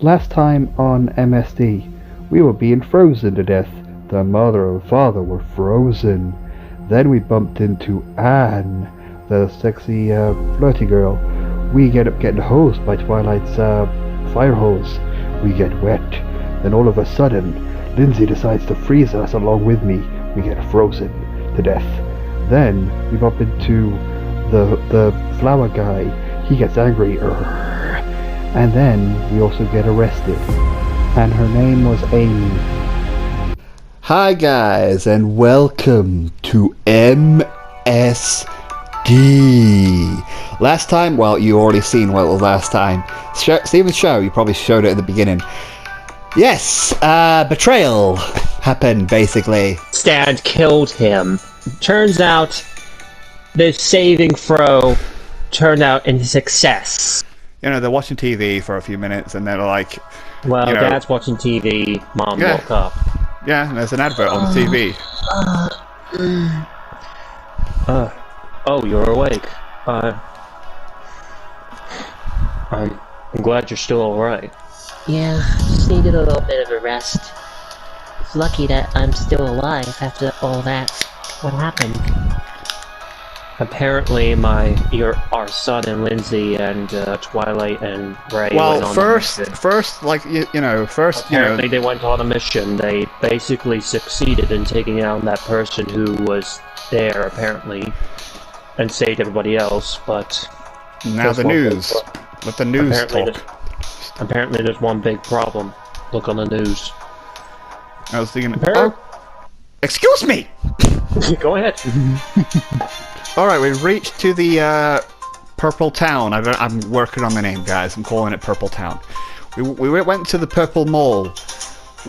Last time on MSD, we were being frozen to death. The mother and father were frozen. Then we bumped into Anne, the sexy, flirty girl. We get up getting hosed by Twilight's, fire hose. We get wet. Then all of a sudden, Lindsay decides to freeze us along with me. We get frozen to death. Then we bump into the flower guy. He gets angry. And then we also get arrested. And her name was Amy. Hi guys, and welcome to MSD. Last time, well, you already seen what it was last time. Stephen's show, you probably showed it at the beginning. Yes, betrayal happened, basically. Stan killed him. Turns out, the saving throw turned out a success. You know, they're watching TV for a few minutes and they're like... Well, you know, Dad's watching TV, Mom woke up. Yeah, and there's an advert on the TV. Oh, you're awake. I'm glad you're still alright. Yeah, just needed a little bit of a rest. It's lucky that I'm still alive after all that. What happened? Apparently, our son and Lindsay and Twilight and Ray went on Apparently, they went on a mission. They basically succeeded in taking out that person who was there, apparently, and saved everybody else. But now the news. Let the news talk. Apparently, there's one big problem. Look on the news. I was thinking. Excuse me. Go ahead. Alright, we've reached to the Purple Town. I'm working on the name, guys. I'm calling it Purple Town. We went to the Purple Mall.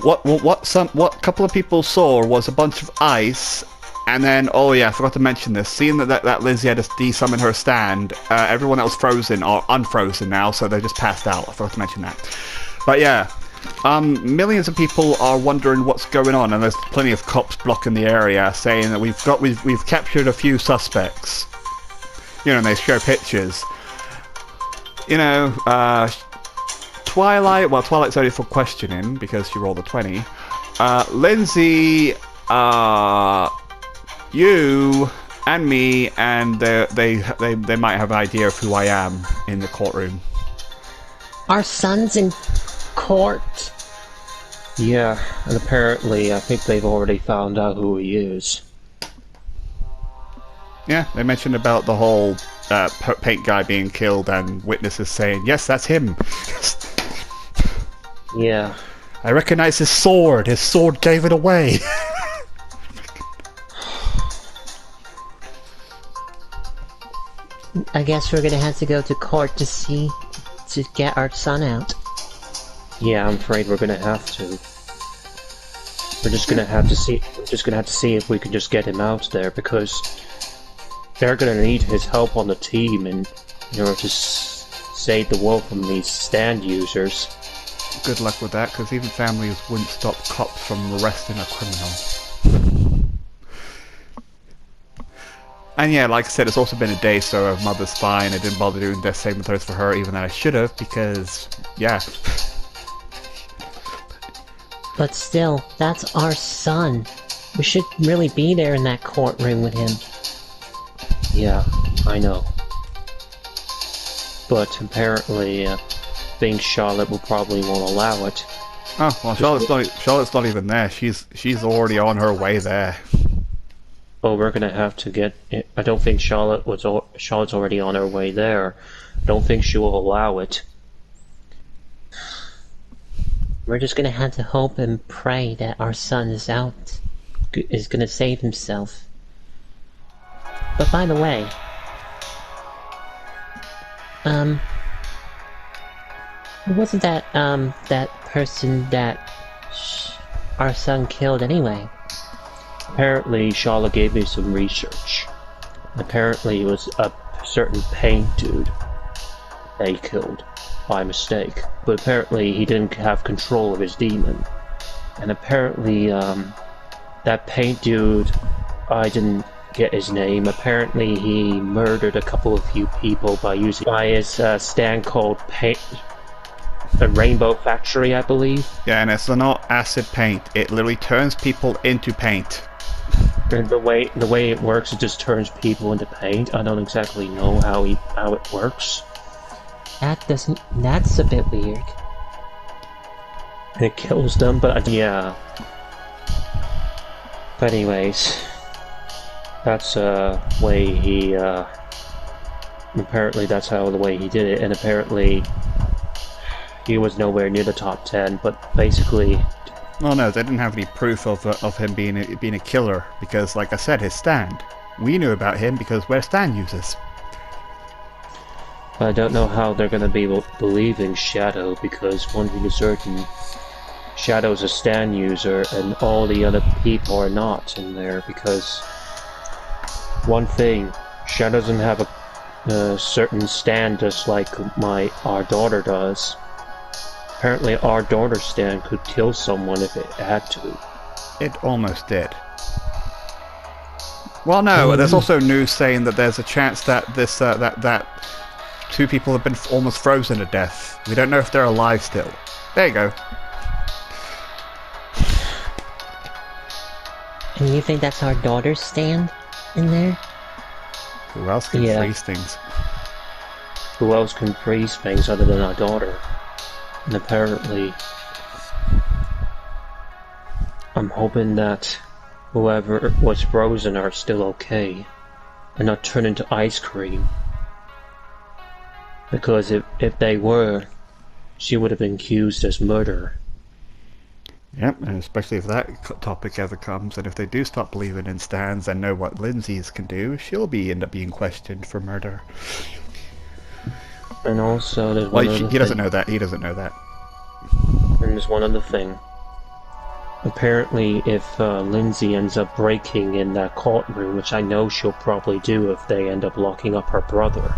What couple of people saw was a bunch of ice, and then, oh yeah, I forgot to mention this. Seeing that Lizzie had to de-summon her stand, everyone else frozen or unfrozen now, so they just passed out. I forgot to mention that. But yeah. Millions of people are wondering what's going on, and there's plenty of cops blocking the area, saying that we've captured a few suspects. You know, and they show pictures. You know, Twilight's only for questioning because she rolled a 20. Lindsay, you and me, and they might have an idea of who I am in the courtroom. Our son's in court? Yeah, and apparently I think they've already found out who he is. Yeah, they mentioned about the whole paint guy being killed and witnesses saying, yes, that's him. Yeah. I recognize his sword. His sword gave it away. I guess we're gonna have to go to court to get our son out. Yeah, I'm afraid we're gonna have to. We're just gonna have to see if we can just get him out there, because they're gonna need his help on the team in order to save the world from these stand users. Good luck with that, because even families wouldn't stop cops from arresting a criminal. And yeah, like I said, it's also been a day, so her mother's fine. I didn't bother doing death saving throws for her, even though I should have, because, yeah. But still, that's our son. We should really be there in that courtroom with him. Yeah, I know. But apparently, I think Charlotte probably won't allow it. Oh, well, Charlotte's not even there. She's already on her way there. Oh, we're gonna have to get... I don't think Charlotte's already on her way there. I don't think she will allow it. We're just gonna have to hope and pray that our son is gonna save himself. But by the way, who wasn't that person that our son killed anyway? Apparently, Charlotte gave me some research. Apparently, it was a certain paint dude they killed by mistake. But apparently, he didn't have control of his demon. And apparently, that paint dude, I didn't get his name. Apparently, he murdered a few people by his stand called a rainbow factory, I believe. Yeah, and it's not acid paint. It literally turns people into paint. And the way it works, it just turns people into paint. I don't exactly know how it works. That's a bit weird. And it kills them, but yeah. But anyways, that's way he apparently that's how the way he did it, and apparently he was nowhere near the top 10. But basically, Well, no, they didn't have any proof of him being a killer because, like I said, his stand. We knew about him because we're stand users. I don't know how they're gonna be believing Shadow, because one thing is certain, Shadow's a stand user and all the other people are not in there, because one thing, Shadow doesn't have a certain stand just like our daughter does. Apparently our daughter's stand could kill someone if it had to. It almost did. Well, no, there's also news saying that there's a chance that that 2 people have been almost frozen to death. We don't know if they're alive still. There you go. And you think that's our daughter's stand in there? Who else can Yeah. freeze things? Who else can freeze things other than our daughter? And apparently, I'm hoping that whoever was frozen are still okay and not turned into ice cream. Because if they were, she would have been accused as murder. Yep, and especially if that topic ever comes, and if they do stop believing in stands and know what Lindsay's can do, she'll end up being questioned for murder. And also, there's Well, one other he doesn't thing. know that. He doesn't know that. And there's one other thing. Apparently, if Lindsay ends up breaking in that courtroom, which I know she'll probably do if they end up locking up her brother,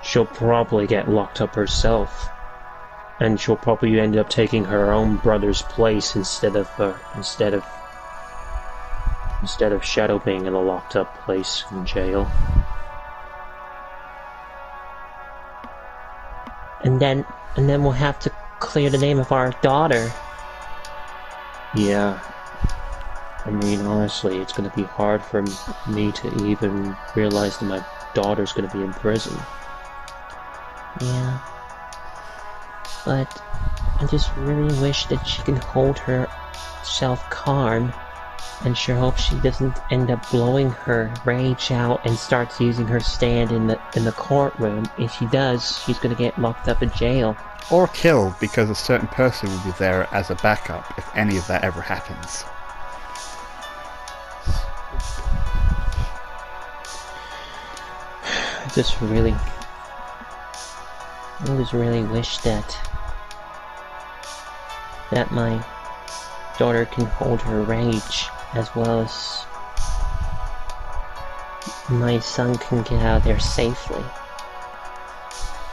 she'll probably get locked up herself. And she'll probably end up taking her own brother's place instead of Shadow being in a locked up place in jail. And then we'll have to clear the name of our daughter. Yeah. I mean, honestly, it's gonna be hard for me to even realize that my daughter's gonna be in prison. Yeah. But I just really wish that she can hold herself calm, and sure hope she doesn't end up blowing her rage out and starts using her stand in the courtroom. If she does, she's gonna get locked up in jail. Or killed because a certain person will be there as a backup if any of that ever happens. I just really wish that my daughter can hold her rage, as well as my son can get out of there safely.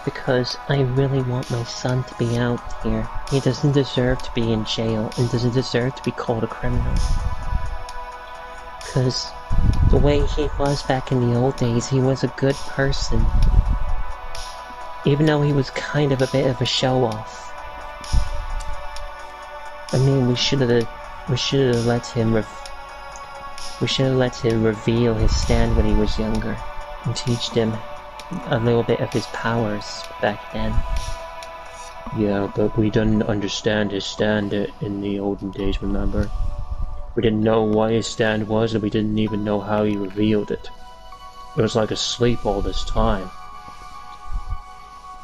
Because I really want my son to be out here. He doesn't deserve to be in jail and doesn't deserve to be called a criminal. Because the way he was back in the old days, he was a good person. Even though he was kind of a bit of a show-off. I mean, we should have let him reveal his stand when he was younger and teach him a little bit of his powers back then. Yeah, but we didn't understand his stand in the olden days, remember? We didn't know what his stand was, and we didn't even know how he revealed it. It was like asleep all this time.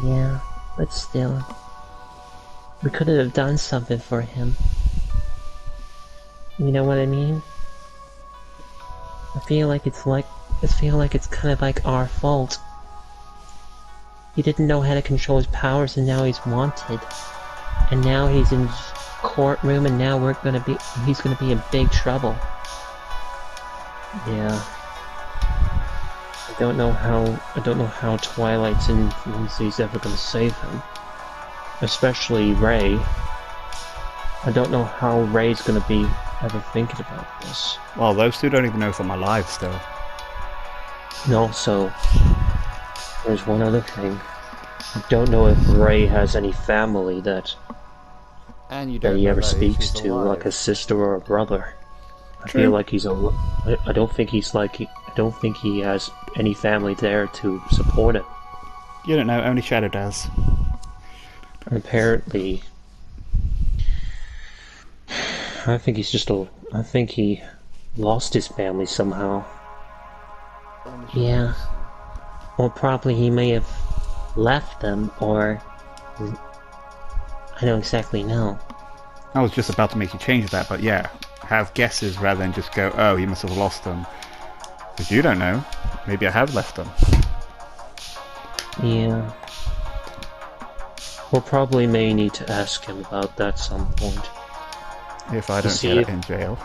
Yeah, but still, we could have done something for him. You know what I mean? I feel like it's kind of like our fault. He didn't know how to control his powers, and now he's wanted. And now he's in courtroom, and now he's gonna be in big trouble. Yeah. I don't know how Twilight's and Lindsay's ever gonna save him. Especially Ray. I don't know how Ray's gonna be ever thinking about this. Well, those two don't even know if I'm alive still. And also, there's one other thing. I don't know if Ray has any family that And you that don't he know ever that if speaks she's to, alive. like a sister or a brother. I True. feel like he's a. I don't think he's like. I don't think he has any family there to support him. You don't know, only Shadow does. And apparently, I think he's just a. I think he lost his family somehow. Yeah. Or probably he may have left them, or... I don't exactly know. I was just about to make you change that, but yeah, have guesses rather than just go, oh, you must have lost them. Because you don't know. Maybe I have left them. Yeah. We'll probably may need to ask him about that some point. If I To don't see get if- in jail.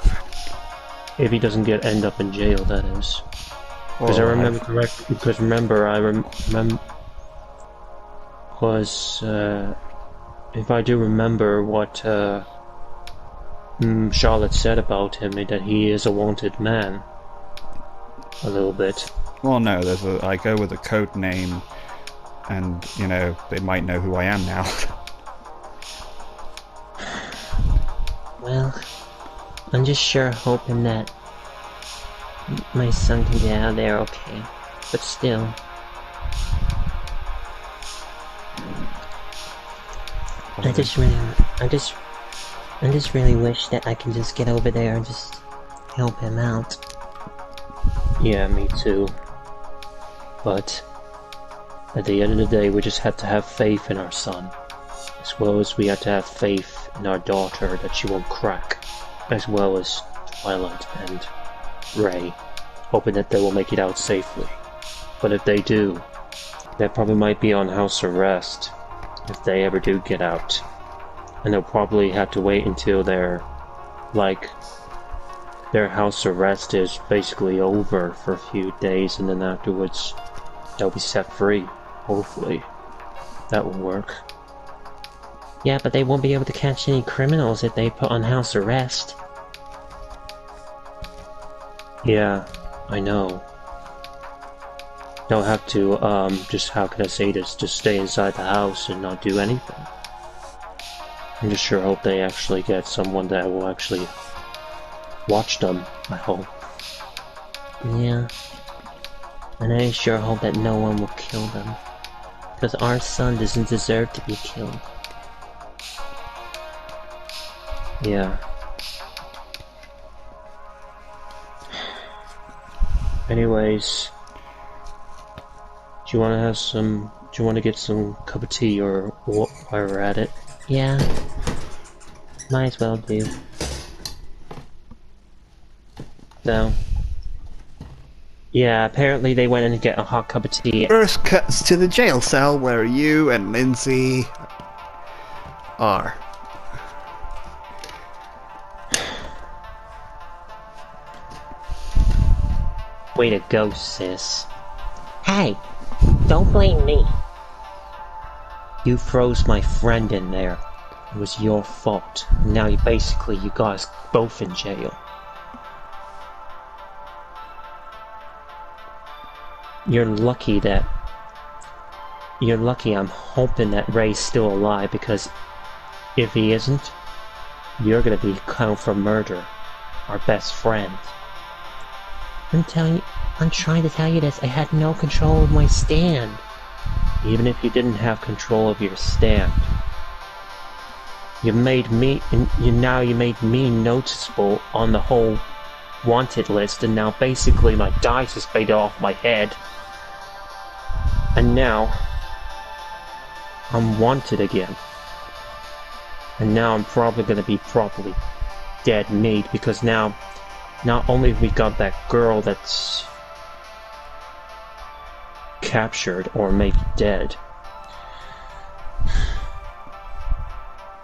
If he doesn't end up in jail, that is. Because I Or remember alive. correctly. Because remember, I remember was if I do remember what Charlotte said about him, that he is a wanted man. A little bit. Well, no, I go with a code name, and, you know, they might know who I am now. Well, I'm just sure hoping that my son can get out of there okay. But still. I just really wish that I can just get over there and just help him out. Yeah, me too. But at the end of the day, we just have to have faith in our son, as well as we have to have faith in our daughter that she won't crack, as well as Twilight and Ray, hoping that they will make it out safely. But if they do, they probably might be on house arrest if they ever do get out, and they'll probably have to wait until their house arrest is basically over for a few days, and then afterwards they'll be set free. Hopefully that will work. Yeah, but they won't be able to catch any criminals if they put on house arrest. Yeah, I know. They'll have to just, how can I say this, just stay inside the house and not do anything. I just sure hope they actually get someone that will actually watch them, I hope. Yeah. And I sure hope that no one will kill them. Because our son doesn't deserve to be killed. Yeah. Anyways, do you want to get some cup of tea or what while we're at it? Yeah. Might as well do. So, yeah, apparently they went in to get a hot cup of tea. First cuts to the jail cell where you and Lindsay are. Way to go, sis. Hey, don't blame me. You froze my friend in there. It was your fault. Now you guys both in jail. You're lucky I'm hoping that Ray's still alive, because if he isn't, you're gonna be count for murder. Our best friend. I'm trying to tell you this, I had no control of my stand. Even if you didn't have control of your stand, you made me noticeable on the whole wanted list, and now basically my dice is faded off my head. And now I'm wanted again. And now I'm probably gonna be properly dead meat, because now not only have we got that girl that's captured or maybe dead,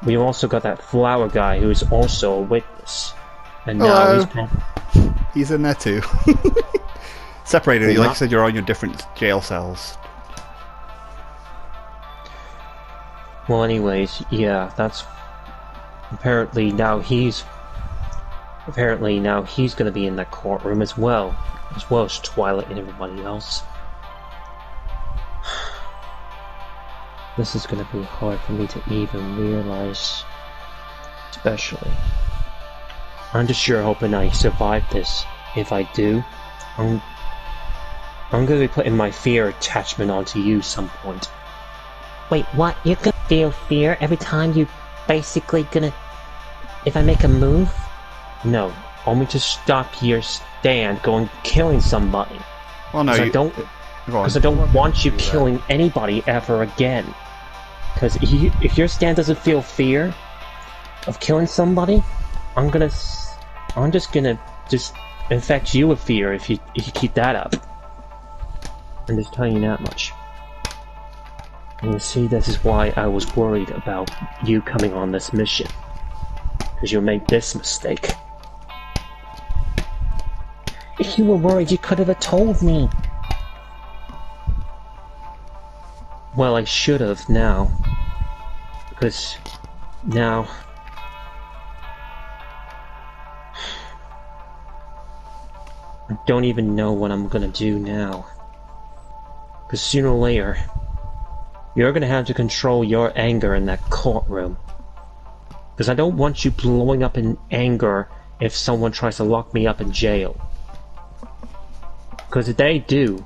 we also got that flower guy who is also a witness. And now He's in there too. Separated, Well, like I not- said, you're on your different jail cells. Well, anyways, yeah, that's apparently now he's gonna be in that courtroom as well as Twilight and everybody else. This is gonna be hard for me to even realize. Especially. I'm just sure hoping I survive this. If I do, I'm gonna be putting my fear attachment onto you some point. Wait, what? You're gonna feel fear every time you basically gonna... If I make a move? No, only to stop your stand going killing somebody. Well, no, Because I don't want you killing anybody ever again. Because if your stand doesn't feel fear of killing somebody, I'm just gonna infect you with fear if you keep that up. I'm just telling you that much. And you see, this is why I was worried about you coming on this mission. Because you made this mistake. If you were worried, you could have told me. Well, I should have now. Because now... I don't even know what I'm gonna do now. Because sooner or later, you're gonna have to control your anger in that courtroom. Because I don't want you blowing up in anger if someone tries to lock me up in jail. Because if they do,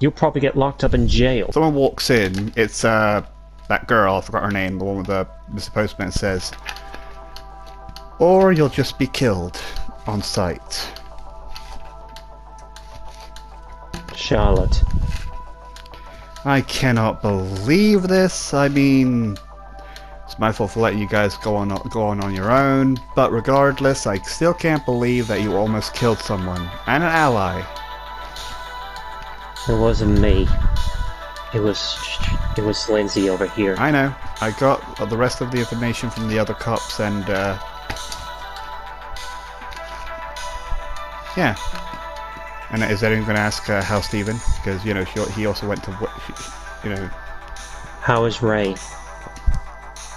you'll probably get locked up in jail. Someone walks in, it's that girl, I forgot her name, the one with the Mr. Postman says, or you'll just be killed on sight. Charlotte. I cannot believe this. I mean, it's my fault for letting you guys go on your own, but regardless, I still can't believe that you almost killed someone, and an ally. It wasn't me. It was Lindsay over here. I know. I got the rest of the information from the other cops, and yeah. And is anyone going to ask how Stephen? Because you know he also went to you know. How is Ray?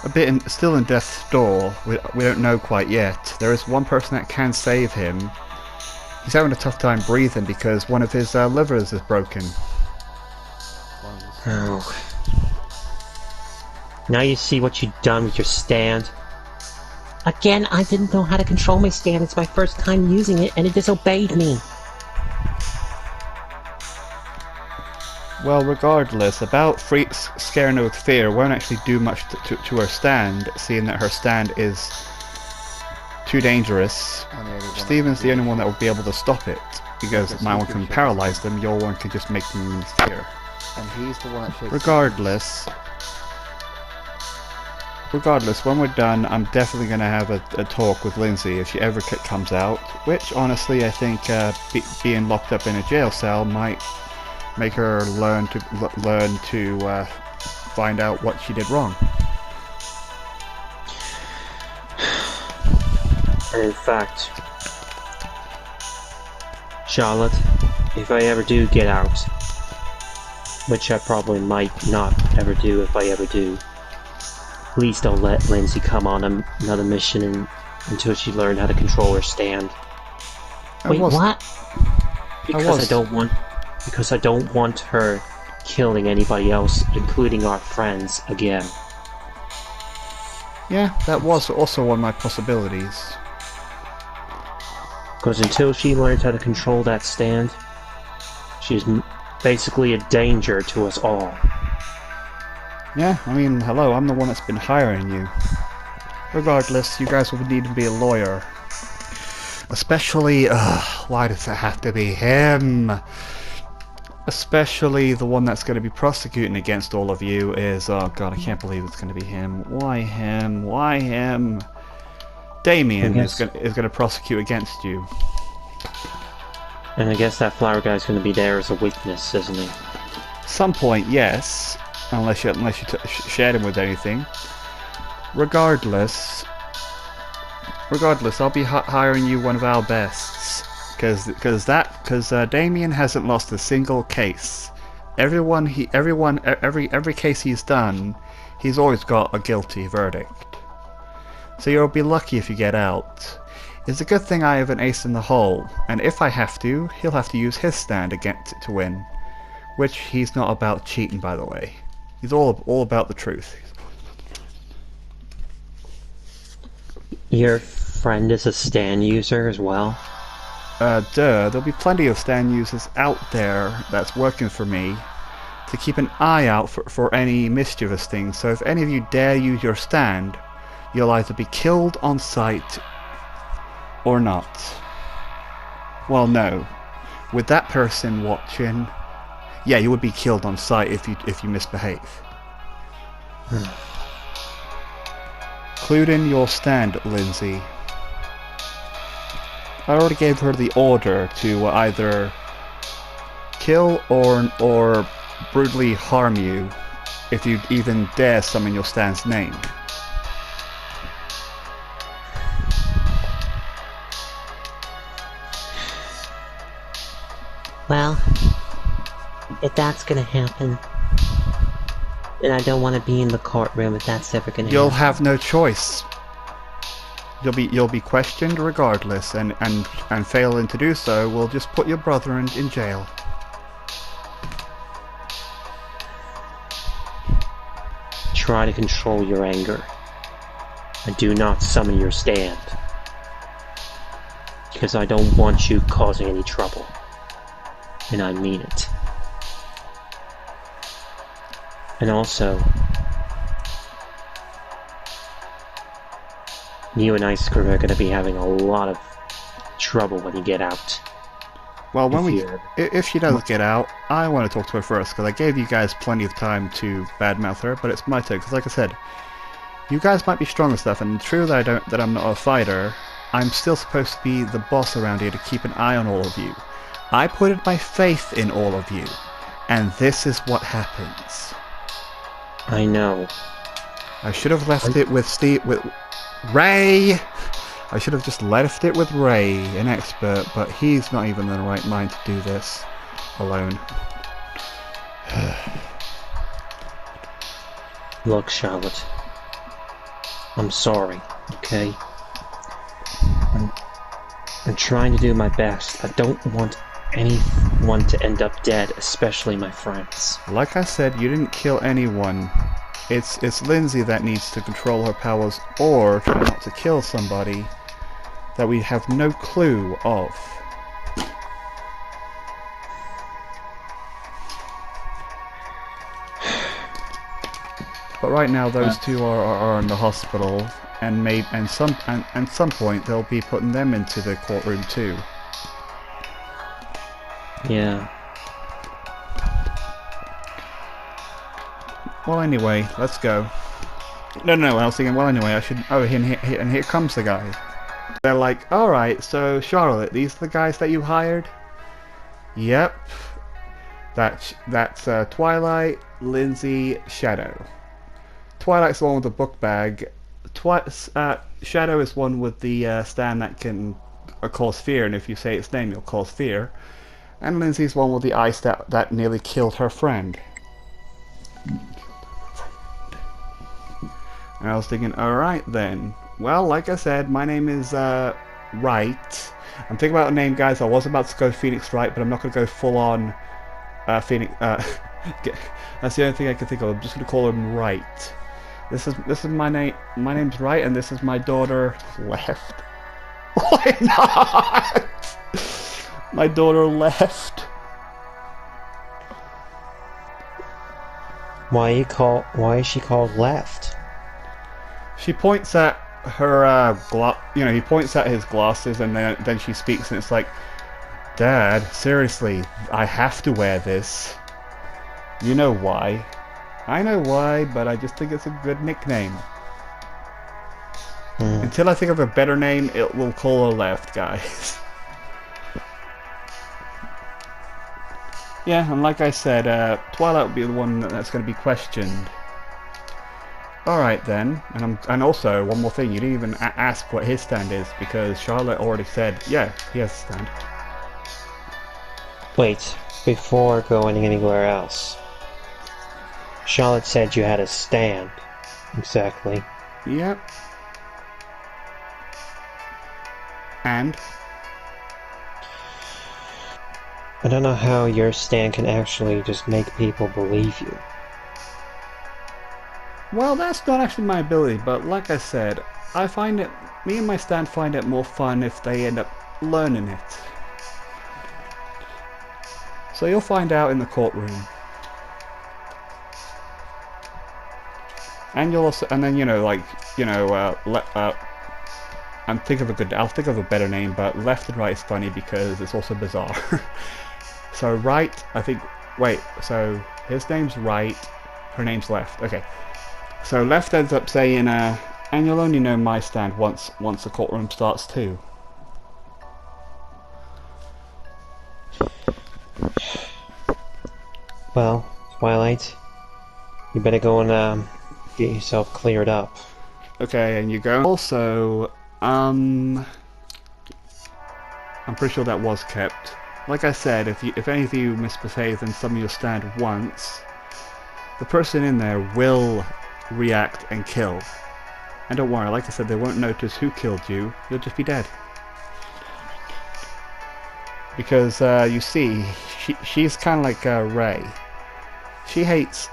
A bit still in death's door. We don't know quite yet. There is one person that can save him. He's having a tough time breathing because one of his livers is broken. Oh. Now you see what you've done with your stand. Again, I didn't know how to control my stand. It's my first time using it, and it disobeyed me. Well, regardless, about scaring her with fear won't actually do much to her stand, seeing that her stand is too dangerous. Stephen's the only one that will be able to stop it, because my one can paralyze them, your one can just make them in fear. And he's the one that shakes. Regardless, when we're done, I'm definitely going to have a talk with Lindsay if she ever comes out, which honestly I think being locked up in a jail cell might make her learn to find out what she did wrong. And in fact, Charlotte, if I ever do get out, which I probably might not ever do if I ever do, please don't let Lindsay come on another mission until she learned how to control her stand. Wait, what? Because I don't want her killing anybody else, including our friends, again. Yeah, that was also one of my possibilities. Because until she learns how to control that stand, she's basically a danger to us all. Yeah, I mean, hello, I'm the one that's been hiring you. Regardless, you guys will need to be a lawyer. Especially, why does it have to be him? Especially the one that's going to be prosecuting against all of you is, oh god, I can't believe it's going to be him. Why him? Why him? Damien is going to prosecute against you. And I guess that flower guy's going to be there as a witness, isn't he? Some point, yes. Unless you shared him with anything. Regardless, I'll be hiring you one of our bests, because Damien hasn't lost a single case. Every case he's done, he's always got a guilty verdict. So you'll be lucky if you get out. It's a good thing I have an ace in the hole, and if I have to, he'll have to use his stand to win, which he's not about cheating, by the way. He's all about the truth. Your friend is a Stan user as well? There'll be plenty of stand users out there that's working for me to keep an eye out for any mischievous things. So if any of you dare use your stand, you'll either be killed on sight or not. Well, no. With that person watching, yeah, you would be killed on sight if you misbehave. Including your stand, Lindsay. I already gave her the order to either kill or brutally harm you if you even dare summon your stand's name. Well, if that's gonna happen, then I don't want to be in the courtroom if that's ever gonna You'll happen. have no choice. You'll be questioned regardless, and failing to do so will just put your brother in jail. Try to control your anger. And do not summon your stand. Because I don't want you causing any trouble. And I mean it. And also, you and Ice Cream are going to be having a lot of trouble when you get out. Well, if she does get out, I want to talk to her first, because I gave you guys plenty of time to badmouth her, but it's my turn, because like I said, you guys might be strong and stuff, and true that I'm not a fighter, I'm still supposed to be the boss around here to keep an eye on all of you. I put my faith in all of you, and this is what happens. I know. I should have left it with Ray! I should have just left it with Ray, an expert, but he's not even in the right mind to do this alone. Look, Charlotte. I'm sorry, okay? I'm trying to do my best. I don't want anyone to end up dead, especially my friends. Like I said, you didn't kill anyone. It's Lindsay that needs to control her powers or try not to kill somebody that we have no clue of. But right now those two are in the hospital, and some point they'll be putting them into the courtroom too. Yeah. Well, anyway, let's go. No, I was thinking, well, anyway, I should... Oh, and here comes the guy. They're like, alright, so Charlotte, these are the guys that you hired? Yep. That's Twilight, Lindsay, Shadow. Twilight's the one with the book bag. Shadow is one with the stand that can cause fear, and if you say its name, you'll cause fear. And Lindsay's one with the ice that nearly killed her friend. And I was thinking, alright then. Well, like I said, my name is, Wright. I'm thinking about a name, guys. I was about to go Phoenix Wright, but I'm not going to go full-on, Phoenix, that's the only thing I can think of. I'm just going to call him Wright. This is my name. My name's Wright, and this is my daughter, Left. Why not? My daughter, Left. Why is she called Left? She points at her he points at his glasses, and then she speaks, and it's like, Dad, seriously, I have to wear this. You know why? I know why, but I just think it's a good nickname. Until I think of a better name, it will call her Left, guys. Yeah, and like I said, Twilight will be the one that's going to be questioned. Alright then, and also, one more thing, you didn't even ask what his stand is, because Charlotte already said, yeah, he has a stand. Wait, before going anywhere else. Charlotte said you had a stand. Exactly. Yep. And? I don't know how your stand can actually just make people believe you. Well, that's not actually my ability, but like I said, I find it, me and my stand find it more fun if they end up learning it. So you'll find out in the courtroom. And you'll also, and then, you know, like, you know, I'll think of a better name, but left and right is funny because it's also bizarre. So right, I think, wait, so his name's right, her name's left, okay. So left ends up saying, and you'll only know my stand once the courtroom starts too. Well, Twilight, you better go and get yourself cleared up. Okay, and you go. Also, I'm pretty sure that was kept. Like I said, if any of you misbehave in some of your stand once, the person in there will react and kill. And don't worry, like I said, they won't notice who killed you. You'll just be dead. Because you see, she's kind of like Ray. She hates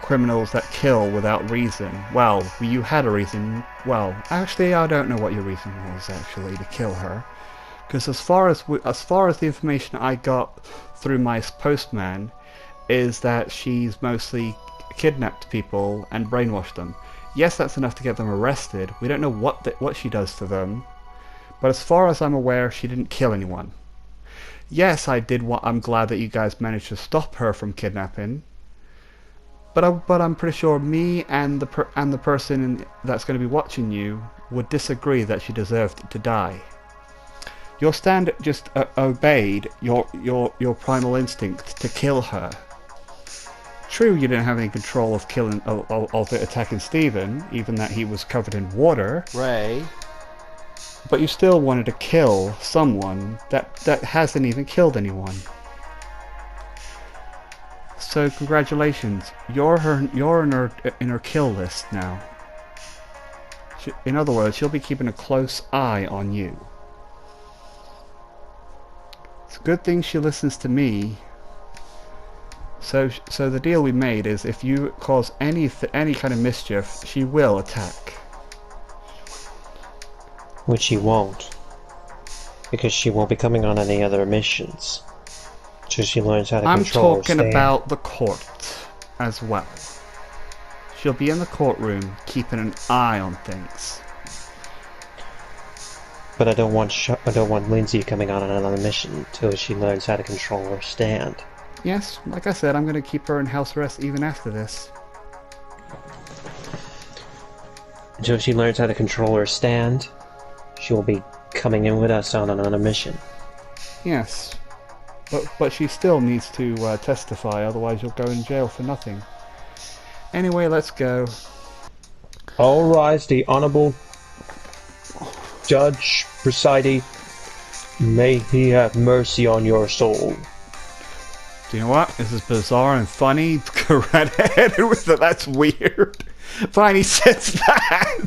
criminals that kill without reason. Well, you had a reason. Well, actually, I don't know what your reason was actually to kill her. Because as far as the information I got through my postman, is that she's mostly kidnapped people and brainwashed them. Yes, that's enough to get them arrested. We don't know what she does to them, but as far as I'm aware, she didn't kill anyone. Yes, I'm glad that you guys managed to stop her from kidnapping. But I'm pretty sure me and the person that's going to be watching you would disagree that she deserved to die. Your stand just obeyed your primal instinct to kill her. True, you didn't have any control of attacking Stephen, even that he was covered in water. Ray. But you still wanted to kill someone that hasn't even killed anyone. So congratulations, you're in her kill list now. In other words, she'll be keeping a close eye on you. It's a good thing she listens to me. So the deal we made is if you cause any kind of mischief, she will attack. Which she won't. Because she won't be coming on any other missions. So she learns how to control her stand. I'm talking about the court as well. She'll be in the courtroom keeping an eye on things. But I don't want Lindsay coming on another mission until she learns how to control her stand. Yes, like I said, I'm going to keep her in house arrest even after this. Until she learns how to control her stand, she will be coming in with us on another mission. Yes, but she still needs to testify, otherwise you'll go in jail for nothing. Anyway, let's go. All rise, the Honorable Judge presiding. May he have mercy on your soul. Do you know what? This is bizarre and funny. Go right ahead with it. That's weird. Fine, he says that.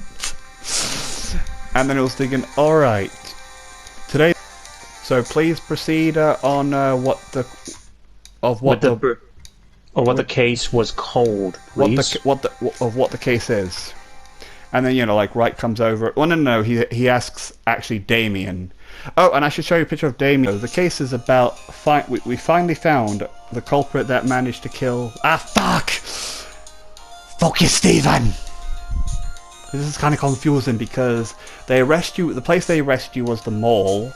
And then I was thinking, alright. Today. So please proceed on what the case was called, please. What the case is. And then, you know, like, Wright comes over. Well, no, he asks, actually, Damien. Oh, and I should show you a picture of Damien. The case is about... we finally found the culprit that managed to kill... Ah, fuck! Fuck you, Stephen! This is kind of confusing because they arrest you... The place they arrest you was the mall.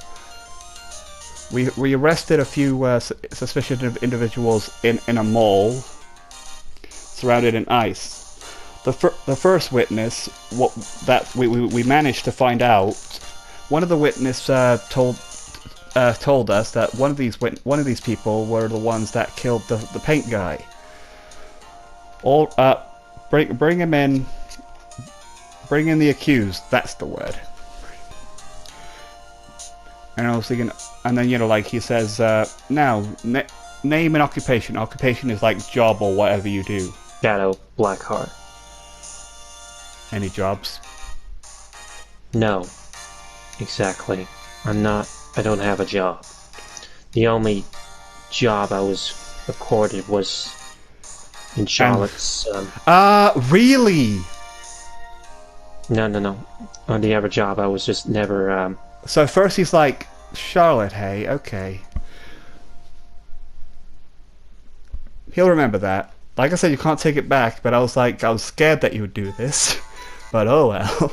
We arrested a few suspicious individuals in a mall. Surrounded in ice. The first witness, we managed to find out. One of the witnesses told us that one of these people were the ones that killed the paint guy. Bring him in. Bring in the accused. That's the word. And I was thinking, and then, you know, like he says, now name an occupation. Occupation is like job or whatever you do. Shadow Blackheart. Any jobs? No. Exactly. I don't have a job. The only job I was accorded was in Charlotte's. Really? No. On the other job, I was just never. So first he's like, Charlotte, hey, okay. He'll remember that. Like I said, you can't take it back, but I was scared that you would do this. But oh well.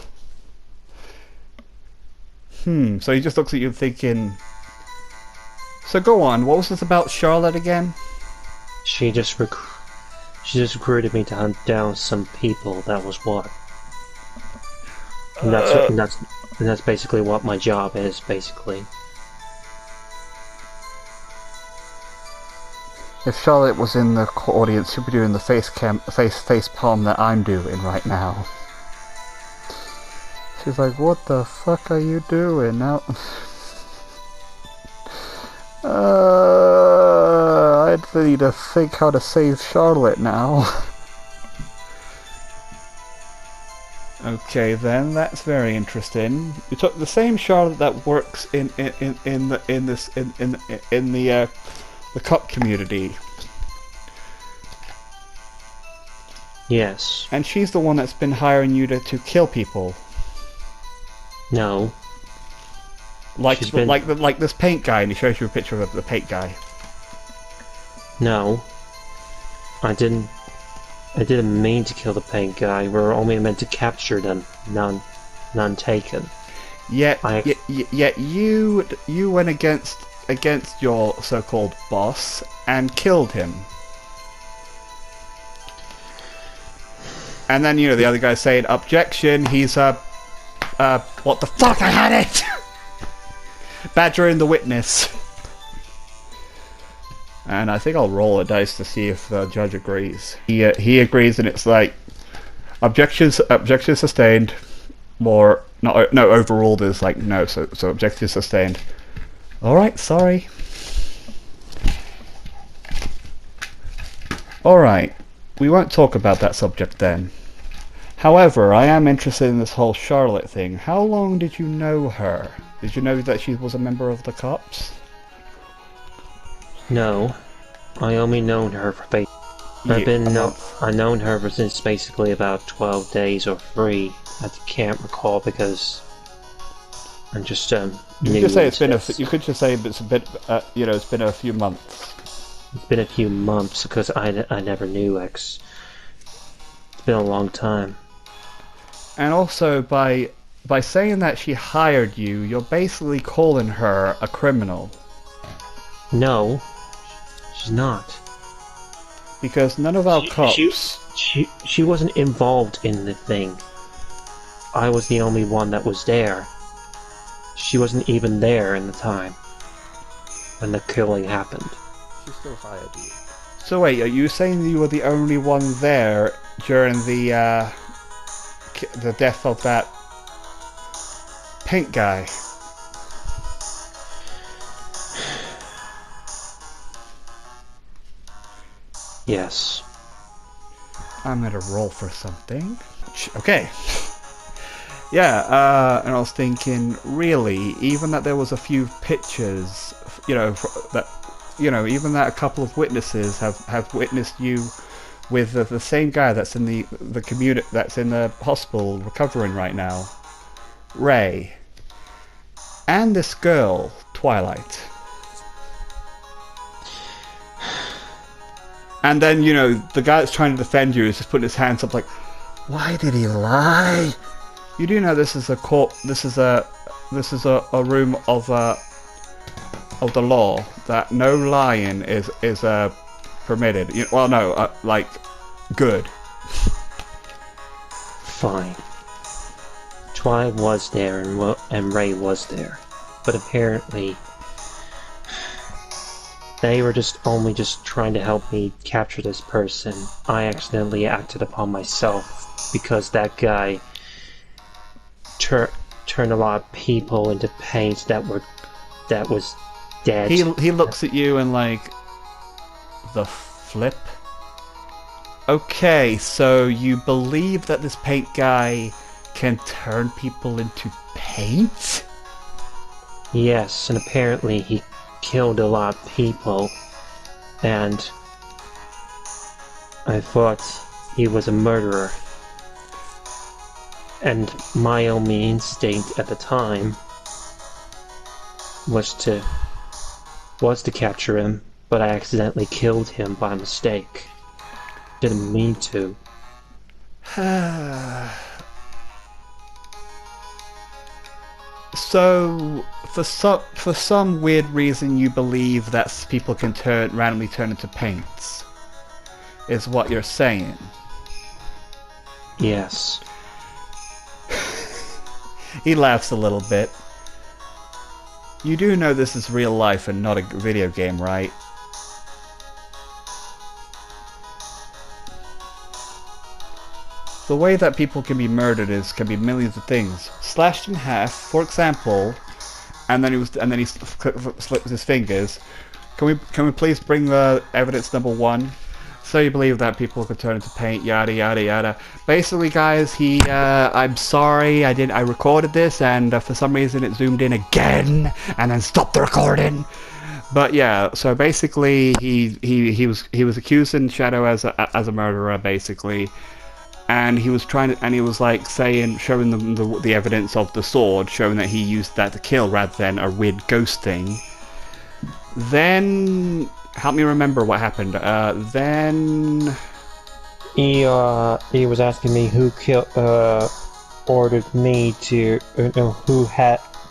So he just looks at you thinking... So go on, what was this about Charlotte again? She just recruited me to hunt down some people. That was what. And that's basically what my job is, basically. If Charlotte was in the audience, she'd be doing the face palm that I'm doing right now. She's like, what the fuck are you doing now? I need to think how to save Charlotte now. Okay, then that's very interesting. You took the same Charlotte that works in the cop community. Yes. And she's the one that's been hiring you to kill people. No. Like this paint guy, and he shows you a picture of the paint guy. No. I didn't mean to kill the paint guy. We were only meant to capture them. None taken. Yet you went against your so-called boss and killed him. And then, the other guy's saying, objection, he's what the fuck, I had it! Badgering the witness. And I think I'll roll a dice to see if the judge agrees. He agrees, and it's like, objection sustained, or, no, overruled is like, no, so objection sustained. Alright, sorry. Alright. We won't talk about that subject then. However, I am interested in this whole Charlotte thing. How long did you know her? Did you know that she was a member of the cops? No. I only known her for I've known her since basically about 12 days or 3. I can't recall because I'm just You could just say it's been it's been a few months. It's been a few months because I never knew X. It's been a long time. And also, by saying that she hired you, you're basically calling her a criminal. No, she's not. Because none of our cops... She wasn't involved in the thing. I was the only one that was there. She wasn't even there in the time when the killing happened. She still hired you. So wait, are you saying you were the only one there during the death of that paint guy? Yes. I'm gonna roll for something. Okay. Yeah, and I was thinking, really, even that there was a few pictures, even that a couple of witnesses have witnessed you with the same guy that's in the community, that's in the hospital recovering right now, Ray, and this girl, Twilight. And then, the guy that's trying to defend you is just putting his hands up like, why did he lie? You do know this is a court. This is a room of the law, that no lying is permitted. Good. Fine. Twi was there and Ray was there, but apparently they were just trying to help me capture this person. I accidentally acted upon myself because that guy turned a lot of people into paint that was dead. He looks at you and like, the flip? Okay, so you believe that this paint guy can turn people into paint? Yes, and apparently he killed a lot of people, and I thought he was a murderer. And my only instinct at the time was to capture him, but I accidentally killed him by mistake. Didn't mean to. So, for some weird reason, you believe that people can randomly turn into paints, is what you're saying. Yes. He laughs a little bit. You do know this is real life and not a video game, right? The way that people can be murdered can be millions of things. Slashed in half, for example, and then he slips his fingers. Can we please bring the evidence number 1? So you believe that people could turn into paint, yada yada yada. Basically, guys, I'm sorry, I recorded this, and for some reason it zoomed in again, and then stopped the recording. But yeah, so basically he was accusing Shadow as a murderer, basically, and he was like showing them the evidence of the sword, showing that he used that to kill rather than a weird ghost thing. Then, help me remember what happened. Then he was asking me who ordered me to, who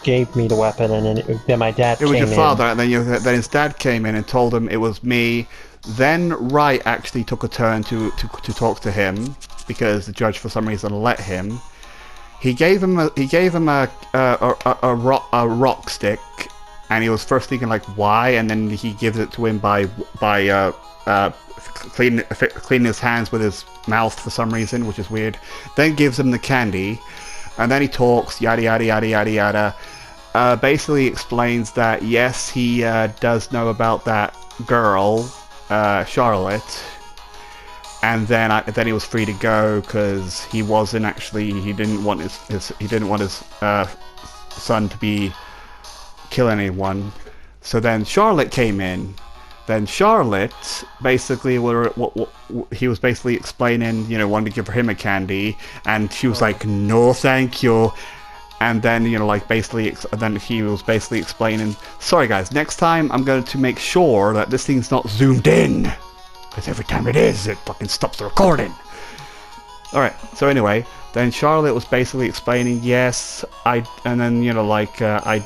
gave me the weapon, and then my dad came in. It was your father, and then his dad came in and told him it was me. Then Wright actually took a turn to talk to him because the judge for some reason let him. He gave him a rock stick. And he was first thinking like, why? And then he gives it to him by cleaning his hands with his mouth for some reason, which is weird. Then gives him the candy, and then he talks, yada yada yada yada yada. Basically explains that yes, he does know about that girl, Charlotte, and then he was free to go because he didn't want his son to be kill anyone. So then Charlotte came in. Then Charlotte basically he was basically explaining, wanted to give him a candy, and she was like, no thank you. And then then he was basically explaining, sorry guys, next time I'm going to make sure that this thing's not zoomed in, because every time it is, it fucking stops the recording. Alright, so anyway, then Charlotte was basically explaining, yes, I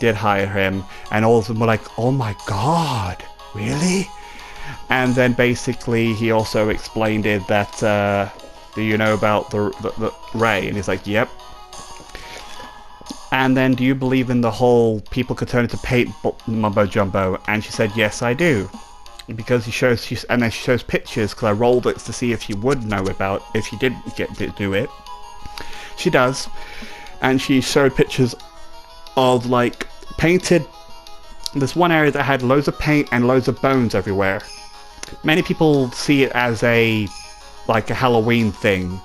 did hire him, and all of them were like, oh my god, really? And then basically he also explained it that, do you know about the Ray? And he's like, yep. And then, do you believe in the whole people could turn into paint mumbo jumbo? And she said, yes, I do. Because and then she shows pictures, because I rolled it to see if she would know about, if she did get to do it. She does, and she showed pictures of like painted. There's one area that had loads of paint and loads of bones everywhere. Many people see it as a Halloween thing.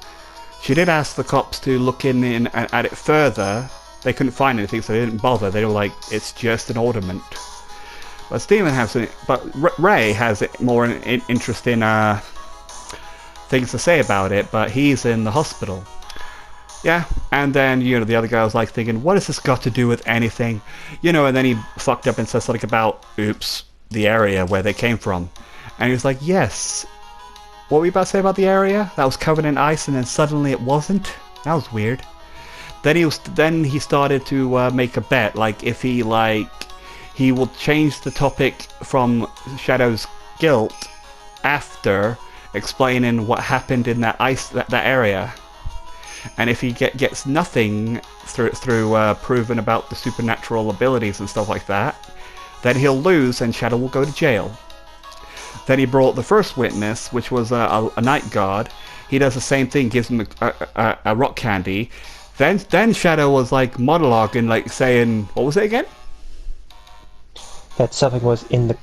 She did ask the cops to look in at it further. They couldn't find anything, so they didn't bother. They were like, it's just an ornament. But Ray has more interesting things to say about it. But he's in the hospital. Yeah, and then, the other guy was like thinking, what has this got to do with anything? And then he fucked up and said something about, oops, the area where they came from. And he was like, yes. What were you about to say about the area? That was covered in ice and then suddenly it wasn't? That was weird. Then he started to make a bet, like if he will change the topic from Shadow's guilt after explaining what happened in that area. And if he gets nothing through proving about the supernatural abilities and stuff like that, then he'll lose and Shadow will go to jail. Then he brought the first witness, which was a night guard. He does the same thing, gives him a rock candy. Then Shadow was like monologuing, like saying, what was it again? That something was in the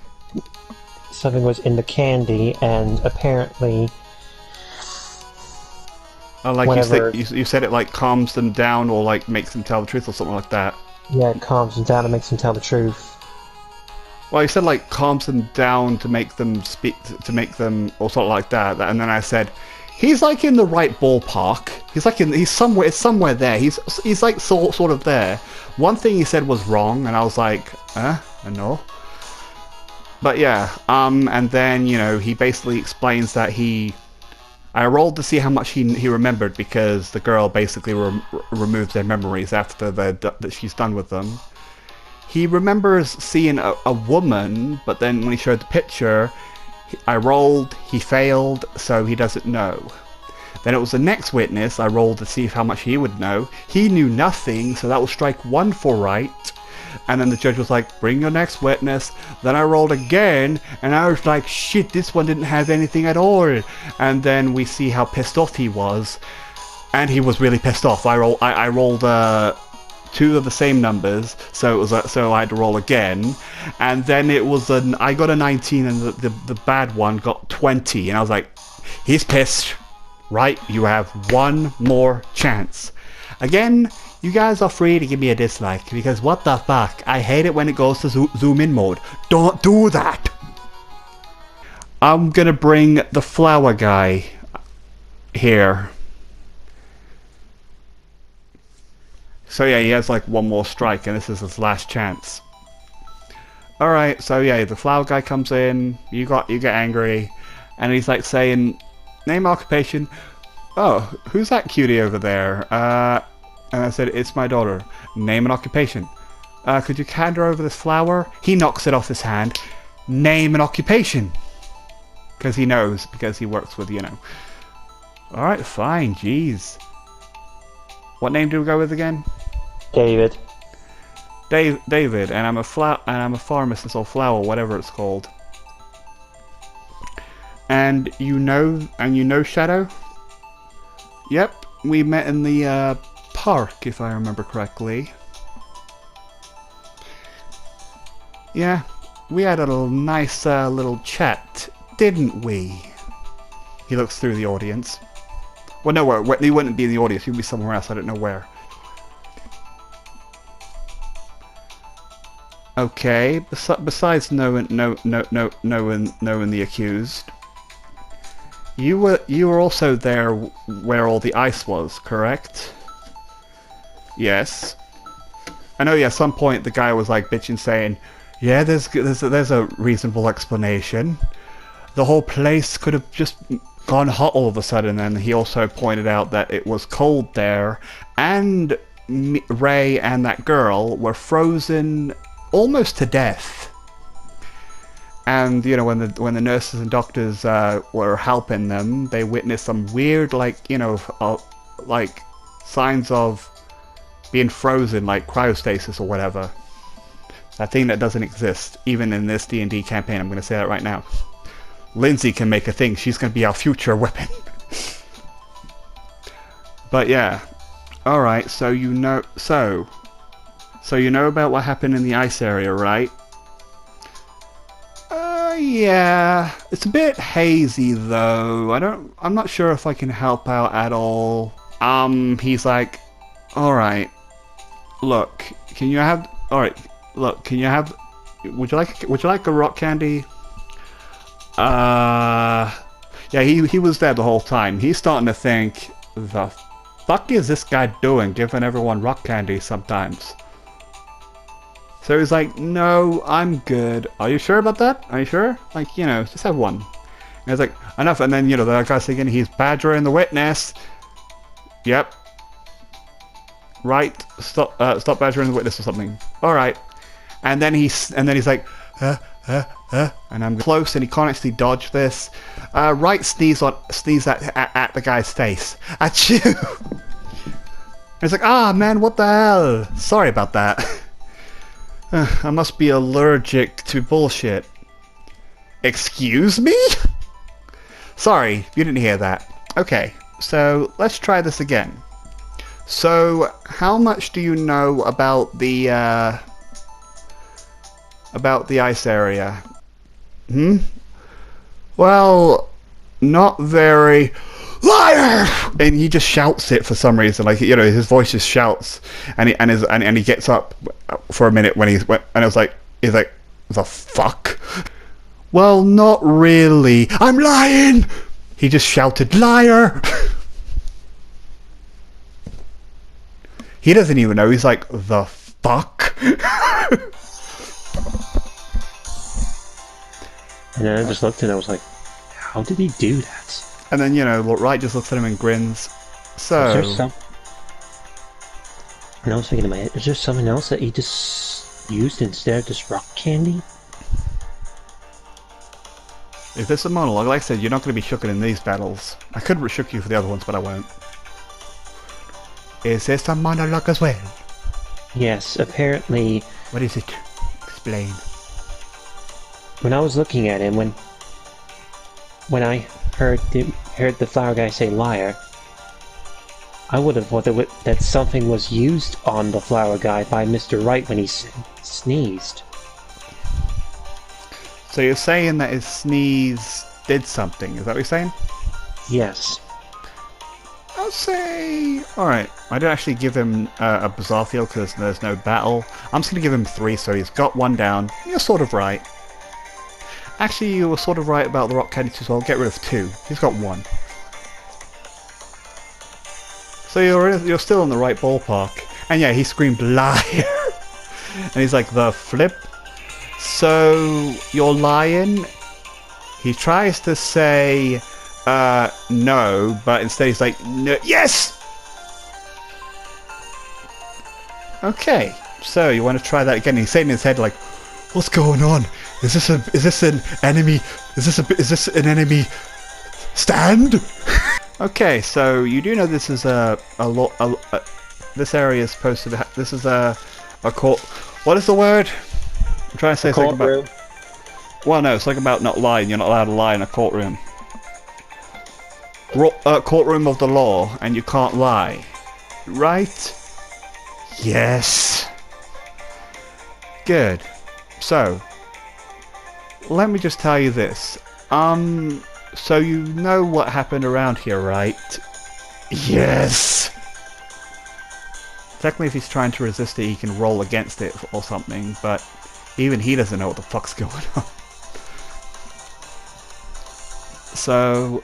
candy, and apparently. You said it like calms them down or like makes them tell the truth or something like that. Yeah, it calms them down and makes them tell the truth. Well, he said like calms them down to make them speak, to make them, or sort of like that. And then I said, he's like in the right ballpark. He's somewhere. It's somewhere there. He's like sort of there. One thing he said was wrong, and I was like, no. But yeah, and then he basically explains that I rolled to see how much he remembered because the girl basically removes their memories after that she's done with them. He remembers seeing a woman, but then when he showed the picture, I rolled, he failed, so he doesn't know. Then it was the next witness, I rolled to see how much he would know. He knew nothing, so that was strike 1 for right. And then the judge was like, bring your next witness. Then I rolled again, and I was like, shit, this one didn't have anything at all. And then we see how pissed off he was. And he was really pissed off. I rolled 2 of the same numbers, so it was so I had to roll again. And then it was I got a 19, and the bad one got 20. And I was like, he's pissed. Right, you have one more chance. Again, you guys are free to give me a dislike, because what the fuck, I hate it when it goes to zoom in mode. Don't do that! I'm gonna bring the flower guy here. So yeah, he has like one more strike, and this is his last chance. Alright, so yeah, the flower guy comes in, you get angry, and he's like saying, name, occupation. Oh, who's that cutie over there? And I said, it's my daughter. Name and occupation. Could you hand her over this flower? He knocks it off his hand. Name and occupation. Because he knows, because he works with, Alright, fine, jeez. What name do we go with again? David. David, and I'm a pharmacist or flower, whatever it's called. And you know Shadow? Yep, we met in the park, if I remember correctly. Yeah, we had a nice little chat, didn't we? He looks through the audience. Well, no, he wouldn't be in the audience. He'd be somewhere else. I don't know where. Okay. Besides knowing the accused, you were also there where all the ice was, correct? Yes. I know. Yeah. At some point, the guy was like bitching, saying, "Yeah, there's a reasonable explanation. The whole place could have just gone hot all of a sudden." And he also pointed out that it was cold there, and Ray and that girl were frozen almost to death. And when the nurses and doctors were helping them, they witnessed some weird, like signs of being frozen, like cryostasis or whatever. That thing that doesn't exist even in this D&D campaign. I'm going to say that right now. Lindsay can make a thing. She's going to be our future weapon. But yeah. Alright, so you know about what happened in the ice area, right? Yeah. It's a bit hazy though. I'm not sure if I can help out at all. He's like, alright. Look, can you have would you like a rock candy? Yeah, he was there the whole time. He's starting to think, the fuck is this guy doing, giving everyone rock candy sometimes? So he's like, no, I'm good. Are you sure about that? Are you sure? Like, just have one. And he's like, enough. And then, the guy's thinking he's badgering the witness. Yep. Right. Stop badgering the witness or something. Alright. And then he's like, and I'm close, and he can't actually dodge this. Right, sneeze at the guy's face. Achoo! He's like, man, what the hell? Sorry about that. I must be allergic to bullshit. Excuse me? Sorry, you didn't hear that. Okay, so let's try this again. So, how much do you know about the ice area? Well, not very. Liar! And he just shouts it for some reason, like his voice just shouts, and he gets up for a minute when and I was like, he's like, The fuck? Well, not really. I'm lying! He just shouted, liar! He doesn't even know. He's like, the fuck? And then I just looked and I was like, how did he do that? And then, you know, Wright just looks at him and grins. So... Is there some... And I was thinking in my head, is there something else that he just used instead of just rock candy? If this is a monologue, like I said, you're not going to be shooken in these battles. I could shook you for the other ones, but I won't. Is this a monologue as well? Yes, apparently... What is it? Explain. When I was looking at him, when I heard the flower guy say liar, I would have thought that something was used on the flower guy by Mr. Wright when he sneezed. So you're saying that his sneeze did something, is that what you're saying? Yes. I'll say... Alright, I didn't actually give him a bizarre field because there's no battle. I'm just going to give him 3, so he's got 1 down. You're sort of right. Actually, you were sort of right about the rock candy too, so I'll get rid of 2. He's got 1. So you're still in the right ballpark. And yeah, he screamed liar. And he's like, the flip? So, you're lying? He tries to say, no, but instead he's like, no, yes! Okay, so you want to try that again. He's saying in his head like, what's going on? Is this an enemy? Is this an enemy stand? Okay, so you do know this is this area is supposed to be, this is a court. What is the word? I'm trying to say something about... Well, no, it's like about not lying. You're not allowed to lie in a courtroom. Courtroom of the law, and you can't lie. Right? Yes. Good. So, let me just tell you this. So you know what happened around here, right? Yes! Technically, if he's trying to resist it, he can roll against it or something, but even he doesn't know what the fuck's going on. So,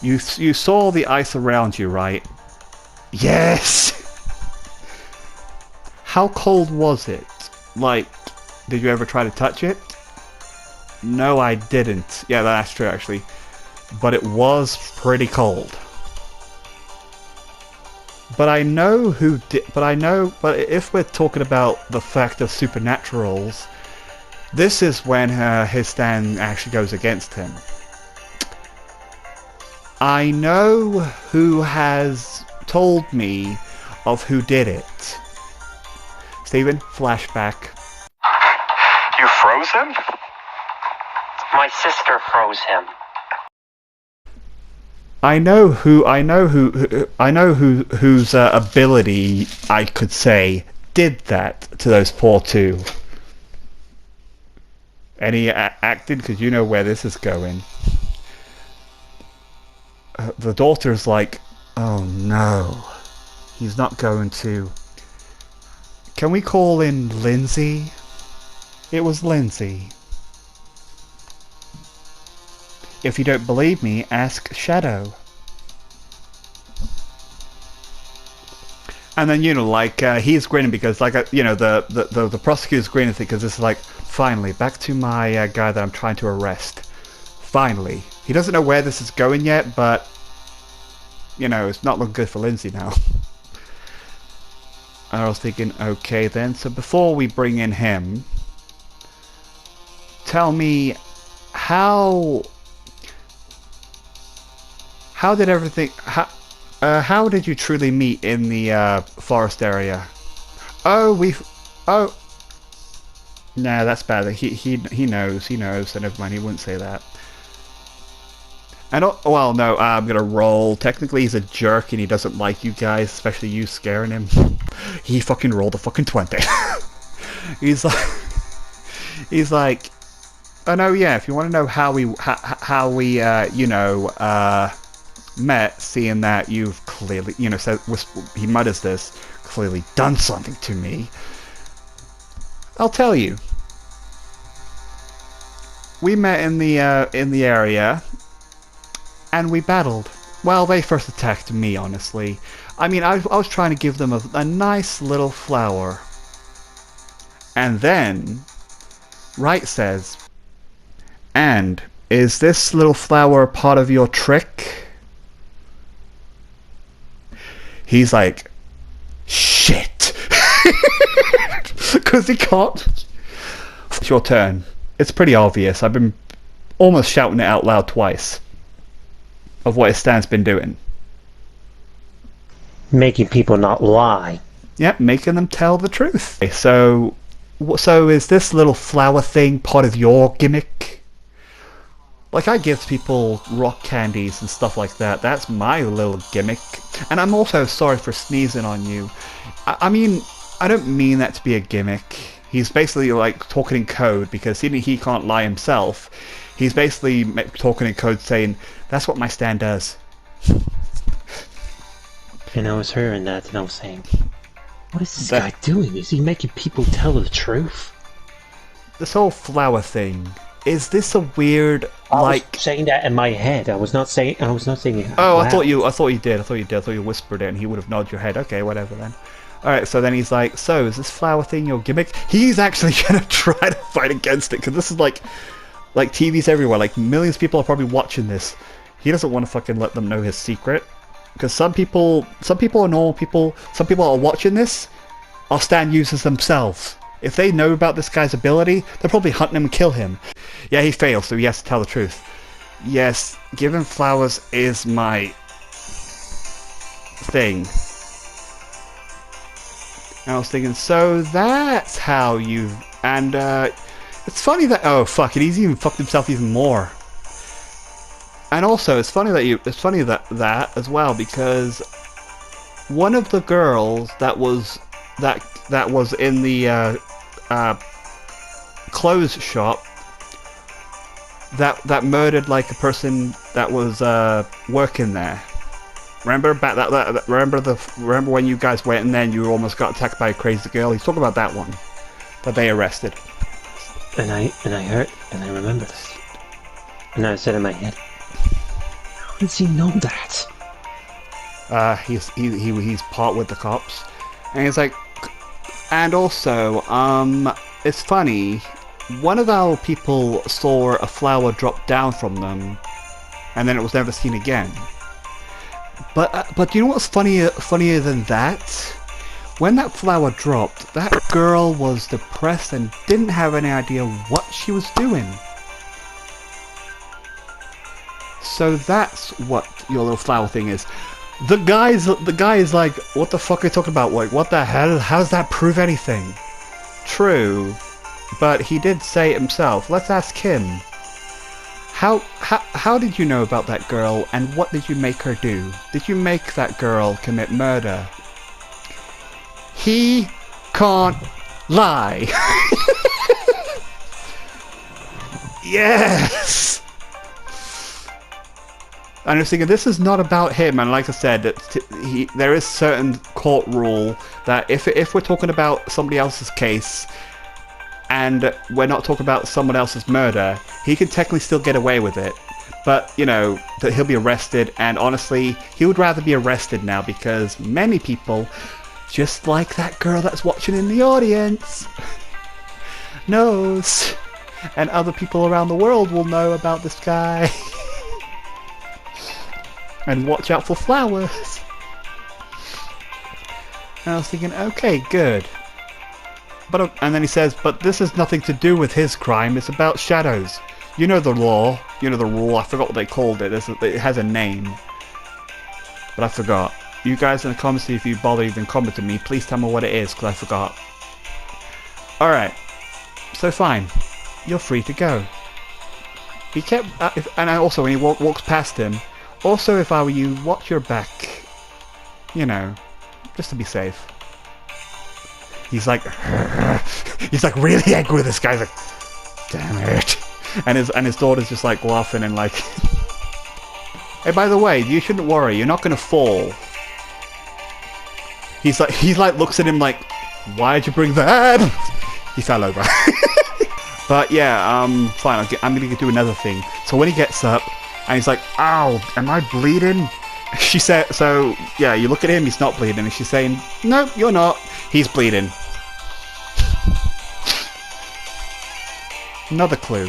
you saw the ice around you, right? Yes! How cold was it? Like, did you ever try to touch it? No, I didn't. Yeah, that's true, actually. But it was pretty cold. But I know who did... But if we're talking about the fact of supernaturals, this is when his stand actually goes against him. I know who has told me of who did it. Steven, flashback. You froze him? My sister froze him. I know whose ability I could say did that to those poor 2. And he acted because you know where this is going. The daughter's like, oh no, he's not going to. Can we call in Lindsay? It was Lindsay. If you don't believe me, ask Shadow. And then, you know, like, he's grinning because, like, you know, the prosecutor's grinning because it's like, finally, back to my guy that I'm trying to arrest. Finally. He doesn't know where this is going yet, but, you know, it's not looking good for Lindsay now. And I was thinking, okay then, so before we bring in him, tell me, how did everything, how did you truly meet in the forest area? Oh, nah, that's bad. He knows, so never mind, he wouldn't say that. And well, no, I'm gonna roll. Technically, he's a jerk and he doesn't like you guys, especially you scaring him. He fucking rolled a fucking 20. he's like, oh no, yeah. If you want to know how we you know met, seeing that you've clearly, you know, said he mutters this, clearly done something to me. I'll tell you. We met in the area, and we battled. Well, they first attacked me, honestly. I mean, I was trying to give them a nice little flower. And then, Wright says, "And is this little flower part of your trick?" He's like, "Shit." Because he can't. It's your turn. It's pretty obvious. I've been almost shouting it out loud twice of what Stan's been doing. Making people not lie. Yep, making them tell the truth. Okay, so is this little flower thing part of your gimmick? Like, I give people rock candies and stuff like that. That's my little gimmick. And I'm also sorry for sneezing on you. I mean, I don't mean that to be a gimmick. He's basically like talking in code because he can't lie himself. He's basically talking in code saying, "That's what my Stan does." And I was hearing that and I was saying, what is this guy doing? Is he making people tell the truth? This whole flower thing. Is this a weird I was saying that in my head. I was not saying it. Oh, out I thought you loud. did. I thought you whispered it and he would have nodded your head. Okay, whatever then. Alright, so then he's like, "So, is this flower thing your gimmick?" He's actually gonna try to fight against it, because this is like TV's everywhere, like millions of people are probably watching this. He doesn't want to fucking let them know his secret. Because some people are normal people, some people are watching this, are Stan users themselves. If they know about this guy's ability, they'll probably hunt him and kill him. Yeah, he fails, so he has to tell the truth. "Yes, giving flowers is my thing." And I was thinking, so that's how you... And it's funny that... Oh, fuck it, he's even fucked himself even more. And also, it's funny that as well, because one of the girls that was in the clothes shop that murdered like a person that was working there. Remember remember when you guys went in there and you almost got attacked by a crazy girl? He's talking about that one that they arrested. And I heard and I remember this. And I said in my head, how does he know that? He's part with the cops, and he's like, and also, it's funny. One of our people saw a flower drop down from them, and then it was never seen again. But you know what's funnier than that? When that flower dropped, that girl was depressed and didn't have any idea what she was doing. So that's what your little flower thing is. The guy is like, what the fuck are you talking about? Like, what the hell? How does that prove anything? True, but he did say it himself. Let's ask him. How did you know about that girl, and what did you make her do? Did you make that girl commit murder? He can't lie. Yes! And I was thinking, this is not about him, and like I said, there is certain court rule that if we're talking about somebody else's case, and we're not talking about someone else's murder, he can technically still get away with it. But, you know, that he'll be arrested, and honestly, he would rather be arrested now, because many people, just like that girl that's watching in the audience, knows, and other people around the world will know about this guy. And watch out for flowers. And I was thinking, okay, good. But and then he says, but this has nothing to do with his crime, it's about shadows. You know the law, you know the rule, I forgot what they called it, it has a name. But I forgot. You guys in the comments, if you bother even commenting me, please tell me what it is, because I forgot. Alright. So fine. You're free to go. He kept... and also, when he walks past him, also, if I were you, watch your back. You know, just to be safe. He's like, he's like really angry with this guy. He's like, damn it. And his daughter's just like laughing and like, hey, by the way, you shouldn't worry. You're not gonna fall. He like looks at him like, why'd you bring that? He fell over. But yeah, fine, I'm gonna do another thing. So when he gets up, and he's like, ow, am I bleeding? She said, so yeah, you look at him, he's not bleeding, and she's saying, no, you're not, he's bleeding. Another clue.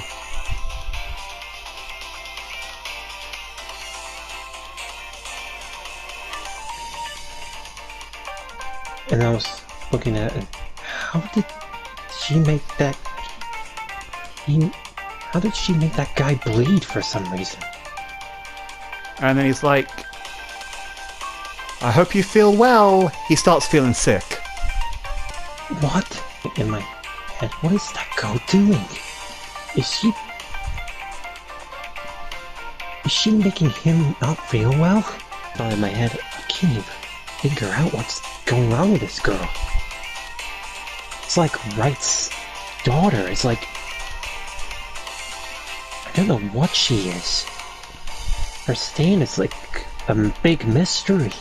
And I was looking at it, how did she make that... How did she make that guy bleed for some reason? And then he's like, I hope you feel well. He starts feeling sick. What? In my head, what is that girl doing? Is she making him not feel well? Thought in my head, I can't even figure out what's going on with this girl. It's like Wright's daughter. It's like, I don't know what she is. Her stand is like a big mystery.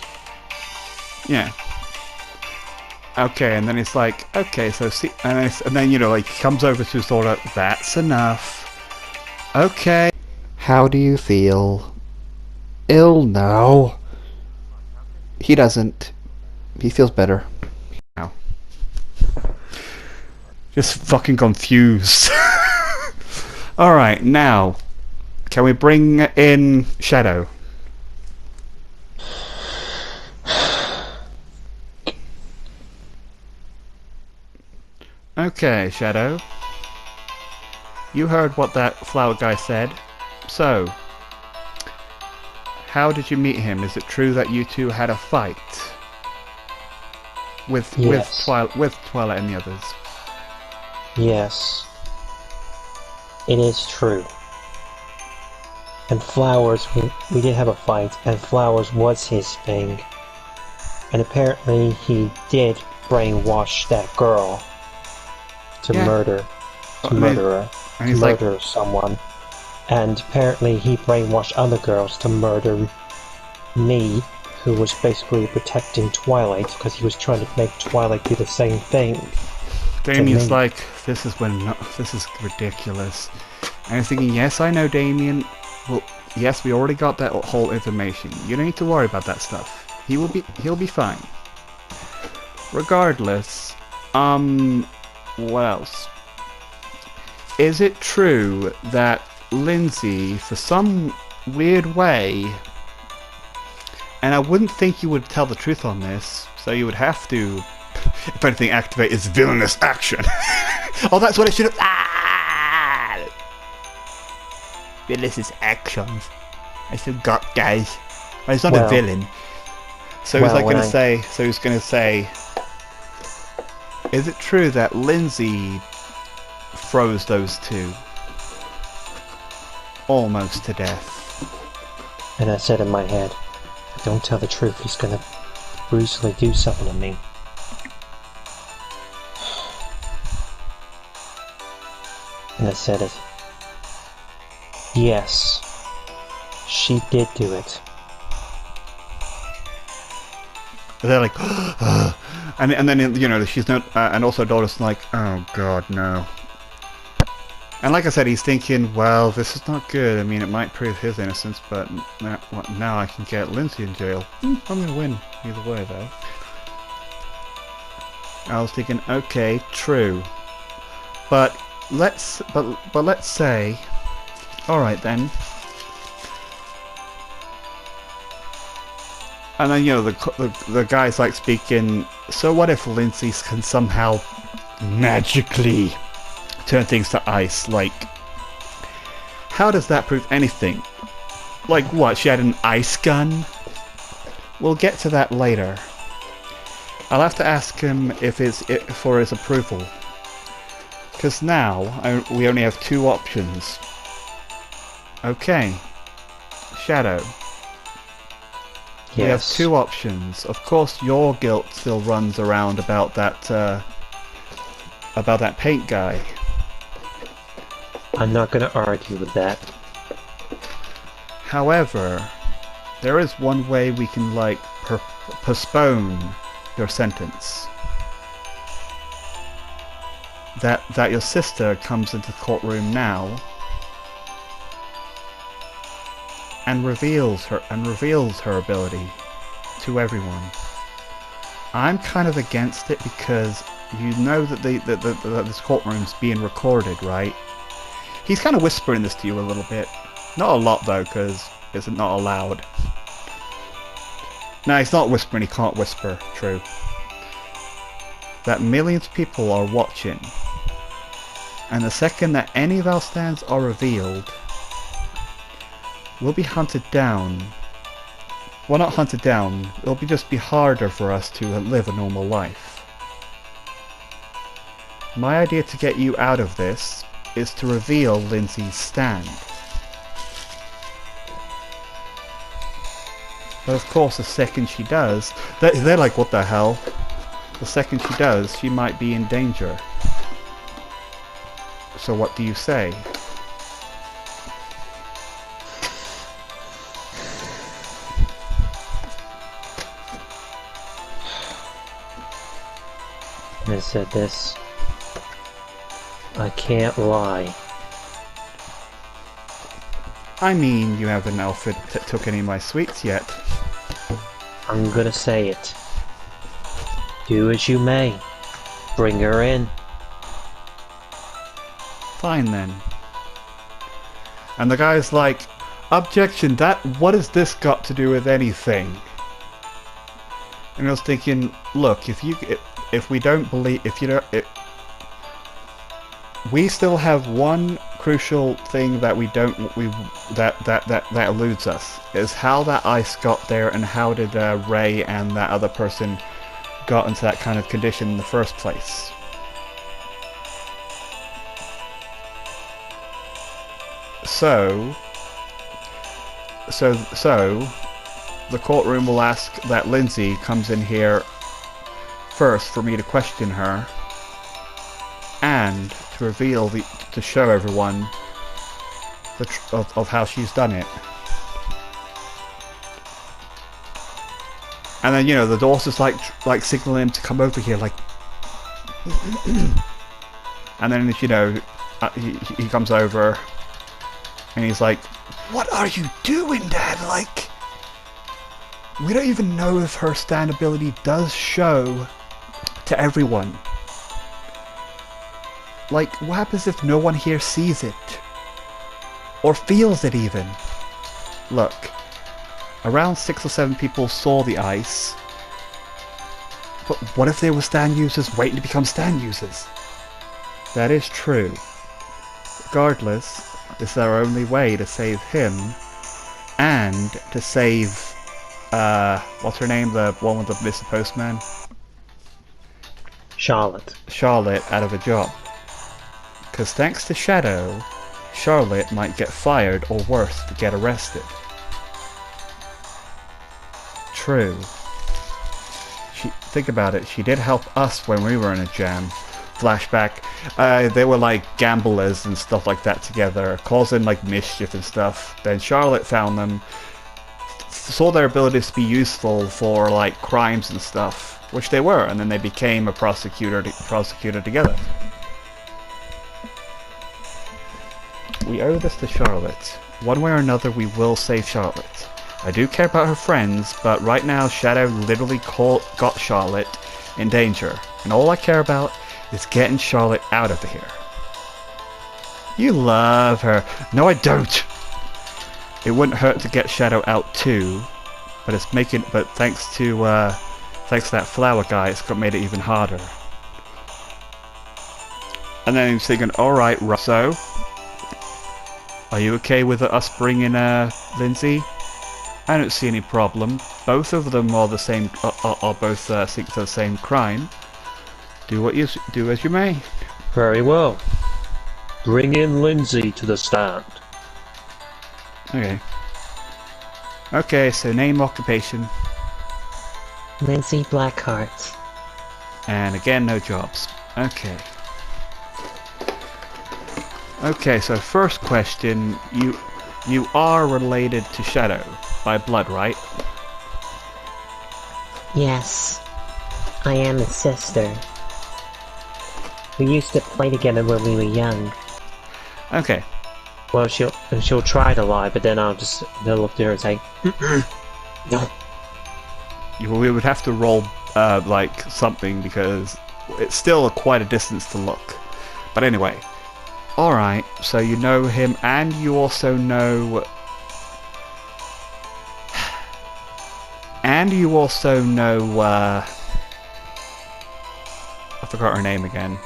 Yeah. Okay, and then it's like, okay, so see, and then, you know, like, he comes over to his daughter, that's enough. Okay. How do you feel? Ill now? He doesn't. He feels better. Now. Just fucking confused. Alright, now, can we bring in Shadow? Okay, Shadow. You heard what that flower guy said. So, how did you meet him? Is it true that you two had a fight? With Twilight and the others? Yes. It is true. And Flowers, we did have a fight, and Flowers was his thing. And apparently he did brainwash that girl to murder someone. And apparently he brainwashed other girls to murder me, who was basically protecting Twilight, because he was trying to make Twilight do the same thing. Damien's like, this is ridiculous. And I was thinking, yes, I know, Damien. Well, yes, we already got that whole information. You don't need to worry about that stuff. He'll be fine. Regardless, what else? Is it true that Lindsay, for some weird way, and I wouldn't think you would tell the truth on this, so you would have to, if anything, activate his villainous action. Oh, that's what I should have. Villainous actions. I still got guys. Well, he's not a villain. So he's like gonna say. So he's gonna say. Is it true that Lindsay froze those two almost to death? And I said in my head, don't tell the truth, he's gonna brutally do something to me. And I said it. Yes, she did do it. They're like, and then, you know, she's not, and also daughter's like, oh god, no. And like I said, he's thinking, well, this is not good. I mean, it might prove his innocence, but now I can get Lindsay in jail. I'm gonna win either way, though. I was thinking, okay, true, but let's say, all right then. And then, you know, the guy's like speaking, so what if Lindsay can somehow magically turn things to ice? Like, how does that prove anything? Like what, she had an ice gun? We'll get to that later. I'll have to ask him if it's for his approval. Because now, we only have two options. Okay. Shadow. Yes. We have two options. Of course, your guilt still runs around about that paint guy. I'm not gonna argue with that. However, there is one way we can, like, postpone your sentence. that your sister comes into the courtroom now and reveals her ability to everyone. I'm kind of against it because you know that that this courtroom's being recorded, right? He's kind of whispering this to you a little bit. Not a lot though, because it's not allowed. No, he's not whispering, he can't whisper, true. That millions of people are watching. And the second that any of our stands are revealed, we'll be hunted down. Well, not hunted down, it'll just be harder for us to live a normal life. My idea to get you out of this is to reveal Lindsay's stand. But of course, the second she does, they're like, what the hell? The second she does, she might be in danger. So what do you say? I said this. I can't lie. I mean, you haven't outfit that took any of my sweets yet. I'm gonna say it. Do as you may. Bring her in. Fine then. And the guy's like, objection, what has this got to do with anything? And I was thinking, look, if we don't believe, we still have one crucial thing that that eludes us, is how that ice got there and how did Ray and that other person got into that kind of condition in the first place. So the courtroom will ask that Lindsay comes in here first for me to question her and to reveal to show everyone of how she's done it. And then, you know, the daughter's like signaling him to come over here, like and then, you know, he comes over and he's like, what are you doing, Dad? Like, we don't even know if her stand ability does show to everyone. Like, what happens if no one here sees it? Or feels it even? Look, around 6 or 7 people saw the ice. But what if they were stand users waiting to become stand users? That is true. Regardless, this is our only way to save him and to save what's her name, the one with the Mr. Postman? Charlotte. Charlotte out of a job. Because thanks to Shadow, Charlotte might get fired or worse, to get arrested. True. Think about it, she did help us when we were in a jam. Flashback, they were like gamblers and stuff like that together, causing like mischief and stuff. Then Charlotte found them, saw their abilities to be useful for like crimes and stuff, which they were, and then they became a prosecutor together. We owe this to Charlotte. One way or another, we will save Charlotte. I do care about her friends, but right now Shadow literally got Charlotte in danger, and all I care about is getting Charlotte out of here. You love her. No, I don't. It wouldn't hurt to get Shadow out too, but thanks to that flower guy, it's made it even harder. And then he's thinking, all right, so are you okay with us bringing Lindsay? I don't see any problem. Both of them are the same. Are both synced to the same crime. Do as you may. Very well. Bring in Lindsay to the stand. Okay. Okay, so name, occupation. Lindsay Blackheart. And again, no jobs. Okay. Okay, so first question, you are related to Shadow by blood, right? Yes. I am his sister. We used to play together when we were young. Okay. Well, she'll try to lie, but then they'll look at her and say, no. We would have to roll like something because it's still quite a distance to look. But anyway, all right. So you know him, and you also know, I forgot her name again.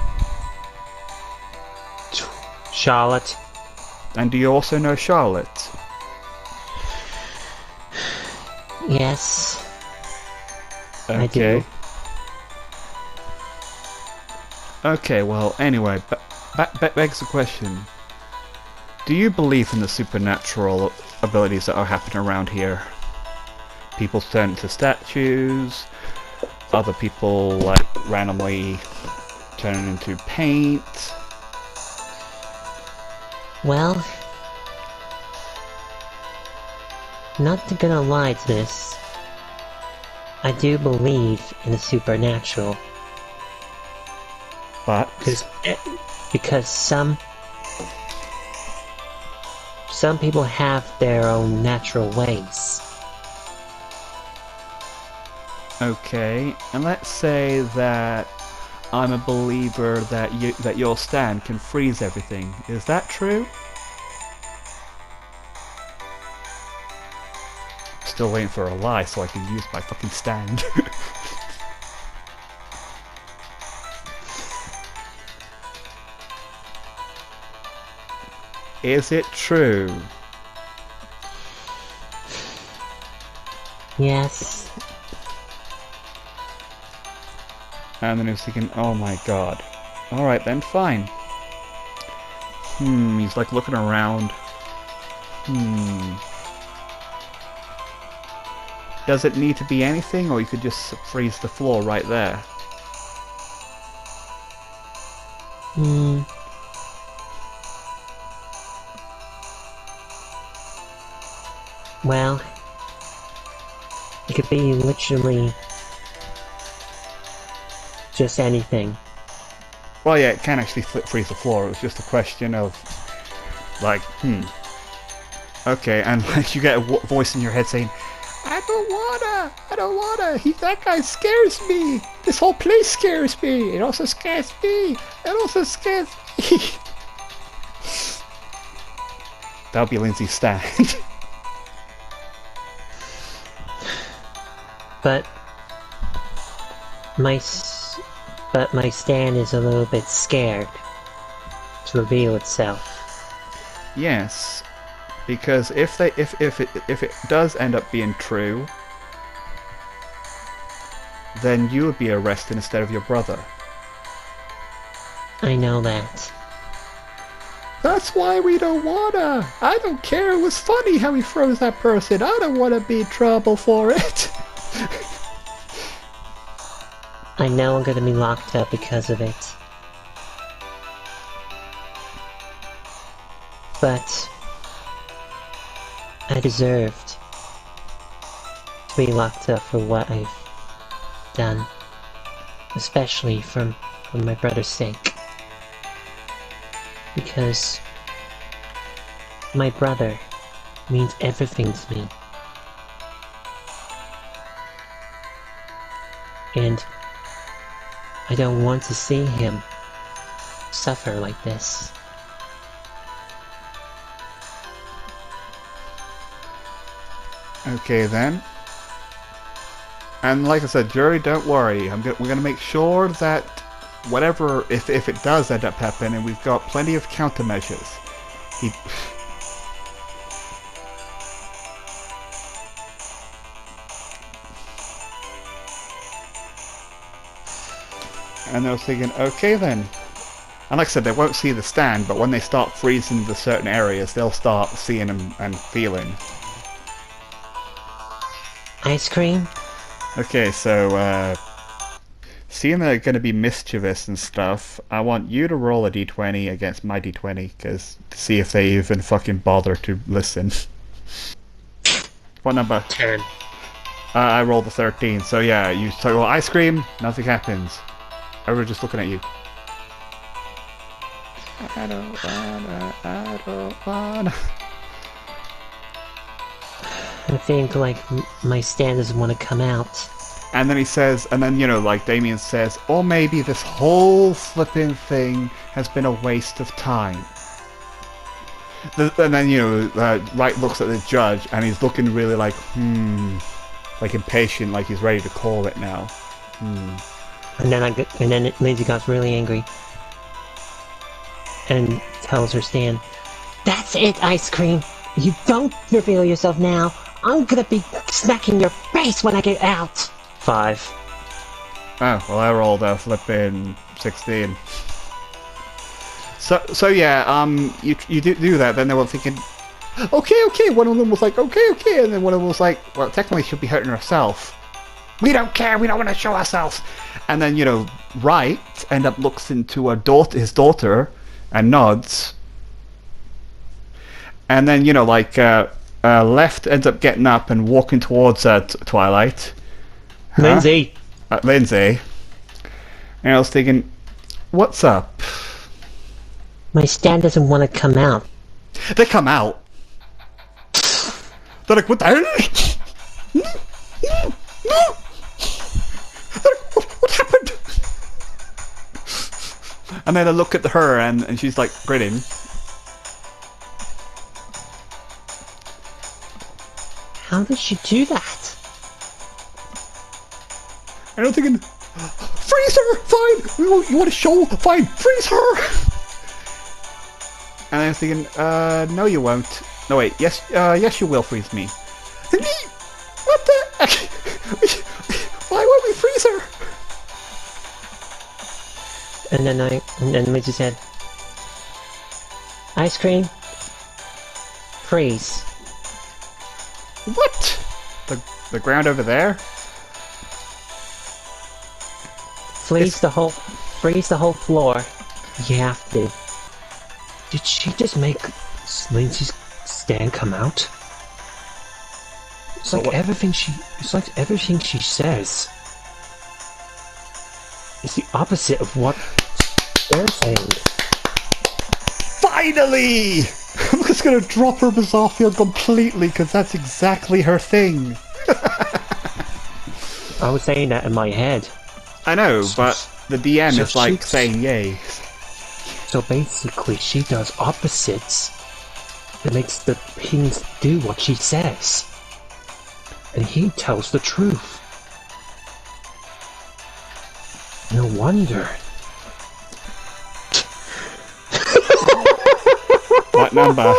Charlotte. And do you also know Charlotte? Yes. Okay. I do. Okay, well, anyway, begs the question. Do you believe in the supernatural abilities that are happening around here? People turn into statues, other people, like, randomly turn into paint. Well, not gonna lie to this. I do believe in the supernatural. But Because some people have their own natural ways. okay, and let's say that I'm a believer that your stand can freeze everything. Is that true? Still waiting for a lie so I can use my fucking stand. Is it true? Yes. And then he was thinking, oh my god. Alright then, fine. He's like looking around. Does it need to be anything, or you could just freeze the floor right there? Well, it could be literally just anything. Well, yeah, it can actually freeze the floor. It was just a question of, like, okay, and like you get a voice in your head saying, I don't wanna, that guy scares me. This whole place scares me. It also scares me. That'll be Lindsay's stand. But my stand is a little bit scared to reveal itself. Yes, because if it does end up being true, then you would be arrested instead of your brother. I know that. That's why we don't wanna. I don't care. It was funny how he froze that person. I don't want to be in trouble for it. I know I'm gonna be locked up because of it. But I deserved to be locked up for what I've done. Especially for my brother's sake. Because my brother means everything to me. And I don't want to see him suffer like this. Okay then. And like I said, jury, don't worry. We're gonna make sure that whatever, if it does end up happening, we've got plenty of countermeasures. And I was thinking, okay then. And like I said, they won't see the stand, but when they start freezing the certain areas, they'll start seeing them and feeling. Ice cream? Okay, so, seeing they're going to be mischievous and stuff, I want you to roll a d20 against my d20, to see if they even fucking bother to listen. What number? 10. I rolled a 13, so yeah, you talk about ice cream, nothing happens. I was just looking at you. I don't wanna. I think, like, my stand doesn't want to come out. And then he says, and then, you know, like Damien says, or maybe this whole flipping thing has been a waste of time. And then, you know, Wright looks at the judge and he's looking really like, like impatient, like he's ready to call it now. And then Lindsay got really angry. And tells her stand, "That's it, Ice Cream! You don't reveal yourself now! I'm gonna be smacking your face when I get out!" 5. Oh, well, I rolled a flipping 16. So yeah, you do that, then they were thinking, okay, one of them was like, okay, and then one of them was like, well, technically she'll be hurting herself. We don't care, we don't want to show ourselves. And then, you know, Wright looks into his daughter, and nods. And then, you know, like, Left ends up getting up and walking towards Twilight. Lindsay! Lindsay. And I was thinking, what's up? My stand doesn't want to come out. They come out. They're like, what the hell? No! What happened? And then I look at her and she's like grinning. How did she do that? And I'm thinking, freeze her! Fine! You want to show? Fine! Freeze her! And I was thinking, no you won't. No wait, yes you will freeze me. Me? What the? Why won't we freeze her? And then Lindsay said, "Ice Cream, freeze." What? The ground over there? Freeze the whole floor. You have to. Did she just make Lindsay's stand come out? It's like everything she says is the opposite of what they're saying. Finally! I'm just gonna drop her bizarre field completely because that's exactly her thing. I was saying that in my head. I know, but the DM is like she's- saying yay. So basically, she does opposites. It makes the pings do what she says. And he tells the truth. No wonder. What number?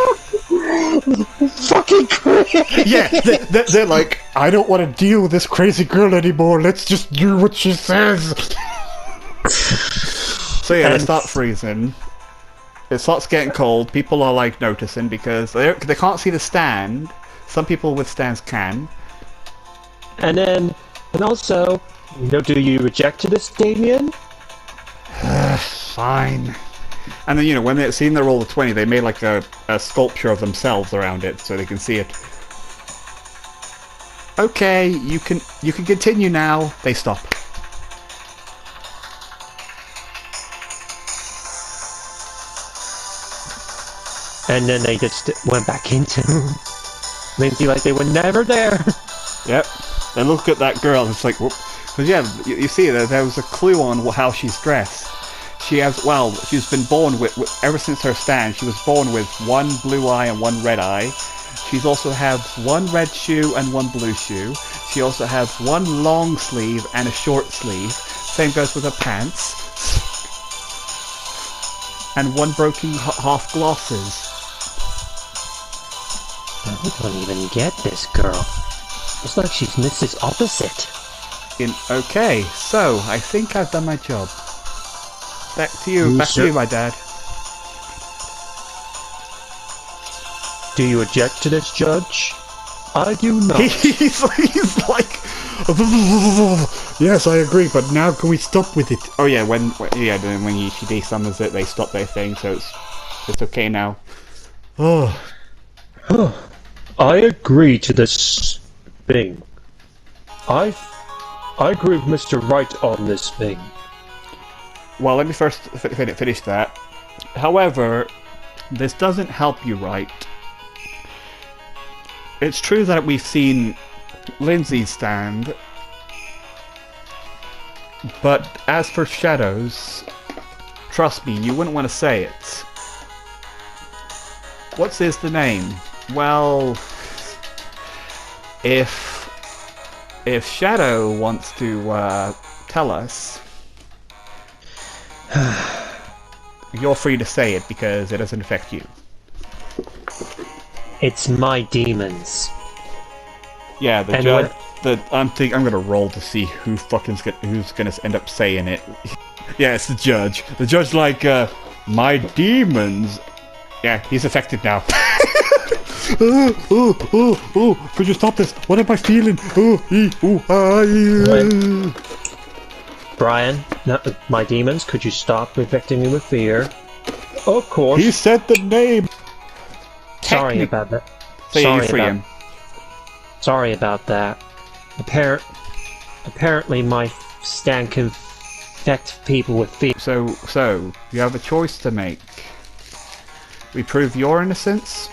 Fucking crazy! Yeah, they're like, I don't want to deal with this crazy girl anymore, let's just do what she says. So yeah, they start freezing. It starts getting cold, people are like noticing because they can't see the stand. Some people with stands can. And also, do you reject this, Damien? Fine. And then, you know, when they've seen the roll of 20, they made like a sculpture of themselves around it so they can see it. Okay, you can continue now. They stop. And then they just went back into Lindsay like they were never there. Yep. They look at that girl and it's like, whoop. Because yeah, you see there was a clue on how she's dressed. She has, well, she's been born with, ever since her stand, she was born with one blue eye and one red eye. She's also has one red shoe and one blue shoe. She also has one long sleeve and a short sleeve. Same goes with her pants. And one broken half glasses. I don't even get this girl. It's like she's Mrs. Opposite. Okay, so I think I've done my job. Back to you, my dad. Do you object to this, Judge? I do not. He's like, yes, I agree, but now can we stop with it? Oh yeah, when she desummons it, they stop their thing, so it's okay now. Oh. I agree to this thing. I agree with Mr. Wright on this thing. Well, let me first finish that. However, this doesn't help you, right? It's true that we've seen Lindsay stand, but as for shadows, trust me, you wouldn't want to say it. What's the name? Well, if Shadow wants to tell us, you're free to say it because it doesn't affect you. It's my demons. Yeah, the And judge. I'm gonna roll to see who's gonna end up saying it. Yeah, it's the judge. The judge like, my demons. Yeah, he's affected now. Could you stop this? What am I feeling? Brian, no, my demons, could you stop infecting me with fear? Of course. He said the name. Sorry about that. So you free him. Sorry about that. Apparently my stand can infect people with fear. So you have a choice to make. We prove your innocence,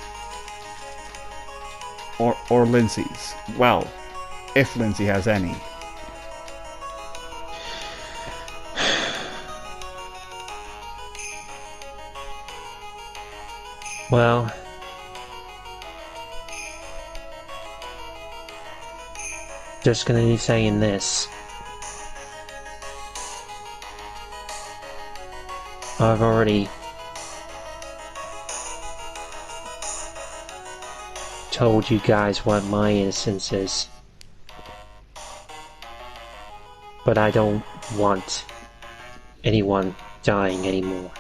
or Lindsay's. Well, if Lindsay has any. Well, just gonna be saying this. I've already told you guys what my innocence is. But I don't want anyone dying anymore.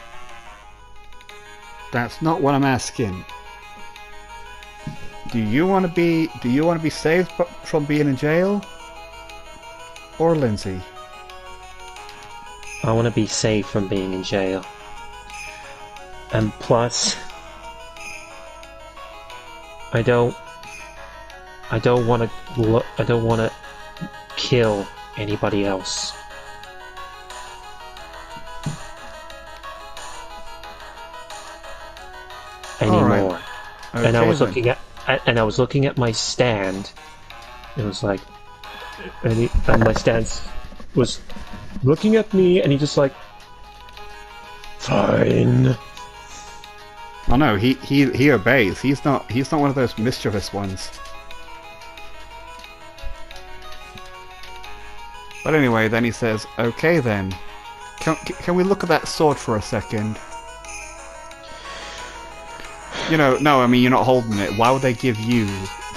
That's not what I'm asking. Do you want to be saved from being in jail? Or Lindsay? I want to be saved from being in jail. And plus, I don't want to kill anybody else. Anymore. Right. Okay, and I was then. looking at my stand. It was like, and my stand was looking at me, and he just like, fine. Oh no, he obeys. He's not one of those mischievous ones. But anyway, then he says, "Okay then, can we look at that sword for a second?" You know, no, I mean, you're not holding it. Why would they give you,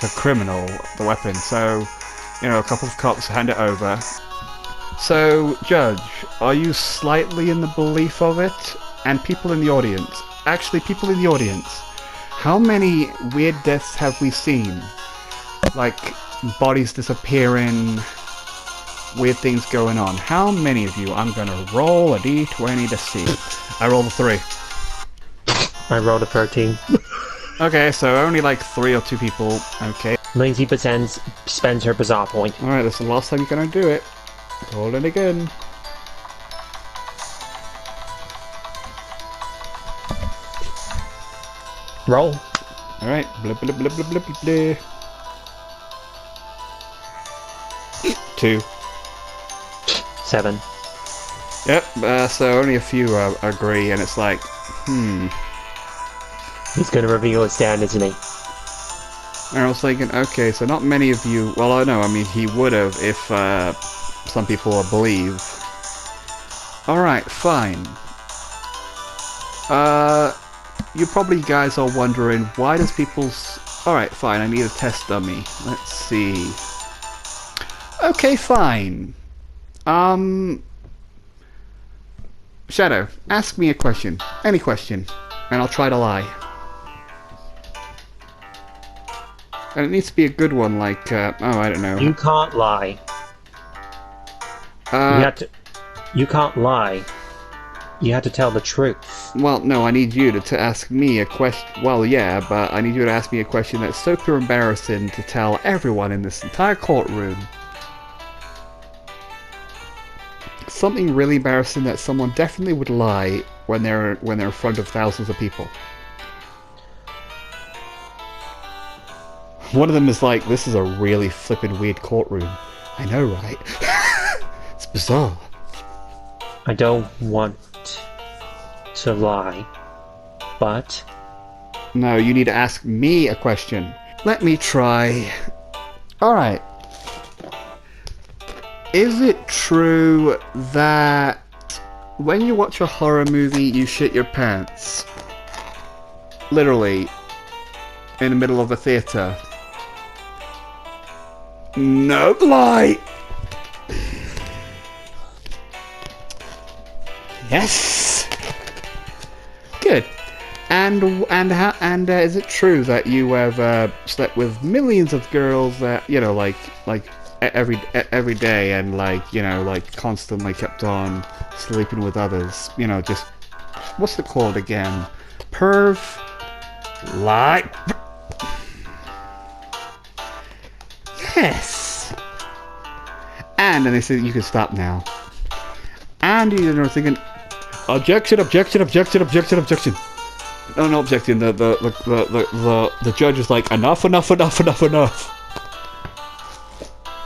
the criminal, the weapon? So, you know, a couple of cops hand it over. So, Judge, are you slightly in the belief of it? And people in the audience, people in the audience, how many weird deaths have we seen? Like, bodies disappearing, weird things going on. How many of you? I'm gonna roll a d20 to see. I rolled a 3. I rolled a 13. Okay, so only like 3 or 2 people. Okay. Lindsay spends her bizarre point. Alright, that's the last time you're gonna do it. Roll it again. Roll. Alright. Blah blah blah blah blah blah blah. 2. 7. Yep, so only a few agree, and it's like, He's gonna reveal his stand, isn't he? And I was thinking, okay, so not many of you, well, I know, I mean, he would have if some people believe. Alright, fine. You probably guys are wondering, why does people's... Alright, fine, I need a test dummy. Let's see. Okay, fine. Shadow, ask me a question. Any question. And I'll try to lie. And it needs to be a good one, like, oh, I don't know. You can't lie. You can't lie. You have to tell the truth. Well, no, I need you to ask me a question. Well, yeah, but I need you to ask me a question that's super embarrassing to tell everyone in this entire courtroom. something really embarrassing that someone definitely would lie when they're in front of thousands of people? One of them is like, this is a really flippin' weird courtroom. I know, right? It's bizarre. I don't want to lie, but... No, you need to ask me a question. Let me try. Alright. Is it true that when you watch a horror movie, you shit your pants? Literally. In the middle of a theatre. No lie! Yes! Good. And is it true that you have slept with millions of girls that, you know, like every day, and like, you know, like constantly kept on sleeping with others, you know, just, what's it called again? Perv? Like... Yes! And then they said you can stop now. And you're thinking, objection, objection, objection, objection, objection. No, no objection. The judge is like, enough, enough, enough, enough, enough.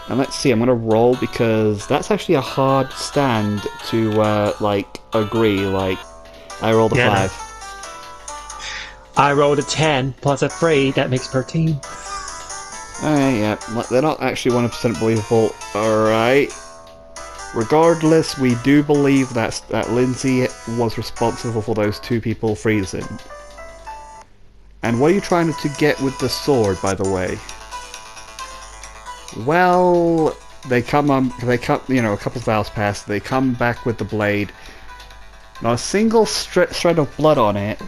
And let's see, I'm gonna roll because that's actually a hard stand to like agree. Like, I rolled a 5. I rolled a 10 plus a 3. That makes 13. Yeah, they're not actually 100% believable. Alright. Regardless, we do believe that Lindsay was responsible for those 2 people freezing. And what are you trying to get with the sword, by the way? Well, they come, you know, a couple of hours pass, they come back with the blade. Not a single shred of blood on it.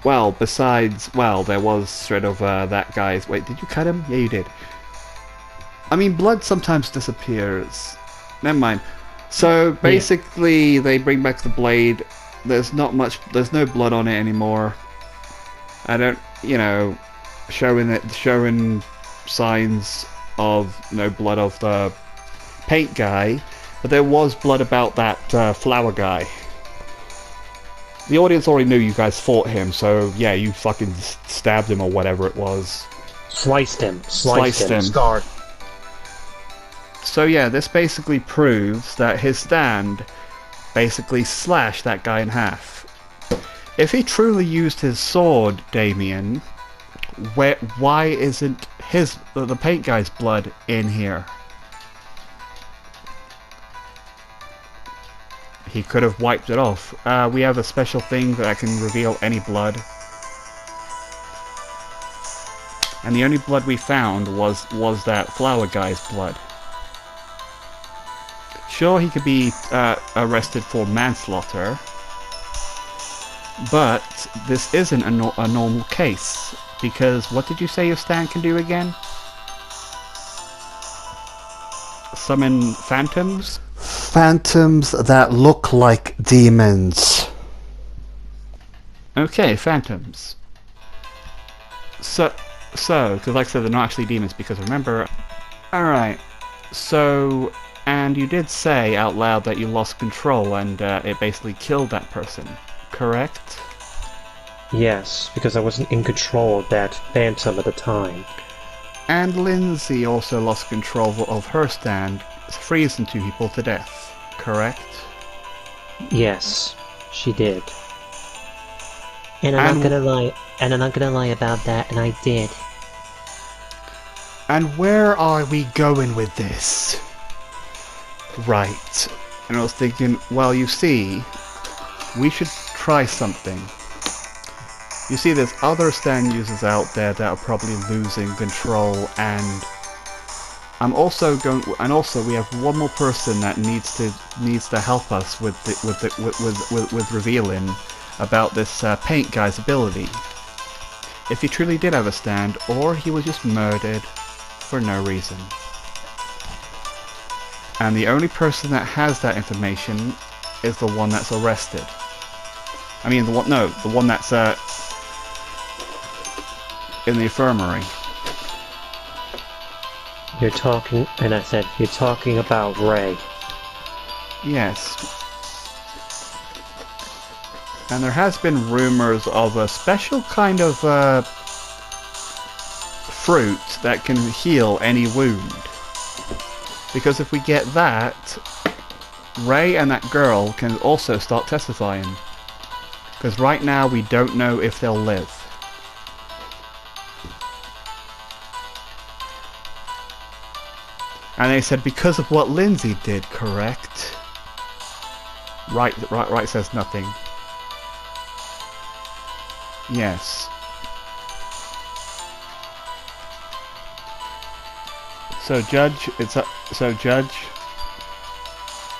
Well, besides, well, there was shred of that guy's... Wait, did you cut him? Yeah, you did. I mean, blood sometimes disappears. Never mind. So, basically, they bring back the blade. There's not much... There's no blood on it anymore. I don't... You know... Showing signs of no blood of the paint guy. But there was blood about that flower guy. The audience already knew you guys fought him, so yeah, you fucking stabbed him or whatever it was. Sliced him. Scarred. So yeah, this basically proves that his stand basically slashed that guy in half. If he truly used his sword, Damien, why isn't the paint guy's blood in here? He could have wiped it off. We have a special thing that can reveal any blood. And the only blood we found was that flower guy's blood. Sure, he could be arrested for manslaughter, but this isn't a normal case, because what did you say your stand can do again? Summon phantoms? Phantoms that look like demons. Okay, phantoms. So, because like I said, they're not actually demons, because remember... Alright, so... And you did say out loud that you lost control and it basically killed that person, correct? Yes, because I wasn't in control of that phantom at the time. And Lindsay also lost control of her stand, freezing 2 people to death, correct? Yes, she did. And I'm not gonna lie. And I'm not gonna lie about that, and I did. And where are we going with this? Right. And I was thinking, well, you see, we should try something. You see, there's other stand users out there that are probably losing control, and I'm also going. And also, we have one more person that needs to help us with revealing about this paint guy's ability. If he truly did have a stand, or he was just murdered for no reason. And the only person that has that information is the one that's arrested. I mean, the one that's in the infirmary. You're talking, and I said, you're talking about Ray. Yes. And there has been rumors of a special kind of fruit that can heal any wound. Because if we get that, Ray and that girl can also start testifying. Because right now we don't know if they'll live. And they said because of what Lindsay did, correct? Right says nothing. Yes. So Judge,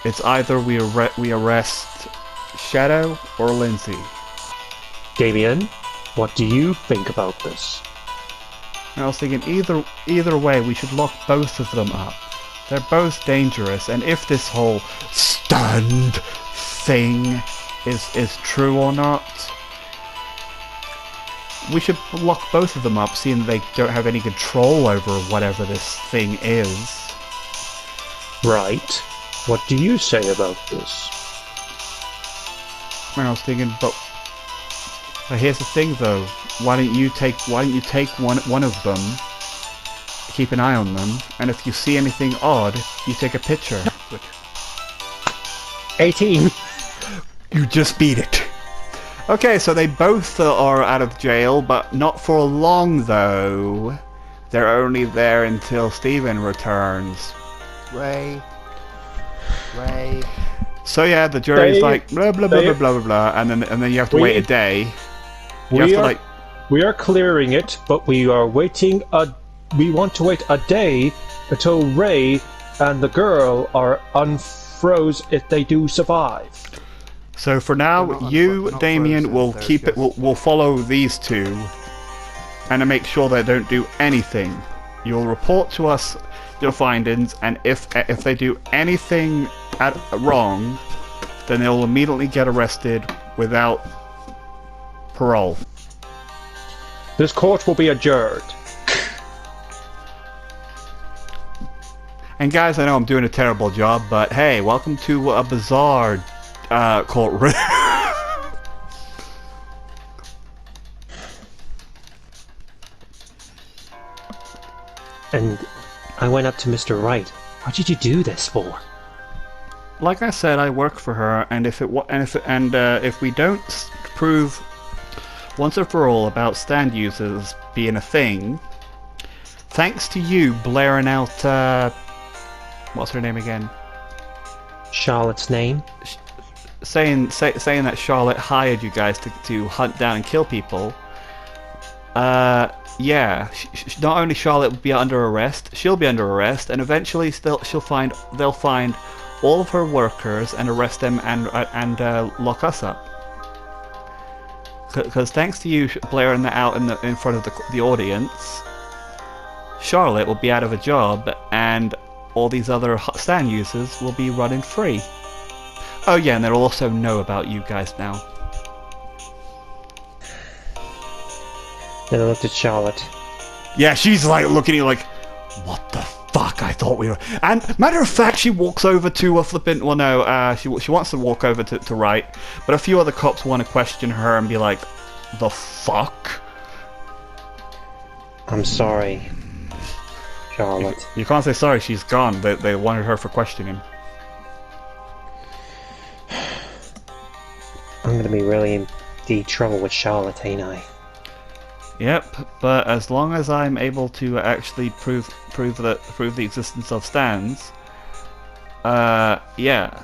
it's either we arrest Shadow or Lindsay. Damien, what do you think about this? And I was thinking either way we should lock both of them up. They're both dangerous, and if this whole stunned thing is true or not, we should lock both of them up, seeing they don't have any control over whatever this thing is. Right. What do you say about this? And I was thinking, but here's the thing though. Why don't you take one of them, keep an eye on them, and if you see anything odd, you take a picture. 18. You just beat it. Okay, so they both are out of jail, but not for long though. They're only there until Steven returns. Ray. So yeah, the jury's like blah blah blah blah blah blah blah, and then you have to wait a day. We are clearing it, but we are waiting we want to wait a day until Ray and the girl are unfroze if they do survive. So for now, you, Damien, will keep it. We'll follow these two, and to make sure they don't do anything. You'll report to us your findings, and if they do anything wrong, then they'll immediately get arrested without parole. This court will be adjourned. And guys, I know I'm doing a terrible job, but hey, welcome to a bizarre courtroom. And I went up to Mr. Wright. What did you do this for? Like I said, I work for her, and if we don't prove once and for all about stand users being a thing, thanks to you blaring out what's her name again? Charlotte's name? Saying that Charlotte hired you guys to hunt down and kill people. Yeah, not only Charlotte will be under arrest, she'll be under arrest, and eventually they'll find all of her workers and arrest them and lock us up. Because thanks to you blaring that out in front of the audience, Charlotte will be out of a job, and all these other stand users will be running free. Oh yeah, and they'll also know about you guys now. Then I looked at Charlotte. Yeah, she's like looking at you like, what the fuck? I thought we were. And matter of fact, she walks over to a flippant. Well, no, she wants to walk over to Wright, but a few other cops want to question her and be like, the fuck? I'm sorry, Charlotte. You can't say sorry. She's gone. They wanted her for questioning. I'm gonna be really in deep trouble with Charlotte, ain't I? Yep, but as long as I'm able to actually prove the existence of stands, yeah,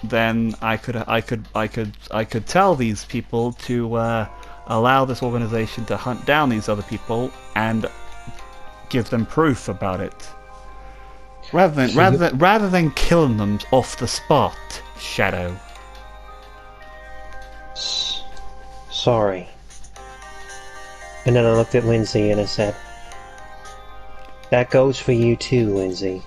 then I could tell these people to allow this organization to hunt down these other people and give them proof about it, rather than killing them off the spot. Shadow. Sorry. And then I looked at Lindsay and I said, that goes for you too, Lindsay.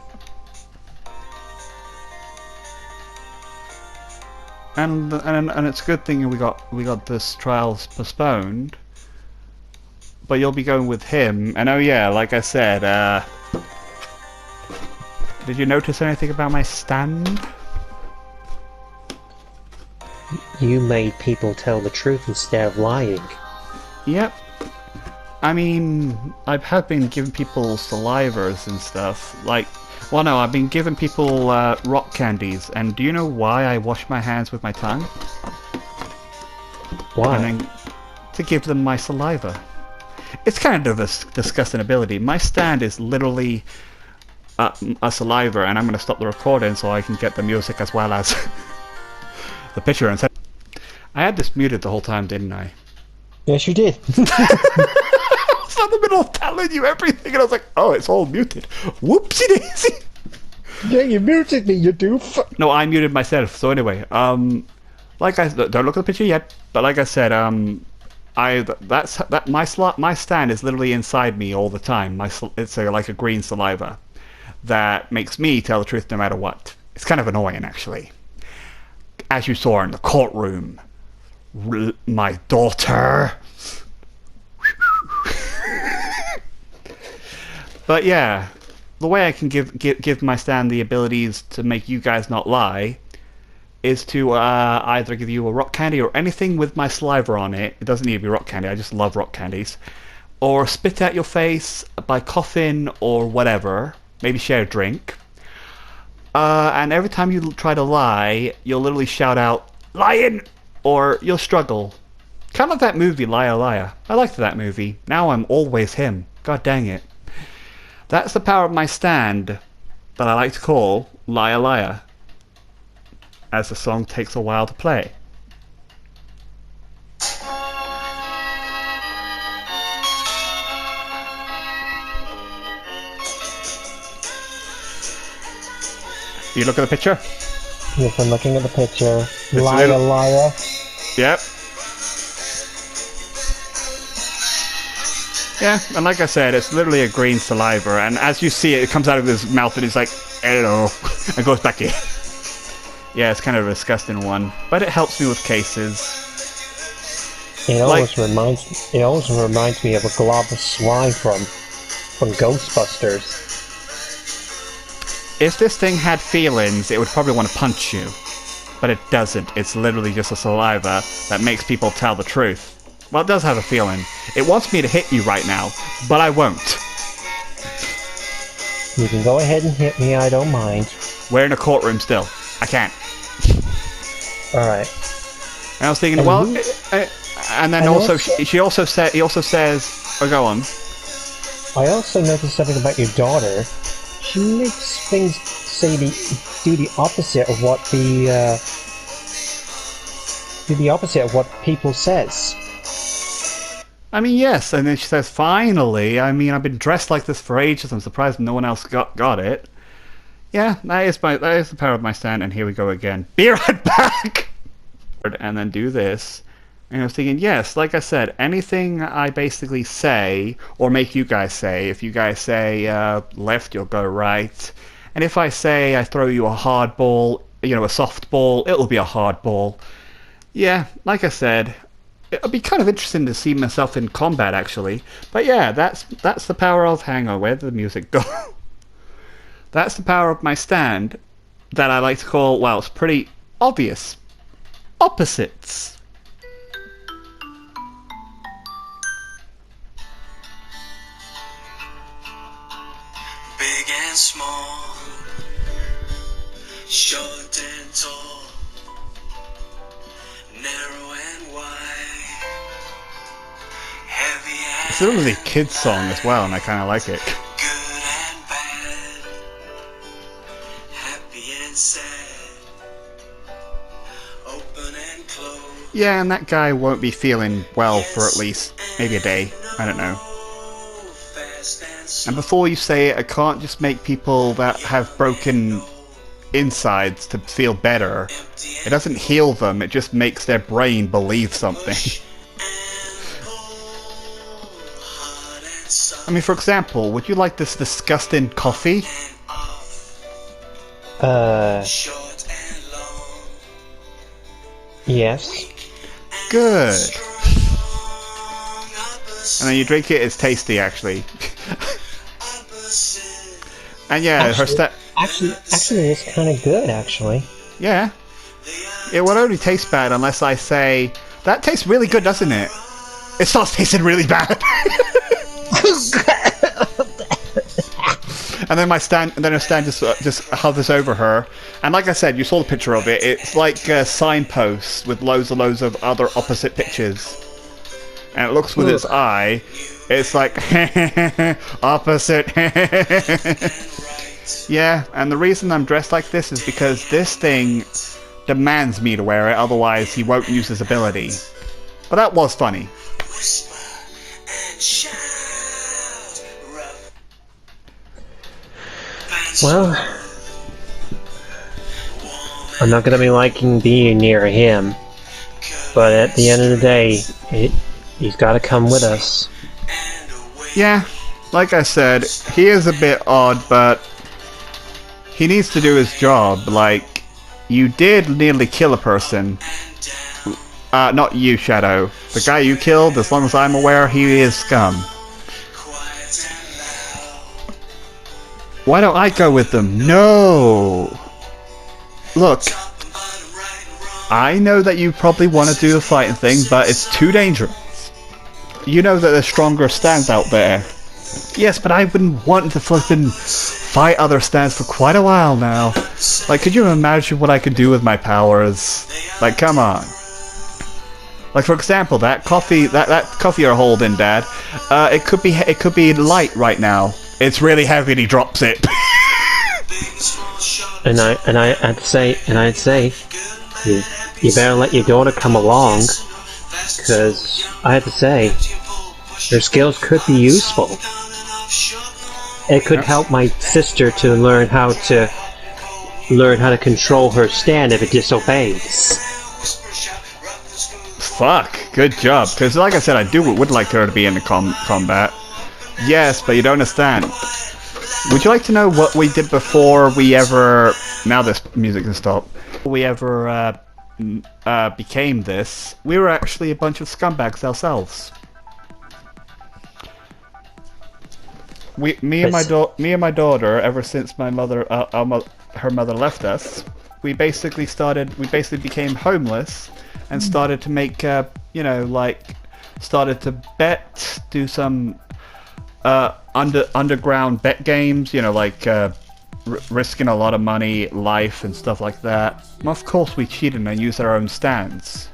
And it's a good thing we got this trial postponed. But you'll be going with him. And oh yeah, like I said, did you notice anything about my stand? You made people tell the truth instead of lying. Yep. I mean, I have been giving people salivas and stuff. Like, well, no, I've been giving people rock candies. And do you know why I wash my hands with my tongue? Why? And then to give them my saliva. It's kind of a disgusting ability. My stand is literally a saliva, and I'm going to stop the recording so I can get the music as well as the picture. And I had this muted the whole time, didn't I? Yes, you did. I was in the middle of telling you everything, and I was like, oh, it's all muted. Whoopsie daisy. Yeah, you muted me, you doof. No, I muted myself. So anyway, like I don't look at the picture yet, but like I said, my stand is literally inside me all the time. It's like a green saliva that makes me tell the truth no matter what. It's kind of annoying, actually. As you saw in the courtroom, my daughter. But yeah, the way I can give my stand the abilities to make you guys not lie is to either give you a rock candy or anything with my saliva on it. It doesn't need to be rock candy, I just love rock candies. Or spit at your face by coughing or whatever. Maybe share a drink. And every time you try to lie, you'll literally shout out, "Lying!" Or you'll struggle. Kind of like that movie, Liar Liar. I liked that movie. Now I'm always him. God dang it. That's the power of my stand that I like to call Liar Liar, as the song takes a while to play. You look at the picture? Yes, I'm looking at the picture. a Liar, little- liar. Yep. Yeah, and like I said, it's literally a green saliva, and as you see it, it comes out of his mouth and he's like, hello, and goes back in. Yeah, it's kind of a disgusting one, but it helps me with cases. It always reminds me of a glob of slime from Ghostbusters. If this thing had feelings, it would probably want to punch you. But it doesn't. It's literally just a saliva that makes people tell the truth. Well, it does have a feeling. It wants me to hit you right now, but I won't. You can go ahead and hit me, I don't mind. We're in a courtroom still. I can't. Alright. And I was thinking, And well, who- and then and also, also- he also says, oh, go on. I also noticed something about your daughter. She makes things do the opposite of what people says. I mean, yes, and then she says, finally, I mean, I've been dressed like this for ages, I'm surprised no one else got it. Yeah, that is the power of my stand, and here we go again. Be right back! And then do this. And I was thinking, yes, like I said, anything I basically say, or make you guys say, if you guys say left, you'll go right. And if I say I throw you a hard ball, you know, a soft ball, it'll be a hard ball. Yeah, like I said, it'll be kind of interesting to see myself in combat, actually. But yeah, that's the power of... Hang on, where did the music go? That's the power of my stand that I like to call, well, it's pretty obvious. Opposites. Big and small, short and tall, narrow and wide, heavy and It's literally a kid's song as well, and I kind of like it. good and bad, happy and sad, open and closed. Yeah, and that guy won't be feeling well for at least maybe a day. I don't know. Fast and And before you say it, I can't just make people that have broken insides to feel better. It doesn't heal them, it just makes their brain believe something. I mean, for example, would you like this disgusting coffee? short and long. Yes. Good. And then you drink it, it's tasty, actually. And yeah, her Actually, it's kind of good, actually. yeah. It will only taste bad unless I say, that tastes really good, doesn't it? It starts tasting really bad. And then a stand just hovers over her. And like I said, you saw the picture of it. It's like a signpost with loads of other opposite pictures. And it looks with its eye. It's like, opposite. Yeah, and the reason I'm dressed like this is because this thing demands me to wear it, otherwise he won't use his ability. But that was funny. Well, I'm not gonna be liking being near him, but at the end of the day, he's gotta come with us. Yeah, like I said, he is a bit odd, but he needs to do his job. Like, you did nearly kill a person. Not you, Shadow. The guy you killed, as long as I'm aware, he is scum. Why don't I go with them? No! Look, I know that you probably want to do the fighting thing, but it's too dangerous. You know that there's stronger stands out there. Yes, but I've been wanting to flippin' fight other stands for quite a while now. Like, could you imagine what I could do with my powers? Like, come on. Like, for example, that coffee you're holding, Dad. It could be light right now. It's really heavy and he drops it. I'd say, you better let your daughter come along, because I have to say, her skills could be useful. It could help my sister to learn how to control her stand if it disobeys. Fuck, good job. Because like I said, I would like her to be in the combat. Yes, but you don't understand. Would you like to know what we did before we ever... Now this music can stop. We ever became this? We were actually a bunch of scumbags ourselves. Me and my daughter, ever since my mother, her mother left us, we basically became homeless and started to make, started to bet, do some underground bet games, risking a lot of money, life, and stuff like that. And of course, we cheated and used our own stands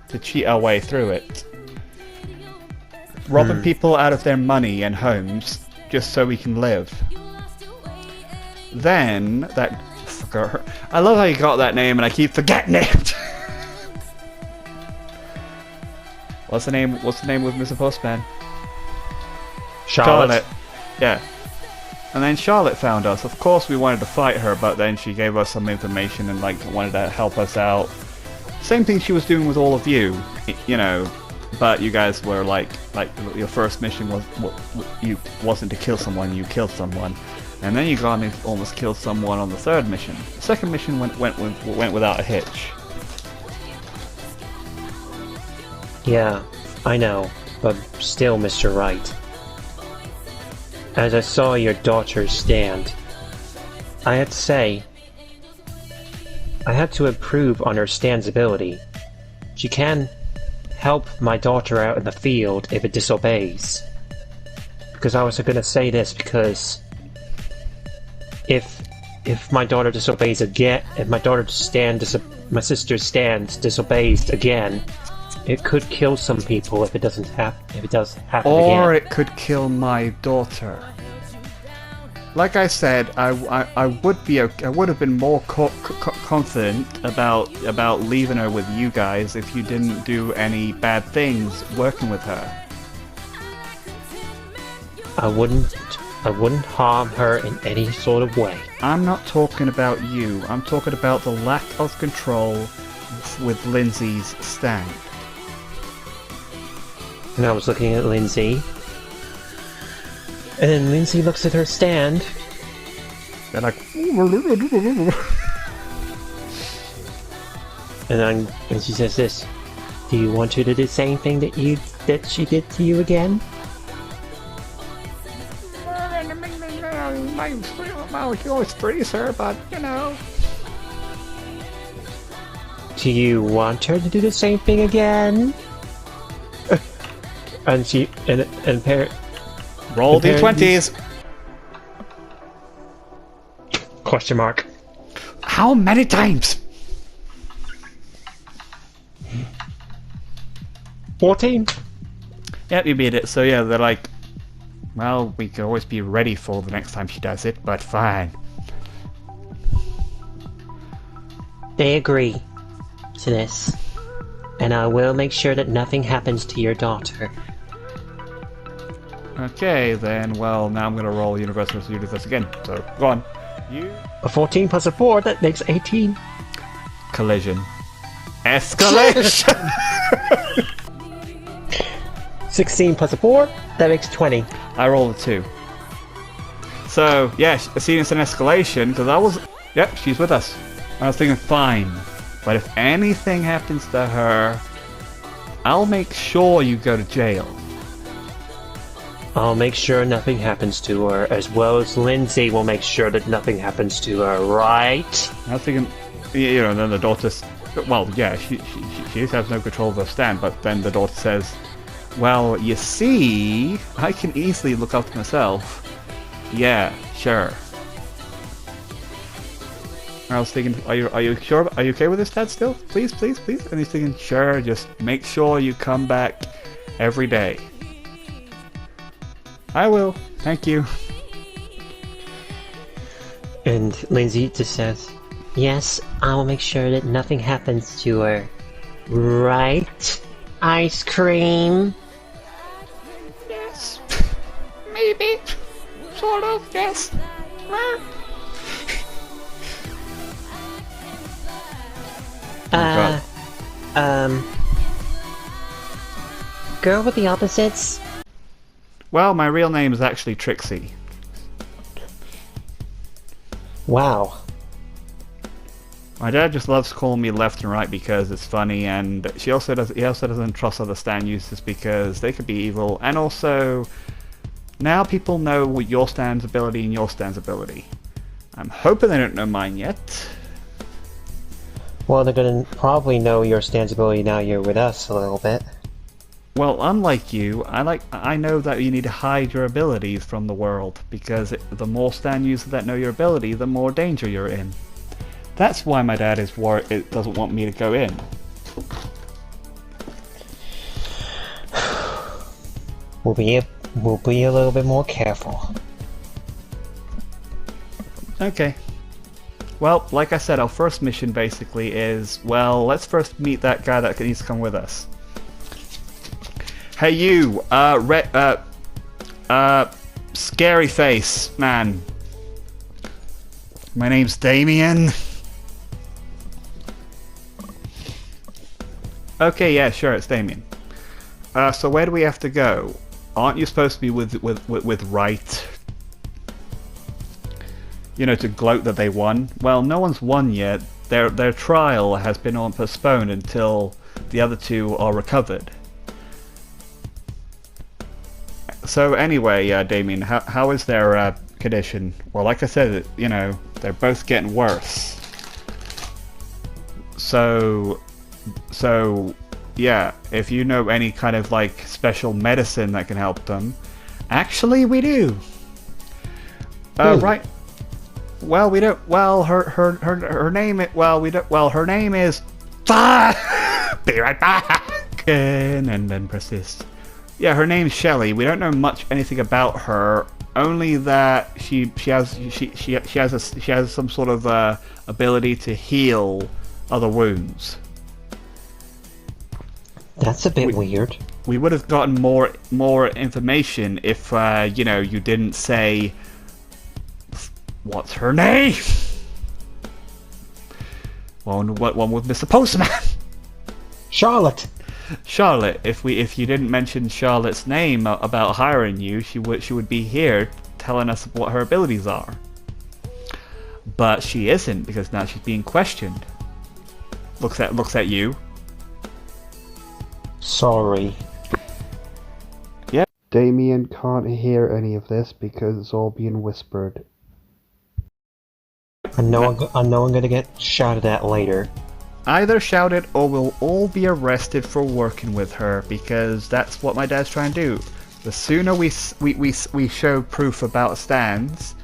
to cheat our way through it, robbing people out of their money and homes just so we can live. Then that fucker. I love how you got that name, and I keep forgetting it. What's the name? What's the name of Mr. Postman? Charlotte. Yeah. And then Charlotte found us. Of course, we wanted to fight her, but then she gave us some information and wanted to help us out. Same thing she was doing with all of you, But you guys were like your first mission wasn't to kill someone, you killed someone, and then you almost killed someone on the third mission. The second mission went without a hitch. Yeah, I know, but still, Mr. Wright. As I saw your daughter's stand, I had to say, I had to improve on her stand's ability. She can help my daughter out in the field if it disobeys. Because I was gonna say this because if my daughter disobeys again, if my sister's stand disobeys again, it could kill some people if it does happen again. Or it could kill my daughter. Like I said, I would have been more confident about leaving her with you guys if you didn't do any bad things working with her. I wouldn't harm her in any sort of way. I'm not talking about you. I'm talking about the lack of control with Lindsay's stand. And I was looking at Lindsay. And then Lindsay looks at her stand. They're like... And she says this. Do you want her to do the same thing that she did to you again? Well, she always frees her, but, Do you want her to do the same thing again? and she and parent. Roll d20s. Question mark. How many times? 14. Yep, you beat it. So yeah, they're like, well, we can always be ready for the next time she does it, but fine. They agree to this, and I will make sure that nothing happens to your daughter. Okay, then, well, now I'm gonna roll Universal Universe again. So, go on. You... A 14 plus a 4, that makes 18. Collision. Escalation! 16 plus a 4, that makes 20. I rolled a 2. So, yeah, seeing it's an escalation, because I was... Yep, she's with us. I was thinking, fine. But if anything happens to her, I'll make sure you go to jail. I'll make sure nothing happens to her, as well as Lindsay will make sure that nothing happens to her, right? I was thinking, you know, then the daughter... Well, yeah, she has no control of her stand, but then the daughter says, well, you see, I can easily look after myself. Yeah, sure. I was thinking, are you sure? Are you okay with this, Dad? Still, please, please, please. And he's thinking, sure. Just make sure you come back every day. I will. Thank you. And Lindsay just says, yes, I will make sure that nothing happens to her. Right? Ice cream? Yes. Maybe. Sort of, yes. Girl with the opposites? Well, my real name is actually Trixie. Wow. My dad just loves calling me left and right because it's funny, and he also doesn't trust other stand users because they could be evil, and also now people know what your stand's ability and your stand's ability. I'm hoping they don't know mine yet. Well, they're gonna probably know your stance ability now you're with us a little bit. Well, unlike you, I know that you need to hide your abilities from the world, because the more stand users that know your ability, the more danger you're in. That's why my dad is worried. It doesn't want me to go in. We'll be a little bit more careful. Okay. Well, like I said, our first mission basically is, well, let's first meet that guy that needs to come with us. Hey you, scary face man. My name's Damien. Okay, yeah, sure, it's Damien. So where do we have to go? Aren't you supposed to be with Wright? You know, to gloat that they won? Well, no one's won yet. Their trial has been postponed until the other two are recovered. So anyway, Damien, how is their condition? Well, like I said, you know, they're both getting worse. So yeah, if you know any kind of like special medicine that can help them, actually we do. Right. Well, we don't. Well, her name. Well, we don't. Well, her name is. Be right back. And then persist. Yeah, her name's Shelley. We don't know anything about her. Only that she has some sort of ability to heal other wounds. That's a bit weird. We would have gotten more information if you know, you didn't say. What's her name? One with Mr. Postman. Charlotte. Charlotte. If you didn't mention Charlotte's name about hiring you, she would be here telling us what her abilities are. But she isn't, because now she's being questioned. Looks at you. Sorry. Yep. Damien can't hear any of this because it's all being whispered. I know I'm gonna get shouted at later. Either shout it or we'll all be arrested for working with her, because that's what my dad's trying to do. The sooner we show proof about Stans,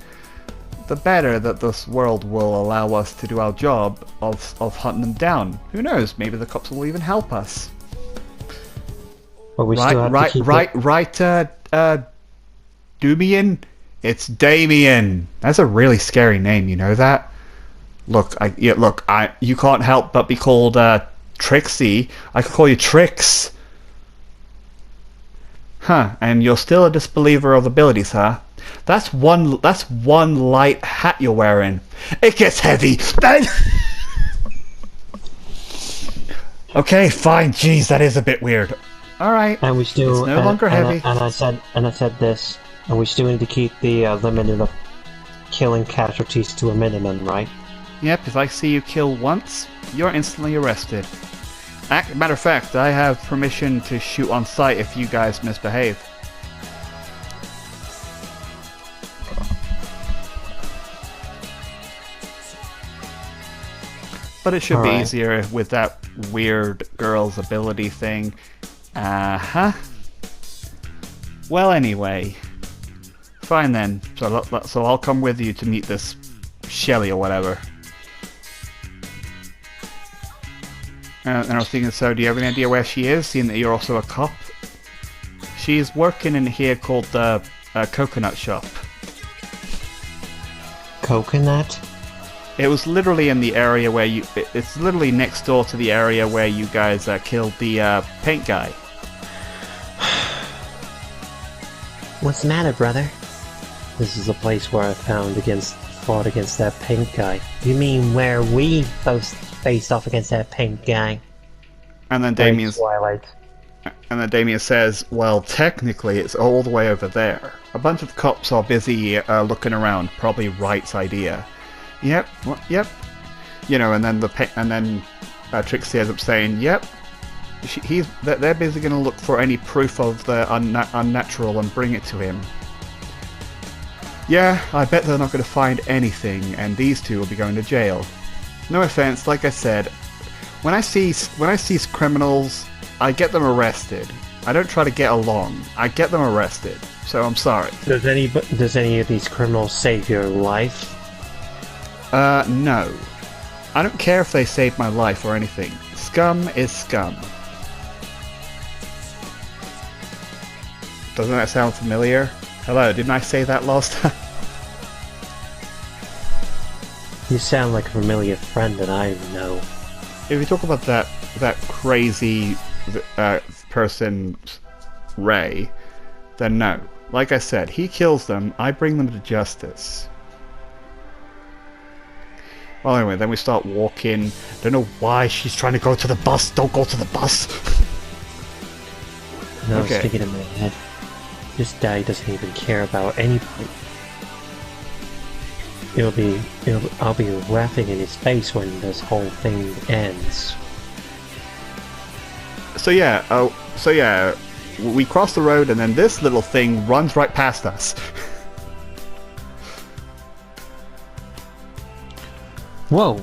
the better that this world will allow us to do our job of hunting them down. Who knows? Maybe the cops will even help us. But we still have to keep Dumian? It's Damien. That's a really scary name, you know that? Look, you can't help but be called Trixie. I could call you Trix. Huh, and you're still a disbeliever of abilities, huh? That's one light hat you're wearing. It gets heavy. Okay, fine. Jeez, that is a bit weird. All right. And we still it's no longer heavy. And I said this, and we still need to keep the limit of killing casualties to a minimum, right? Yep. If I see you kill once, you're instantly arrested. Matter of fact, I have permission to shoot on sight if you guys misbehave. But it should be easier with that weird girl's ability thing. Uh-huh. Well, anyway. Fine then. So I'll come with you to meet this Shelly or whatever. And I was thinking, so do you have any idea where she is, seeing that you're also a cop? She's working in here called the Coconut Shop. Coconut? It was literally in the area where you... It's literally next door to the area where you guys killed the paint guy. What's the matter, brother? This is the place where I fought against that paint guy. You mean where we both faced off against that paint guy? And then Damien says, well, technically it's all the way over there. A bunch of cops are busy looking around, probably Wright's idea. Yep, yep. You know, and then Trixie ends up saying, yep. They're busy going to look for any proof of the unnatural and bring it to him. Yeah, I bet they're not going to find anything, and these two will be going to jail. No offense, like I said, when I see criminals, I get them arrested. I don't try to get along. I get them arrested. So I'm sorry. Does any of these criminals save your life? No. I don't care if they save my life or anything. Scum is scum. Doesn't that sound familiar? Hello, didn't I say that last time? You sound like a familiar friend that I know. If you talk about that crazy person, Ray, then no. Like I said, he kills them, I bring them to justice. Well, anyway, then we start walking. Don't know why she's trying to go to the bus. Don't go to the bus. No, I was thinking in my head. This guy doesn't even care about anybody. I'll be laughing in his face when this whole thing ends. So yeah, we cross the road and then this little thing runs right past us. Whoa!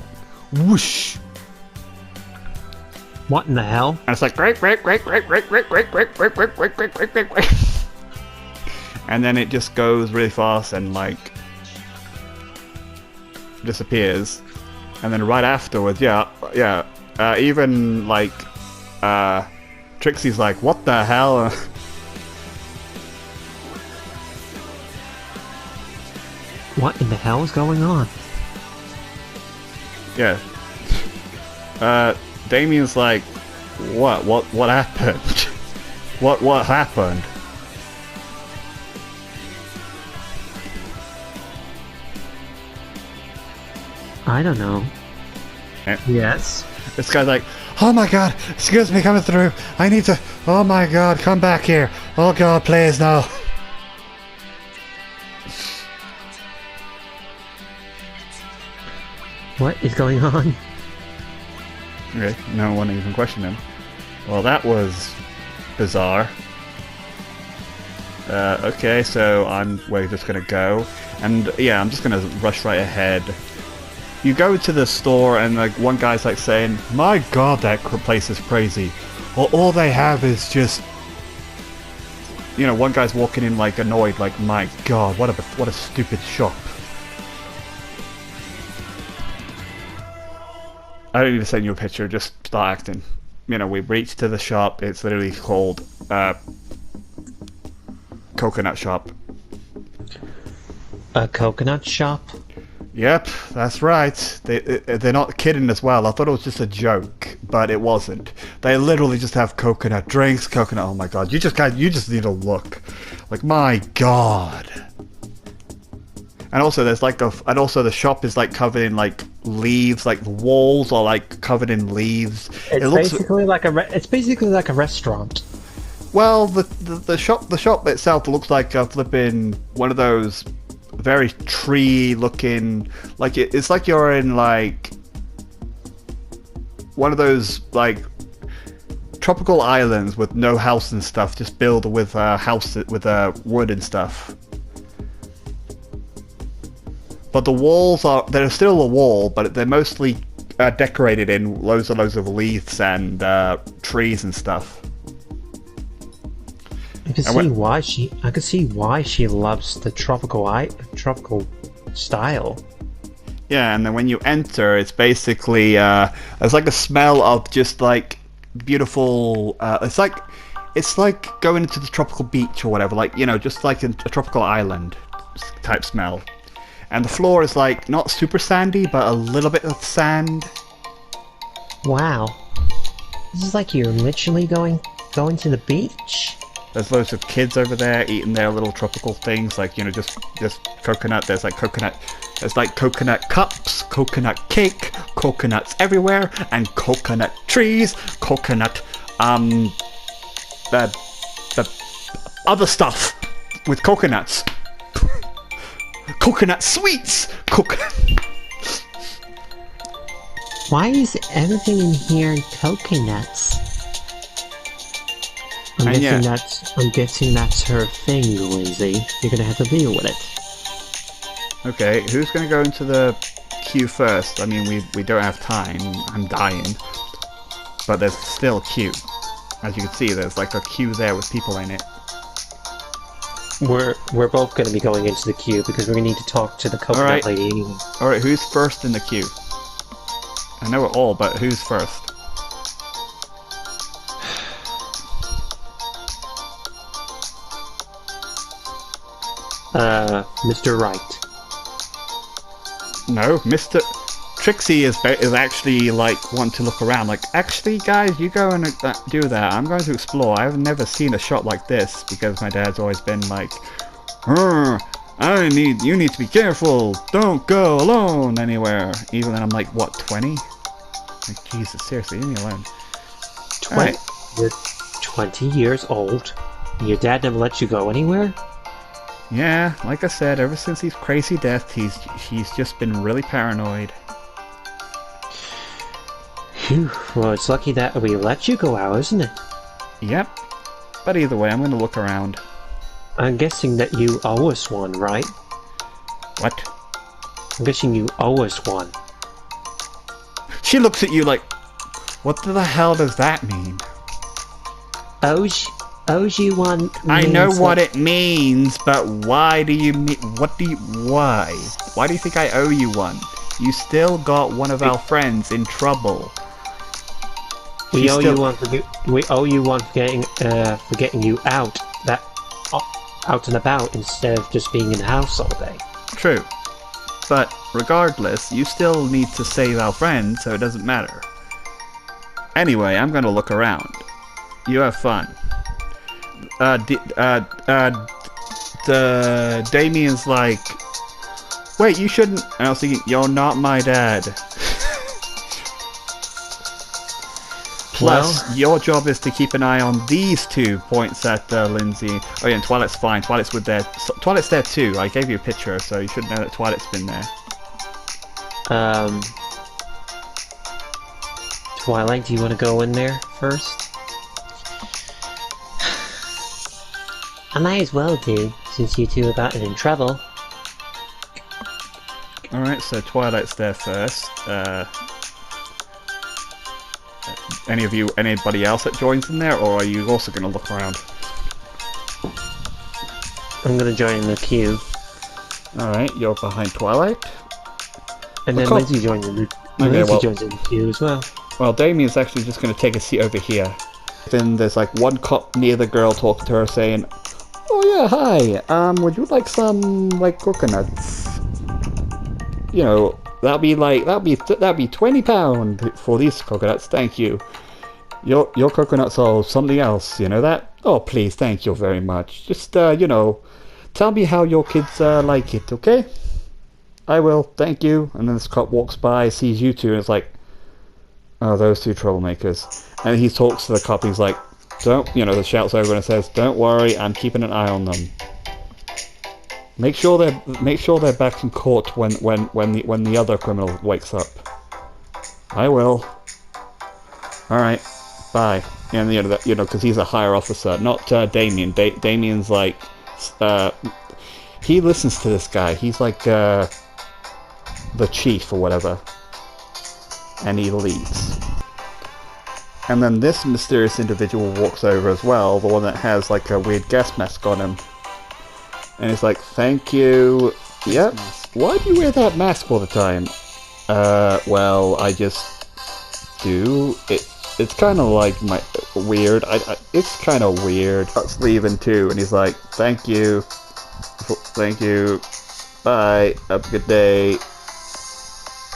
Whoosh! What in the hell? And it's like great. And then it just goes really fast and like disappears. And then right afterwards, even like Trixie's like, what the hell? What in the hell is going on? Yeah. Damien's like, what happened? what happened? I don't know. Yes. This guy's like, oh my god, excuse me, coming through. I need to, oh my god, come back here. Oh god, please, no. What is going on? Okay, no one even questioned him. Well, that was bizarre. Okay, so we're just gonna go. And yeah, I'm just gonna rush right ahead. you go to the store and like one guy's like saying, "My God, that place is crazy. All they have is just." You know, one guy's walking in like annoyed, like, "My God, what a stupid shop." I don't need to send you a picture, just start acting. You know, we reached to the shop. It's literally called Coconut Shop. A coconut shop? Yep, that's right. They're not kidding as well. I thought it was just a joke, but it wasn't. They literally just have coconut drinks, coconut. Oh my God, you just need to look. Like, my God. And also, there's like and also the shop is like covered in like leaves. Like the walls are like covered in leaves. It's basically like a restaurant. Well, the shop itself looks like a flipping one of those very tree-looking, like it's like you're in like one of those like tropical islands with no house and stuff, just built with house with wood and stuff. But the walls they're still a wall, but they're mostly decorated in loads of leaves and trees and stuff. I can see why she loves the tropical style. Yeah, and then when you enter, it's basically there's like a smell of just like beautiful. It's like going into the tropical beach or whatever, like, you know, just like a tropical island type smell. And the floor is like not super sandy, but a little bit of sand. Wow, this is like you're literally going to the beach. There's loads of kids over there eating their little tropical things, like, you know, just coconut. There's like coconut cups, coconut cake, coconuts everywhere, and coconut trees, coconut, the other stuff with coconuts. Coconut sweets! Why is everything in here coconuts? I'm guessing that's her thing, Lindsay. You're gonna have to deal with it. Okay, who's gonna go into the queue first? I mean, we don't have time. I'm dying. But there's still a queue. As you can see, there's like a queue there with people in it. We're both going to be going into the queue because we're going to need to talk to the coconut lady anyway. Alright, who's first in the queue? I know it all, but who's first? Mr. Wright. No, Mr. Trixie is actually like wanting to look around. Like, actually, guys, you go and do that. I'm going to explore. I've never seen a shop like this because my dad's always been like, you need to be careful. Don't go alone anywhere. Even then, I'm like, what, 20? Like, Jesus, seriously, leave me alone. 20. Right. You're 20 years old. And your dad never let you go anywhere? Yeah, like I said, ever since his crazy death, he's just been really paranoid. Phew, well, it's lucky that we let you go out, isn't it? Yep. But either way, I'm gonna look around. I'm guessing that you owe us one, right? What? I'm guessing you owe us one. She looks at you like, what the hell does that mean? Owes you one. I know what it means, but why do you mean? Why? Why do you think I owe you one? You still got one of our friends in trouble. We owe you one for getting you out and about instead of just being in the house all day. True, but regardless, you still need to save our friends, so it doesn't matter. Anyway, I'm gonna look around. You have fun. Damien's like, wait, you shouldn't. And I was thinking, you're not my dad. Plus, your job is to keep an eye on these 2 points at Lindsay. Oh yeah, and Twilight's fine. Twilight's there too. I gave you a picture, so you should know that Twilight's been there. Twilight, do you want to go in there first? I might as well do, since you two have gotten in trouble. Alright, so Twilight's there first. Anybody else that joins in there, or are you also going to look around? I'm gonna join in the queue. Alright, you're behind Twilight. And then Lindsay joins in the queue as well. Well, Damien's actually just going to take a seat over here. Then there's like one cop near the girl talking to her saying, "Oh yeah, hi, would you like some, like, coconuts? You know, that'd be £20 for these coconuts, thank you. Your coconuts are something else, you know that? Oh, please, thank you very much. Just, you know, tell me how your kids like it, okay? I will, thank you." And then this cop walks by, sees you two, and it's like, "Oh, those two troublemakers." And he talks to the cop, he's like, the shouts over and says, "Don't worry, I'm keeping an eye on them. Make sure they're back in court when the other criminal wakes up." "I will." "Alright, bye." And because he's a higher officer, not Damien. Damien's like, he listens to this guy. He's like the chief or whatever, and he leaves. And then this mysterious individual walks over as well, the one that has like a weird gas mask on him. And he's like, "Thank you." "Yep. Why do you wear that mask all the time?" Well, I just do. It's kind of like weird. It's kind of weird. That's leaving too, and he's like, "Thank you. Thank you. Bye. Have a good day."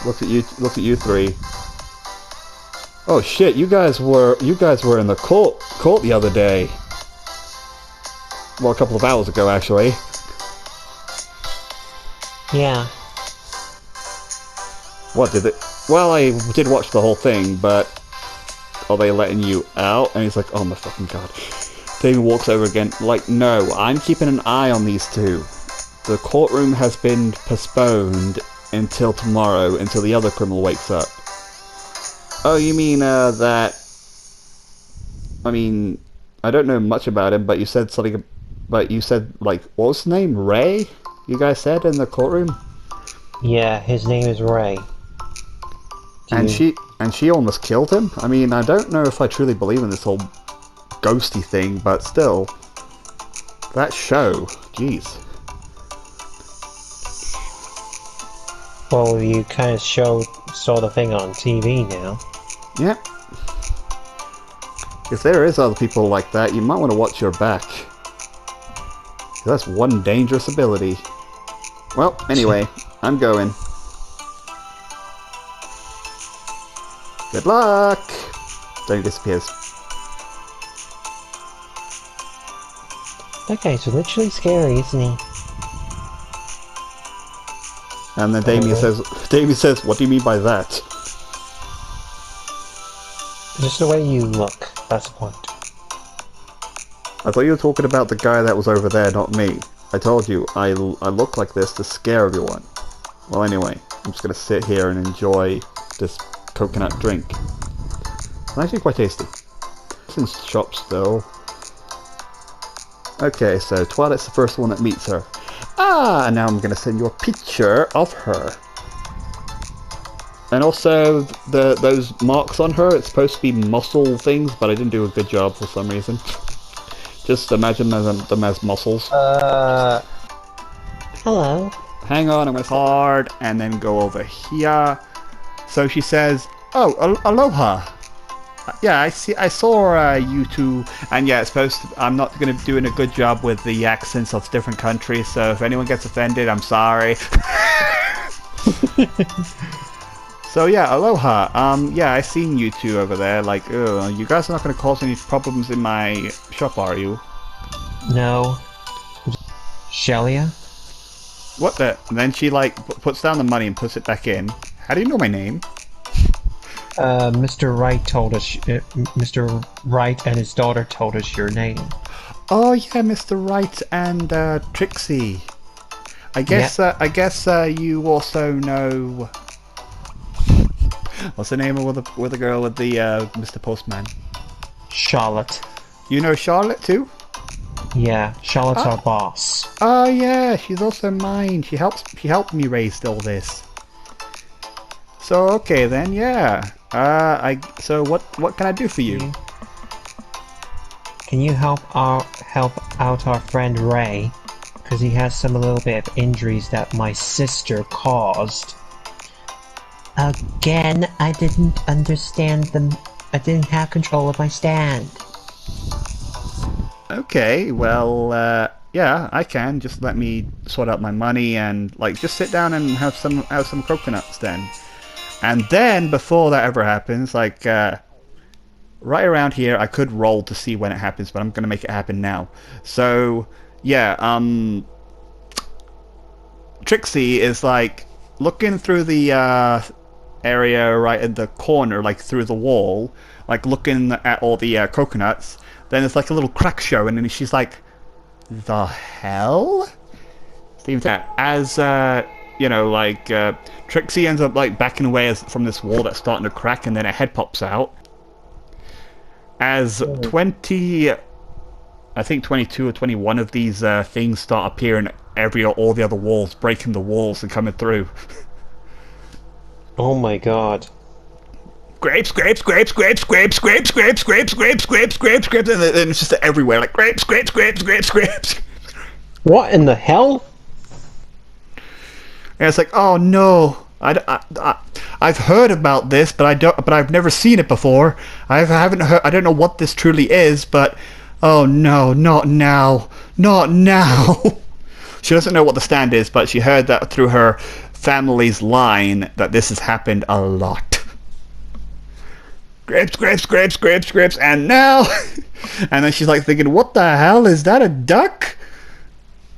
Look at you three. Oh shit, you guys were in the court the other day. Well, a couple of hours ago, actually. Yeah. What did it? Well, I did watch the whole thing, but are they letting you out? And he's like, "Oh my fucking god." Damien walks over again, like, "No, I'm keeping an eye on these two. The courtroom has been postponed until tomorrow, until the other criminal wakes up." "Oh, you mean, that... I mean, I don't know much about him, but you said something... But you said, like, what was his name? Ray? You guys said in the courtroom?" Yeah, his name is Ray. And she almost killed him? I mean, I don't know if I truly believe in this whole ghosty thing, but still. That show. Jeez. Well, you kind of saw the thing on TV now. Yeah. If there is other people like that, you might want to watch your back. That's one dangerous ability. Well, anyway, I'm going. Good luck! Then he disappears. That guy's literally scary, isn't he? And then Damien says, "What do you mean by that?" Just the way you look, that's the point. "I thought you were talking about the guy that was over there, not me. I told you, I look like this to scare everyone." Well, anyway, I'm just going to sit here and enjoy this coconut drink. It's actually quite tasty. It's in shop still. Okay, so Twilight's the first one that meets her. Ah, and now I'm going to send you a picture of her. And also, those marks on her, it's supposed to be muscle things, but I didn't do a good job for some reason. Just imagine them as muscles. Hello. Hang on, I'm going to hard, and then go over here. So she says, "Oh, aloha. Yeah, I saw you two, and yeah, it's supposed to, I'm not going to be doing a good job with the accents of different countries, so if anyone gets offended, I'm sorry." So yeah, aloha. Yeah, I seen you two over there. Like, you guys are not going to cause any problems in my shop, are you? No. Shelia? What the? And then she like puts down the money and puts it back in. How do you know my name? Mr. Wright told us. Mr. Wright and his daughter told us your name. Oh yeah, Mr. Wright and Trixie. I guess. Yep. I guess you also know. What's the name of the girl with the Mr. Postman? Charlotte. You know Charlotte too? Yeah, Charlotte's our boss. Oh yeah, she's also mine. She helped me raise all this. So okay then, yeah. So what can I do for you? Can you help out our friend Ray? Because he has some little bit of injuries that my sister caused. Again, I didn't understand them. I didn't have control of my stand. Okay, well, yeah, I can. Just let me sort out my money and like just sit down and have some coconuts then. And then before that ever happens, like right around here, I could roll to see when it happens, but I'm gonna make it happen now. So yeah, Trixie is like looking through the area right in the corner, like through the wall, like looking at all the coconuts. Then it's like a little crack showing, and she's like, "The hell?" As you know, like Trixie ends up like backing away from this wall that's starting to crack, and then her head pops out. As 20, I think 22 or 21 of these things start appearing all the other walls, breaking the walls and coming through. Oh my god. Grapes, grapes, grapes, grapes, grapes, grapes, grapes, grapes, grapes, grapes, grapes, grapes, and it's just everywhere, like grapes, grapes, grapes, grapes, grapes. What in the hell? And it's like, oh no, I've heard about this, but I've never seen it before. I haven't heard. I don't know what this truly is, but oh no, not now, not now. She doesn't know what the stand is, but she heard that through her family's line that this has happened a lot. Grapes, grapes, grapes, grapes, grapes, and now, and then she's like thinking, what the hell, is that a duck?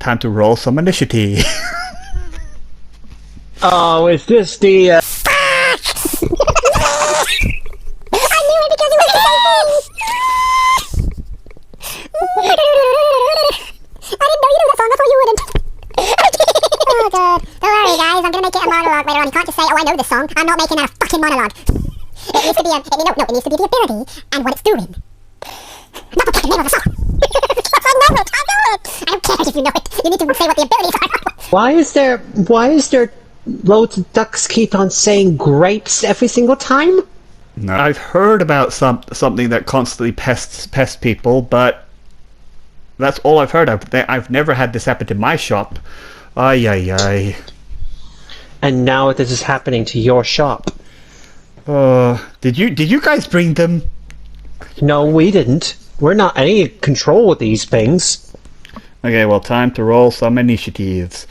Time to roll some initiative. Oh, is this the I knew it because it was the same thing! I didn't know you knew that song, I thought you wouldn't. Oh god. Don't worry guys, I'm gonna make it a monologue later on. You can't just say, oh I know this song. I'm not making that a fucking monologue. It needs to be it needs to be the ability and what it's doing. Not the fucking name of the song. Because I know it. I don't care if you know it. You need to say what the abilities are. why is there loads of ducks keep on saying grapes every single time? No. I've heard about something that constantly pests people, but that's all I've heard of. I've never had this happen to my shop. Ay ay ay. And now this is happening to your shop. Did you guys bring them? No, we didn't. We're not any control with these things. Okay, well, time to roll some initiatives.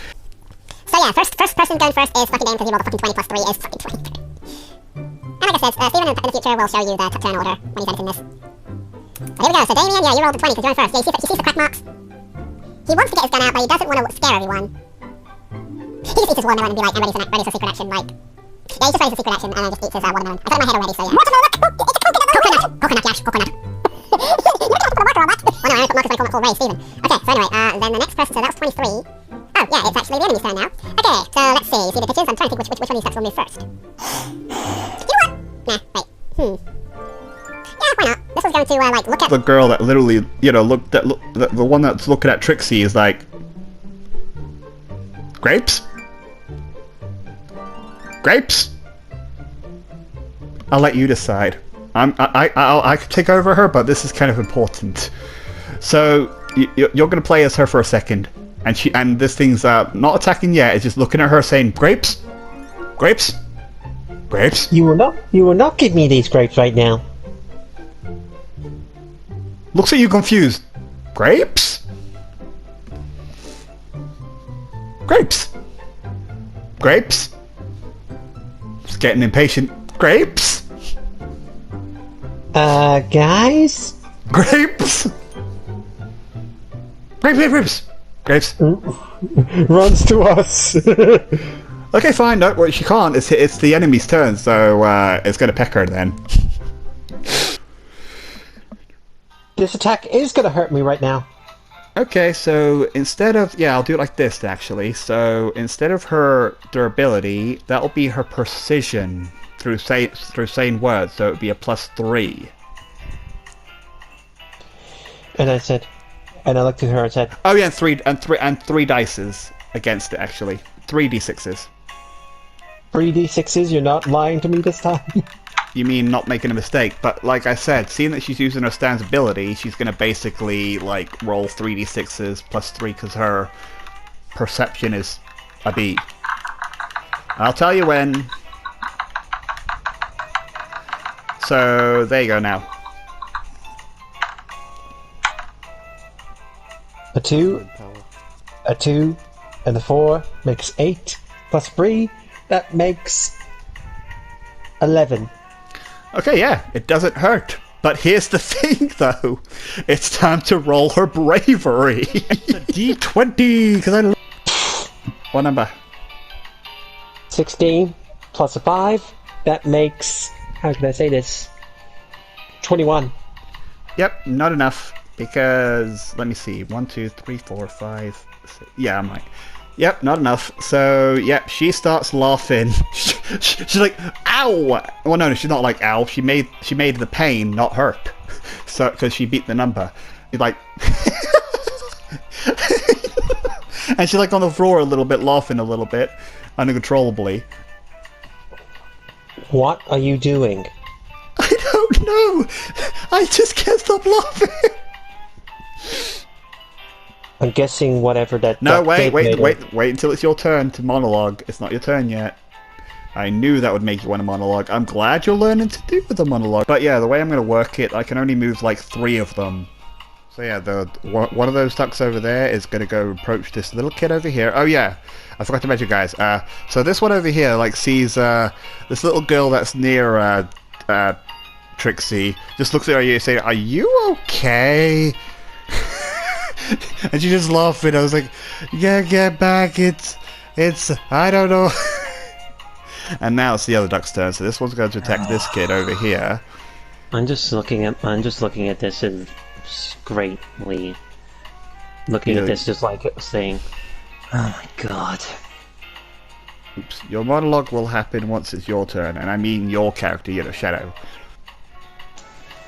So yeah, first person going first is fucking Dame because he rolled a fucking 20 plus 3 is fucking 23. And like I said, Steven in the future will show you the turn order when he's editing this. So here we go, so Damien, yeah, you rolled a 20 because you're going first. Yeah, you see the crack marks? He wants to get his gun out, but he doesn't want to scare everyone. He just eats his watermelon and be like, I'm ready for secret action, like... Yeah, he's just ready for secret action and then just eats his watermelon. I've got it in my head already, so yeah. Watermelon! It's a coconut! Coconut, Yash, coconut. You're gonna put a marker on that! Oh no, I only put markers when I call Ray, Steven. Okay, so anyway, then the next person, so that was 23. Oh, yeah, it's actually the enemy's turn now. Okay, so let's see. You see the pictures? I'm trying to think which one of these ducks will move first. You know what? Nah, wait. Yeah, why not? This was going to, like, look at... The girl that literally, you know, the one that's looking at Trixie is like... Grapes? Grapes? I'll let you decide. I could take over her, but this is kind of important. So, you're going to play as her for a second. And this thing's not attacking yet, it's just looking at her saying, grapes? Grapes? Grapes? You will not give me these grapes right now. Looks at you confused. Grapes? Grapes? Grapes? Just getting impatient. Grapes? Guys? Grapes? Grapes! Grapes. Runs to us. Okay, fine. No, well, she can't. It's the enemy's turn, so it's going to peck her then. This attack is going to hurt me right now. Okay, so instead of... Yeah, I'll do it like this, actually. So instead of her durability, that'll be her precision through saying words, so it would be a +3. And I said... And I looked at her and said... Oh yeah, and three dices against it, actually. 3d6s. 3d6s, you're not lying to me this time? You mean not making a mistake, but like I said, seeing that she's using her stand's ability, she's gonna basically, like, roll 3d6s plus 3 because her perception is a B. I'll tell you when. So, there you go now. A 2, a 2, and a 4 makes 8, plus 3, that makes 11. Okay, yeah, it doesn't hurt. But here's the thing, though. It's time to roll her bravery. A D20, because I... What number? 16, plus a 5, that makes... How can I say this? 21. Yep, not enough. Because, let me see, 1, 2, 3, 4, 5, 6. Yeah, I'm right. Yep, not enough. So, yep, she starts laughing. She's like, ow! Well, no, she's not like, ow. She made the pain not hurt. So, because she beat the number. She's like... and she's like on the floor a little bit, laughing a little bit, uncontrollably. What are you doing? I don't know! I just can't stop laughing! I'm guessing whatever that... No, duct tape made her- wait until it's your turn to monologue. It's not your turn yet. I knew that would make you want a monologue. I'm glad you're learning to do with a monologue. But yeah, the way I'm going to work it, I can only move like 3 of them. So yeah, one of those ducks over there is going to go approach this little kid over here. Oh yeah, I forgot to mention, guys. So this one over here, like, sees this little girl that's near Trixie. Just looks at her and says, "Are you okay?" And she just laughed, and I was like, "Yeah, get back. It's I don't know." And now it's the other duck's turn. So this one's going to attack this kid over here. I'm just looking at this and greatly looking at this, just like saying, "Oh my god." Oops. Your monologue will happen once it's your turn, and I mean your character, you know, Shadow.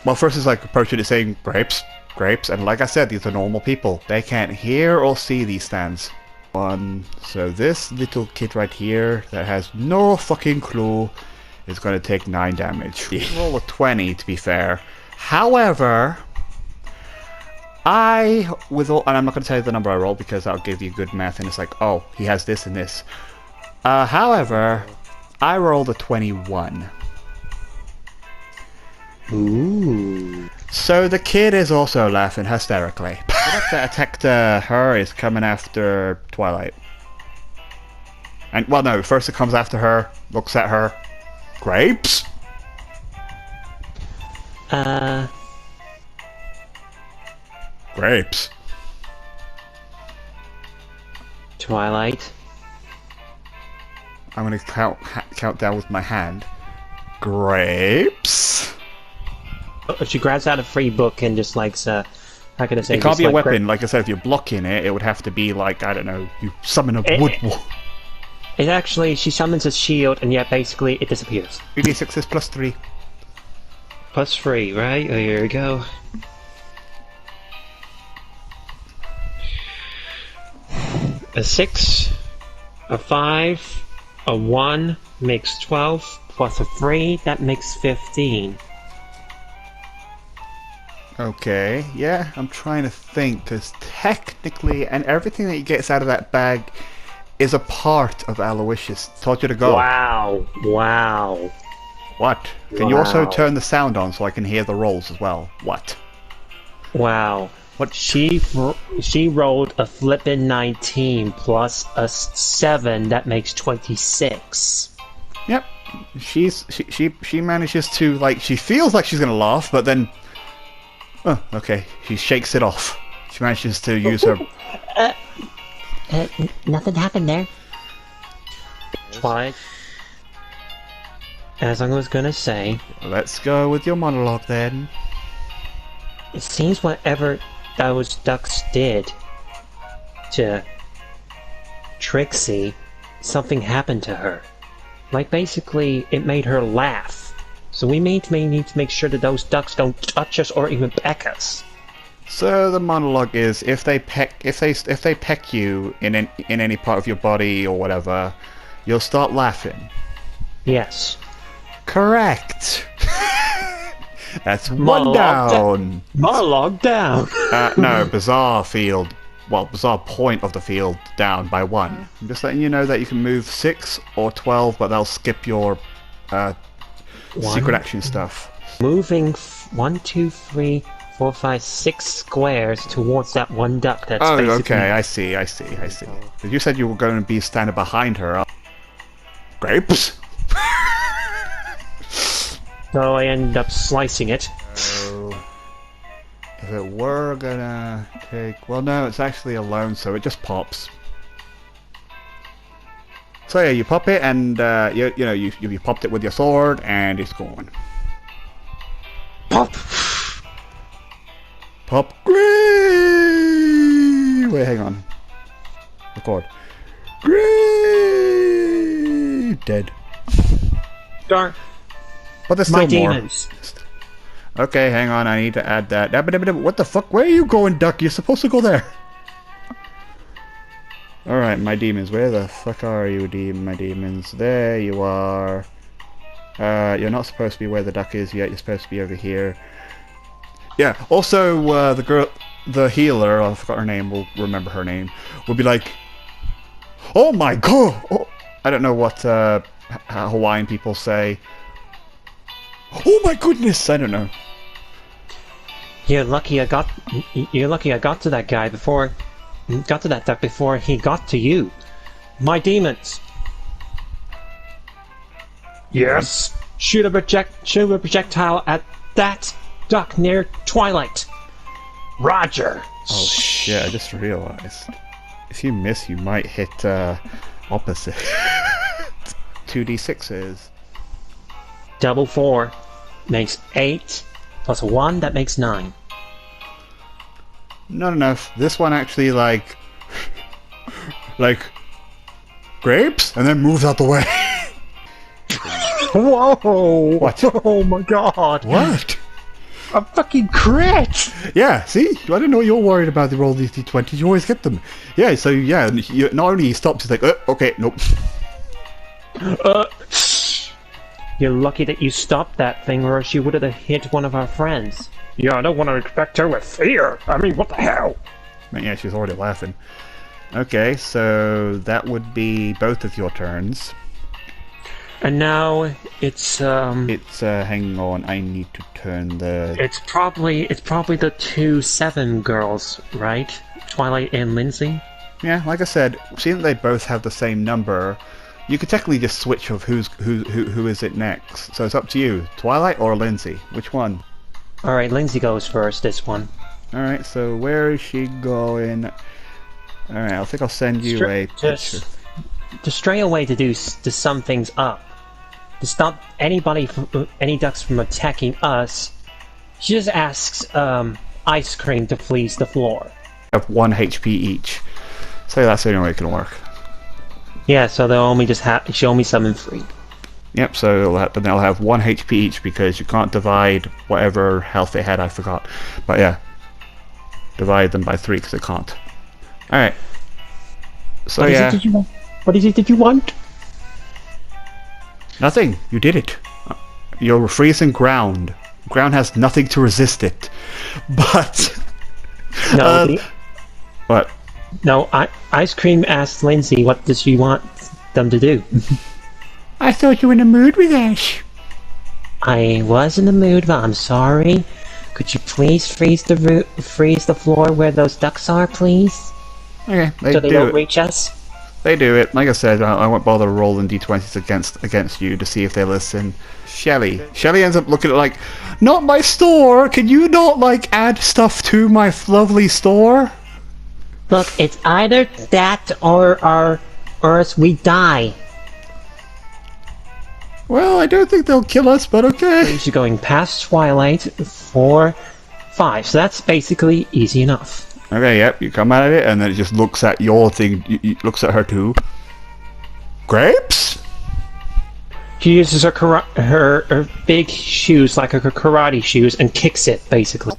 Well, first it's like approaching it saying, "Grapes, grapes," and like I said, these are normal people. They can't hear or see these stands. So this little kid right here that has no fucking clue is going to take 9 damage. Roll a 20 to be fair. However, and I'm not going to tell you the number I rolled because that'll give you good math, and it's like, oh, he has this and this. However, I rolled a 21. Ooh. So the kid is also laughing hysterically. The duck that attacked her is coming after Twilight. And, well, no, first it comes after her, looks at her. Grapes? Grapes. Twilight. I'm gonna count down with my hand. Grapes? She grabs out a free book and just likes, how can I say? It can't just be a like weapon. Like I said, if you're blocking it, it would have to be like, I don't know, you summon a wood wall. It actually, she summons a shield, and yet basically it disappears. 3d6 is plus 3. Plus 3, right? Oh, here we go. A 6, a 5, a 1 makes 12, plus a 3, that makes 15. Okay, yeah, I'm trying to think, because technically, and everything that he gets out of that bag is a part of Aloysius. Told you to go. Wow, wow. What? Can you also turn the sound on so I can hear the rolls as well? What? Wow. What? She rolled a flippin' 19 plus a 7, that makes 26. Yep. She manages to, like, she feels like she's gonna laugh, but then, oh, okay, she shakes it off. She manages to use her. Nothing happened there. Twilight. As I was gonna say, Let's go with your monologue then. it seems whatever those ducks did to Trixie, something happened to her. Like, basically, it made her laugh. So we may need to make sure that those ducks don't touch us or even peck us. So the monologue is, if they peck you in any part of your body or whatever, you'll start laughing. Yes. Correct. That's one Monologue down. Monologue down. No, bizarre field. Well, bizarre point of the field down by 1. I'm just letting you know that you can move 6 or 12, but they'll skip your secret action stuff. Moving 1, 2, 3, 4, 5, 6 squares towards that one duck. That's Oh, basically. okay. I see. You said you were going to be standing behind her. Grapes. So I end up slicing it. So, if it were gonna take... Well, no, it's actually alone, so it just pops. So yeah, you pop it, and you popped it with your sword, and it's gone. Pop! Pop. Gray! Wait, hang on. Record. Gray! Dead. Darn. But there's still My more. demons. Okay, hang on, I need to add that. What the fuck? Where are you going, duck? You're supposed to go there. Alright, my demons. Where the fuck are you, my demons? There you are. You're not supposed to be where the duck is yet. You're supposed to be over here. Yeah, also, the girl, the healer, I forgot her name, we'll remember her name, will be like, oh my god! Oh, I don't know what Hawaiian people say. Oh my goodness! I don't know. You're lucky I got to that guy before. Got to that duck before he got to you. My demons. Yes. Shoot a projectile at that duck near Twilight. Roger. Oh shit! I just realized. If you miss, you might hit opposite. 2d6s. Double 4 makes 8 plus 1 that makes 9. Not enough. This one actually like grapes and then moves out the way. Whoa! What? Oh my god! What? A fucking crit! Yeah, see? I didn't know you're worried about the roll these d20s. You always get them. Yeah, so yeah, not only he stops, he's like, okay, nope. You're lucky that you stopped that thing, or else you would have hit one of our friends. Yeah, I don't want to infect her with fear. I mean, what the hell? Yeah, she's already laughing. Okay, so that would be both of your turns. And now it's hang on, I need to turn the... It's probably the 2 7 girls, right? Twilight and Lindsay? Yeah, like I said, seeing they both have the same number, you could technically just switch of who is it next. So it's up to you, Twilight or Lindsay. Which one? Alright, Lindsay goes first, this one. Alright, so where is she going? Alright, I think I'll send you a picture. To stray away to sum things up. To stop any ducks from attacking us, she just asks Ice Cream to fleece the floor. Have 1 HP each. So that's the only way it can work. Yeah, so they'll only just she'll only summon 3. Yep, so they'll have 1 HP each because you can't divide whatever health they had, I forgot. But yeah, divide them by 3 because they can't. Alright. So What yeah. What is it that you want? Nothing. You did it. You're freezing ground. Ground has nothing to resist it. But... No, what? No, Ice Cream asked Lindsay what does she want them to do. I thought you were in a mood with Ash. I was in the mood, but I'm sorry. Could you please freeze the floor where those ducks are, please? Okay, So they don't reach us? They do it. Like I said, I won't bother rolling d20s against you to see if they listen. Shelly ends up looking at it like, not my store! Can you not, like, add stuff to my lovely store? Look, it's either that or else we die. Well, I don't think they'll kill us, but okay. She's going past Twilight 4, 5, so that's basically easy enough. Okay, yep, you come at it, and then it just looks at your thing, it looks at her too. Grapes? She uses her big shoes, like her karate shoes, and kicks it, basically.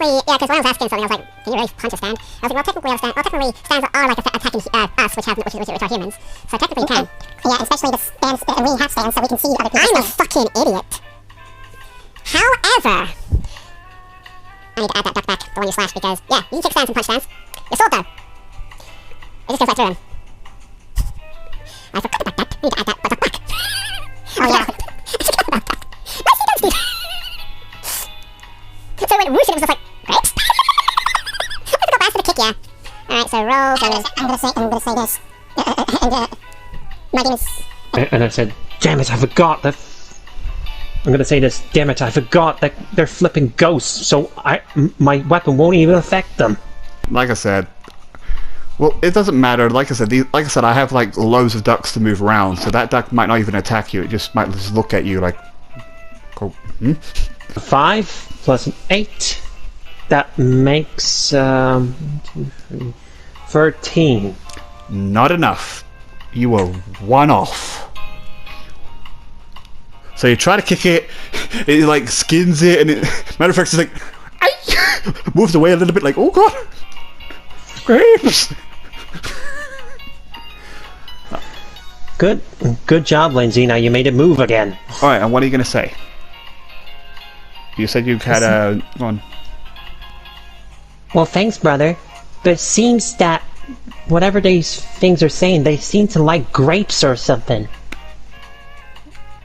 technically, yeah, because when I was asking something, I was like, can you really punch a stand? I was like, well, technically, stands are like attacking us, which are humans. So technically, you can. Yeah, especially the stands, we have stands, so we can see other people. I'm a fucking idiot. However, I need to add that duck back, the one you slashed, because, yeah, you can kick stands and punch stands. Your sword, though. It just goes right through him. I forgot about that. I need to add that duck back. Oh, yeah. I forgot about that. What's he done, Steve? So when whoosh, it was just like, grapes? I forgot about the kick, yeah. Alright, so roll, so I'm gonna say this. My game is... And I said, damn it, I forgot that... I'm gonna say this, damn it, I forgot that they're flipping ghosts, so my weapon won't even affect them. Like I said, well, it doesn't matter. Like I said, I have like loads of ducks to move around, so that duck might not even attack you. It just might just look at you like, oh, 5 plus an 8. That makes 1, 2, 3, 13. Not enough. You were one off. So you try to kick it, it like skins it, and it, matter of fact, it's like, ay! Moves away a little bit, like, oh god, grapes. Good job, Lindsay. Now you made it move again. All right, and what are you gonna say? You said you had a one. Well, thanks, brother. But it seems that whatever these things are saying, they seem to like grapes or something.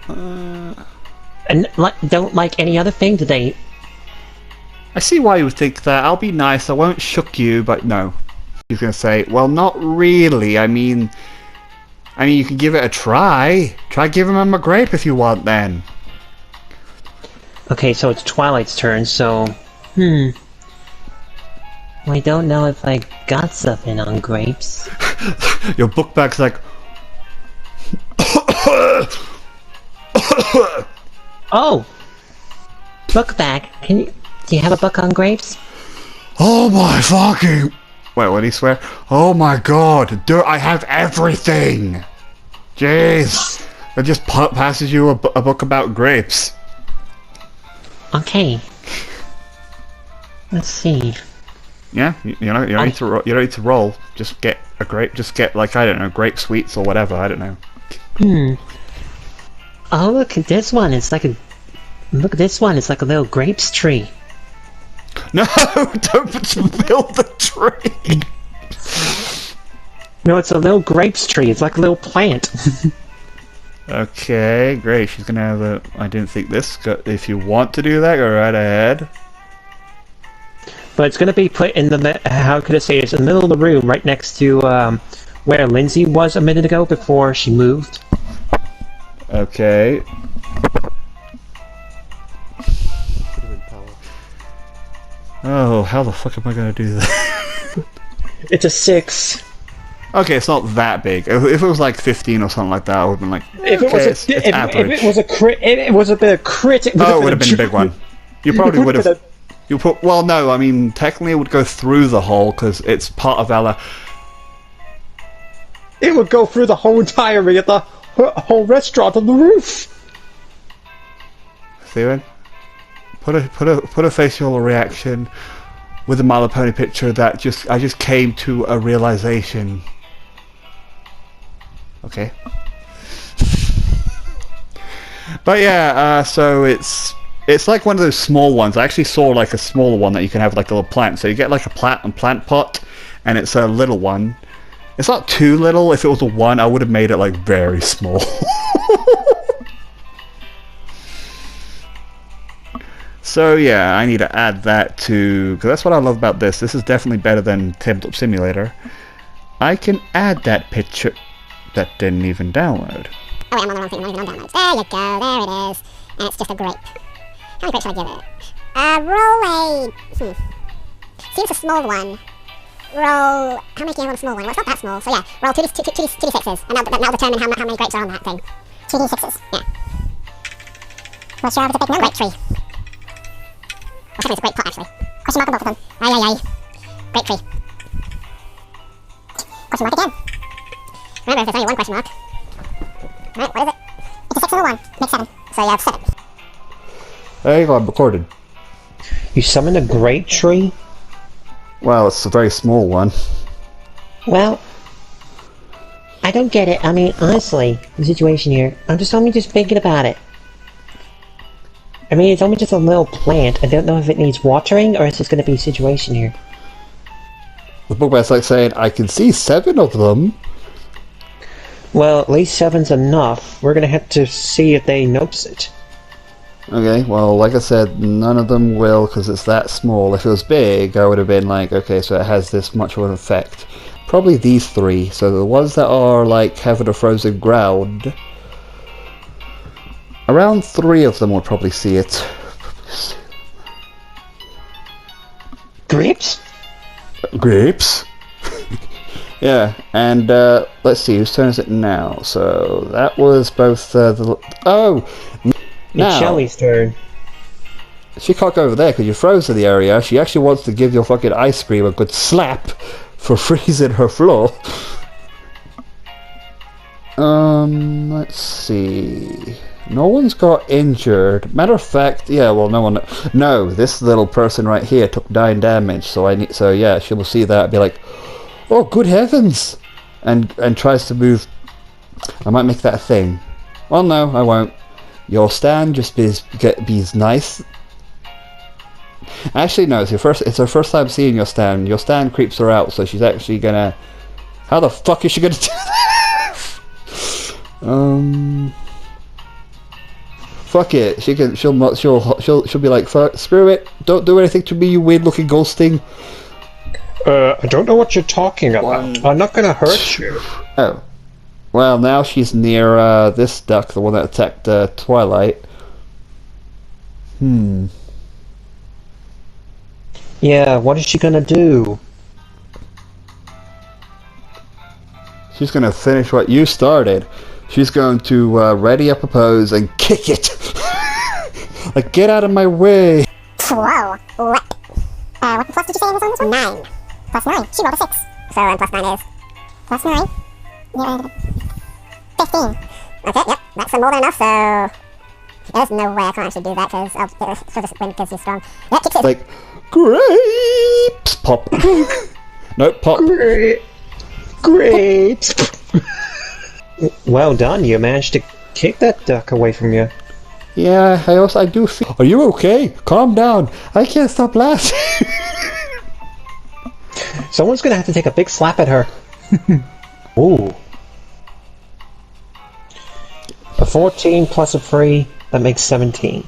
And don't like any other thing, do they? I see why you would think that. I'll be nice. I won't shook you, but no. He's gonna say, well, not really. I mean, you can give it a try. Try giving him a grape if you want, then. Okay, so it's Twilight's turn. So, I don't know if I got something on grapes. Your book bag's like. Oh, book bag. Do you have a book on grapes? Oh my fucking... Wait, what did he swear? Oh my god, I have everything! Jeez! It just passes you a book about grapes. Okay. Let's see. Yeah, you don't need to roll. Just get a grape, like, I don't know, grape sweets or whatever, I don't know. Oh, look at this one. Look at this one. It's like a little grapes tree. No, don't build the tree. No, it's a little grapes tree. It's like a little plant. Okay, great. She's gonna have a... I didn't think this. If you want to do that, go right ahead. But it's gonna be put in the... How could I say? It's in the middle of the room, right next to where Lindsay was a minute ago before she moved. Okay. Oh, how the fuck am I gonna do that? It's a 6. Okay, it's not that big. If it was like 15 or something like that, I would have been like, if it was a crit, it was a bit of crit. Oh, it would have been a big one. You probably would have. Well, no, I mean, technically it would go through the hole because it's part of Ella. It would go through the whole entire the whole restaurant on the roof. Steven, put a facial reaction with a My Little Pony picture that I just came to a realization. Okay. But yeah, so it's like one of those small ones. I actually saw like a smaller one that you can have like a little plant. So you get like a plant pot, and it's a little one. It's not too little. If it was a 1, I would have made it like very small. So yeah, I need to add that to, because that's what I love about this. This is definitely better than Tabletop Simulator. I can add that picture that didn't even download. Oh wait, I'm on the wrong thing. I'm not even on downloads. There you go. There it is. And it's just a grape. How many grapes should I give it? Roll a... Seems a small one. Roll... How many can you have on a small one? Well, it's not that small. So yeah, roll 2d6s. And that'll determine how many grapes are on that thing. 2d6s. Yeah. Well, sure, it's a big number. Grape tree. Well, it's a great pot, actually. Question mark on both of them. Aye. Grape tree. Question mark again. Remember, if there's only one question mark. Alright, what is it? It's a 6 and a 1. Makes 7. So you have 7. There you go, I'm recorded. You summoned a great tree? Well, it's a very small one. Well, I don't get it. I mean, honestly, the situation here, I'm just only just thinking about it. I mean, it's only just a little plant. I don't know if it needs watering or it's just going to be a situation here. The bookman's like saying, I can see 7 of them. Well, at least 7's enough. We're gonna have to see if they notice it. Okay, well, like I said, none of them will because it's that small. If it was big, I would have been like, okay, so it has this much of an effect. Probably these 3. So the ones that are like having a frozen ground, around 3 of them would probably see it. Grapes? Grapes? Yeah, and let's see, whose turn is it now? So that was both oh! Now, It's Shelly's turn. she can't go over there because you're frozen the area. She actually wants to give your fucking ice cream a good slap for freezing her floor. Let's see. No one's got injured. Matter of fact, yeah, well, no one. No, this little person right here took 9 damage. So so yeah, she will see that and be like, "Oh, good heavens!" and tries to move. I might make that a thing. Well, no, I won't. Your stand just be nice. Actually, no. It's her first time seeing your stand. Your stand creeps her out, so she's actually gonna. How the fuck is she gonna do that? Fuck it. She'll be like, screw it. Don't do anything to me, you weird-looking ghost thing. I don't know what you're talking about. I'm not gonna hurt you. Oh. Well, now she's near this duck, the one that attacked Twilight. Yeah, what is she gonna do? She's gonna finish what you started. She's going to ready up a pose and kick it! Like, get out of my way! Whoa. What? What plus did you say was on this one? 9. Plus 9. She rolled a 6. So, and plus 9 is... Plus 9. Yeah. 15. Okay, yep. That's more than enough, so... There's no way I can't actually do that, because I'll for this win because he's strong. Yep, kicks it. Like, grapes! Pop. Nope, pop. Great! Well done, you managed to kick that duck away from you. Yeah, I do feel... Are you okay? Calm down. I can't stop laughing. Someone's gonna have to take a big slap at her. Ooh. A 14 plus a 3, that makes 17.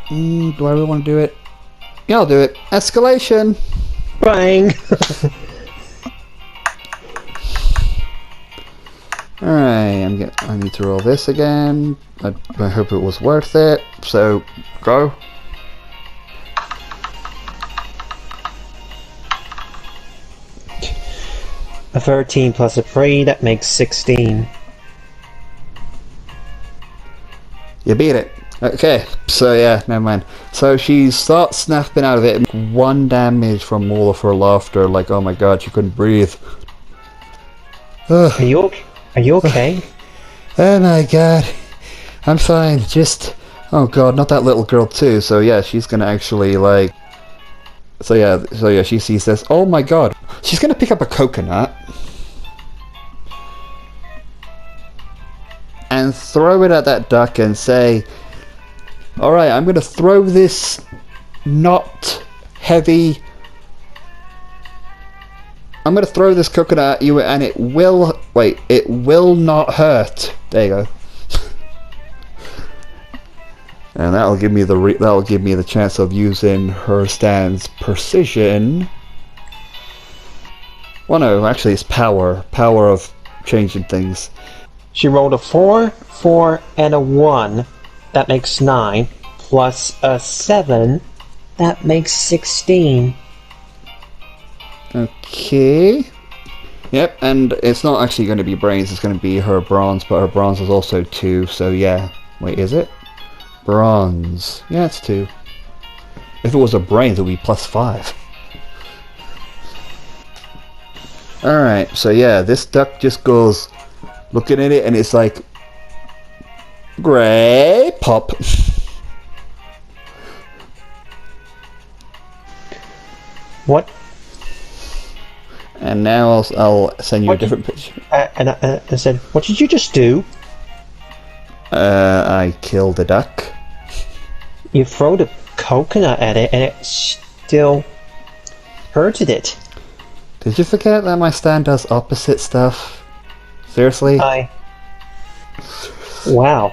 Do I really want to do it? Yeah, I'll do it. Escalation! Bang! Alright, I need to roll this again. I hope it was worth it. So, go. A 13 plus a 3, that makes 16. You beat it. Okay, so yeah, never mind. So she starts snapping out of it. 1 damage from all of her laughter. Like, oh my god, she couldn't breathe. Are you okay? Oh my god. I'm fine. Just... Oh god, not that little girl too. So yeah, she's gonna actually like... So yeah, she sees this. Oh my god. She's gonna pick up a coconut. And throw it at that duck and say... Alright, I'm gonna throw this not heavy... I'm gonna throw this coconut at you and it will... Wait, it will not hurt. There you go. And that'll give me the chance of using her stand's precision. Well no, actually it's power. Power of changing things. She rolled a 4, 4, and a 1. That makes 9. Plus a 7. That makes 16. Okay. Yep, and it's not actually going to be brains, it's going to be her bronze, but her bronze is also 2, so yeah. Wait, is it? Bronze. Yeah, it's 2. If it was a brains, it would be plus 5. Alright, so yeah, this duck just goes looking at it and it's like... Grey pop. What? And now I'll send you a different picture. And I said, what did you just do? I killed a duck. You throw the coconut at it and it still hurted it. Did you forget that my stand does opposite stuff? Seriously? Wow.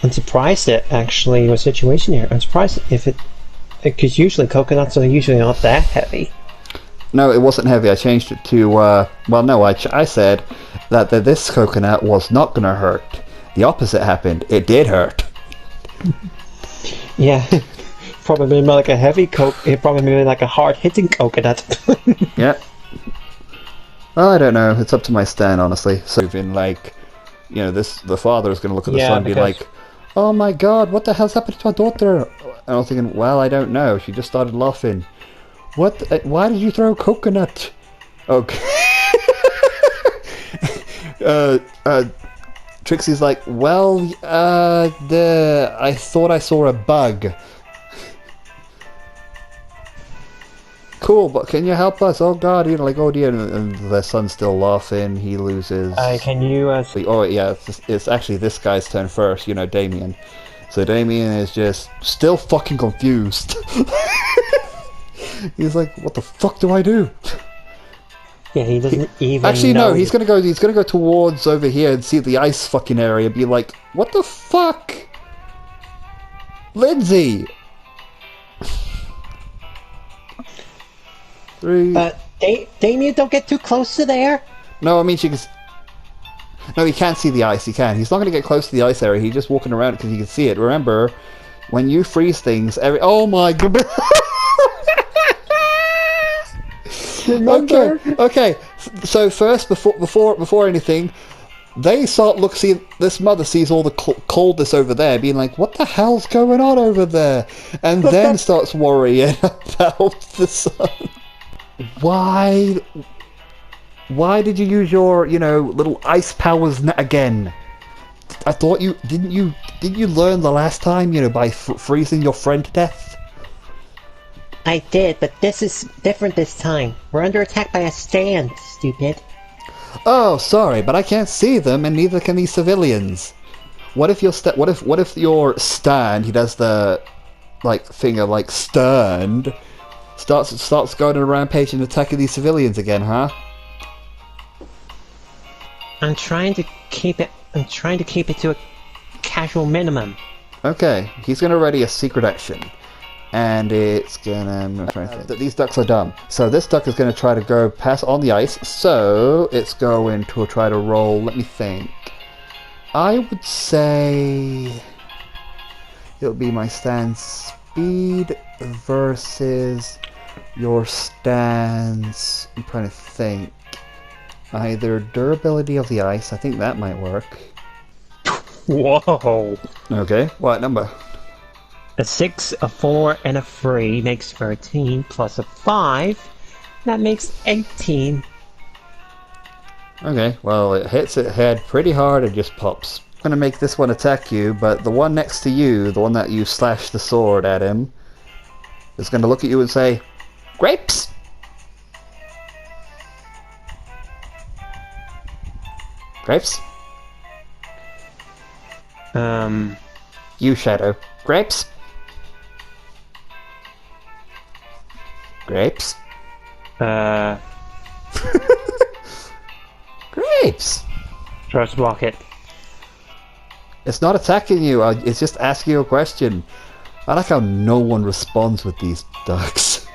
I'm surprised at actually your situation here. I'm surprised if it... Because usually coconuts are usually not that heavy. No, it wasn't heavy. I changed it to, well, no, I said that this coconut was not gonna hurt. The opposite happened. It did hurt. Yeah. Probably more like a heavy it probably more like a hard-hitting coconut. Yeah. Well, I don't know. It's up to my stand, honestly. So, in like, you know, the father is gonna look at the son and be like, "Oh my God, what the hell's happened to my daughter?" And I was thinking, well, I don't know. She just started laughing. What? Why did you throw a coconut? Okay. Trixie's like, well, I thought I saw a bug. Cool, but can you help us? Oh God, you know, like, oh dear, and the son's still laughing. He loses. Can you? Oh yeah, it's actually this guy's turn first. You know, Damien. So Damien is just still fucking confused. He's like, what the fuck do I do? Yeah, he doesn't even actually know. No, he's gonna go towards over here and see the ice fucking area and be like, what the fuck? Lindsay! 3. Damien, don't get too close to there. No, I mean she can... No, he can't see the ice, he can. He's not gonna get close to the ice area, he's just walking around because he can see it. Remember, when you freeze things, oh my god! Okay. So first, before anything, they see this mother sees all the coldness over there, being like, "What the hell's going on over there?" And then starts worrying about the son. Why did you use your, you know, little ice powers again? I thought didn't you learn the last time, you know, by freezing your friend to death? I did, but this is different this time. We're under attack by a stand, stupid. Oh, sorry, but I can't see them, and neither can these civilians. What if your what if your stand? He does the like thing of like stand. Starts going on a rampage and attacking these civilians again, huh? I'm trying to keep it to a casual minimum. Okay, he's gonna ready a secret action. And it's gonna... these ducks are dumb. So this duck is gonna try to go pass on the ice, so it's going to try to roll, let me think. I would say... it'll be my stand speed versus your stand's... I'm trying to think. Either durability of the ice, I think that might work. Whoa! Okay, what number? A 6, a 4, and a 3 makes 13, plus a 5, that makes 18. Okay, well, it hits its head pretty hard and just pops. I'm gonna make this one attack you, but the one next to you, the one that you slashed the sword at him, is gonna look at you and say, "Grapes!" Grapes? You, Shadow. Grapes? Grapes? Grapes! Tries to block it. It's not attacking you, it's just asking you a question. I like how no one responds with these ducks.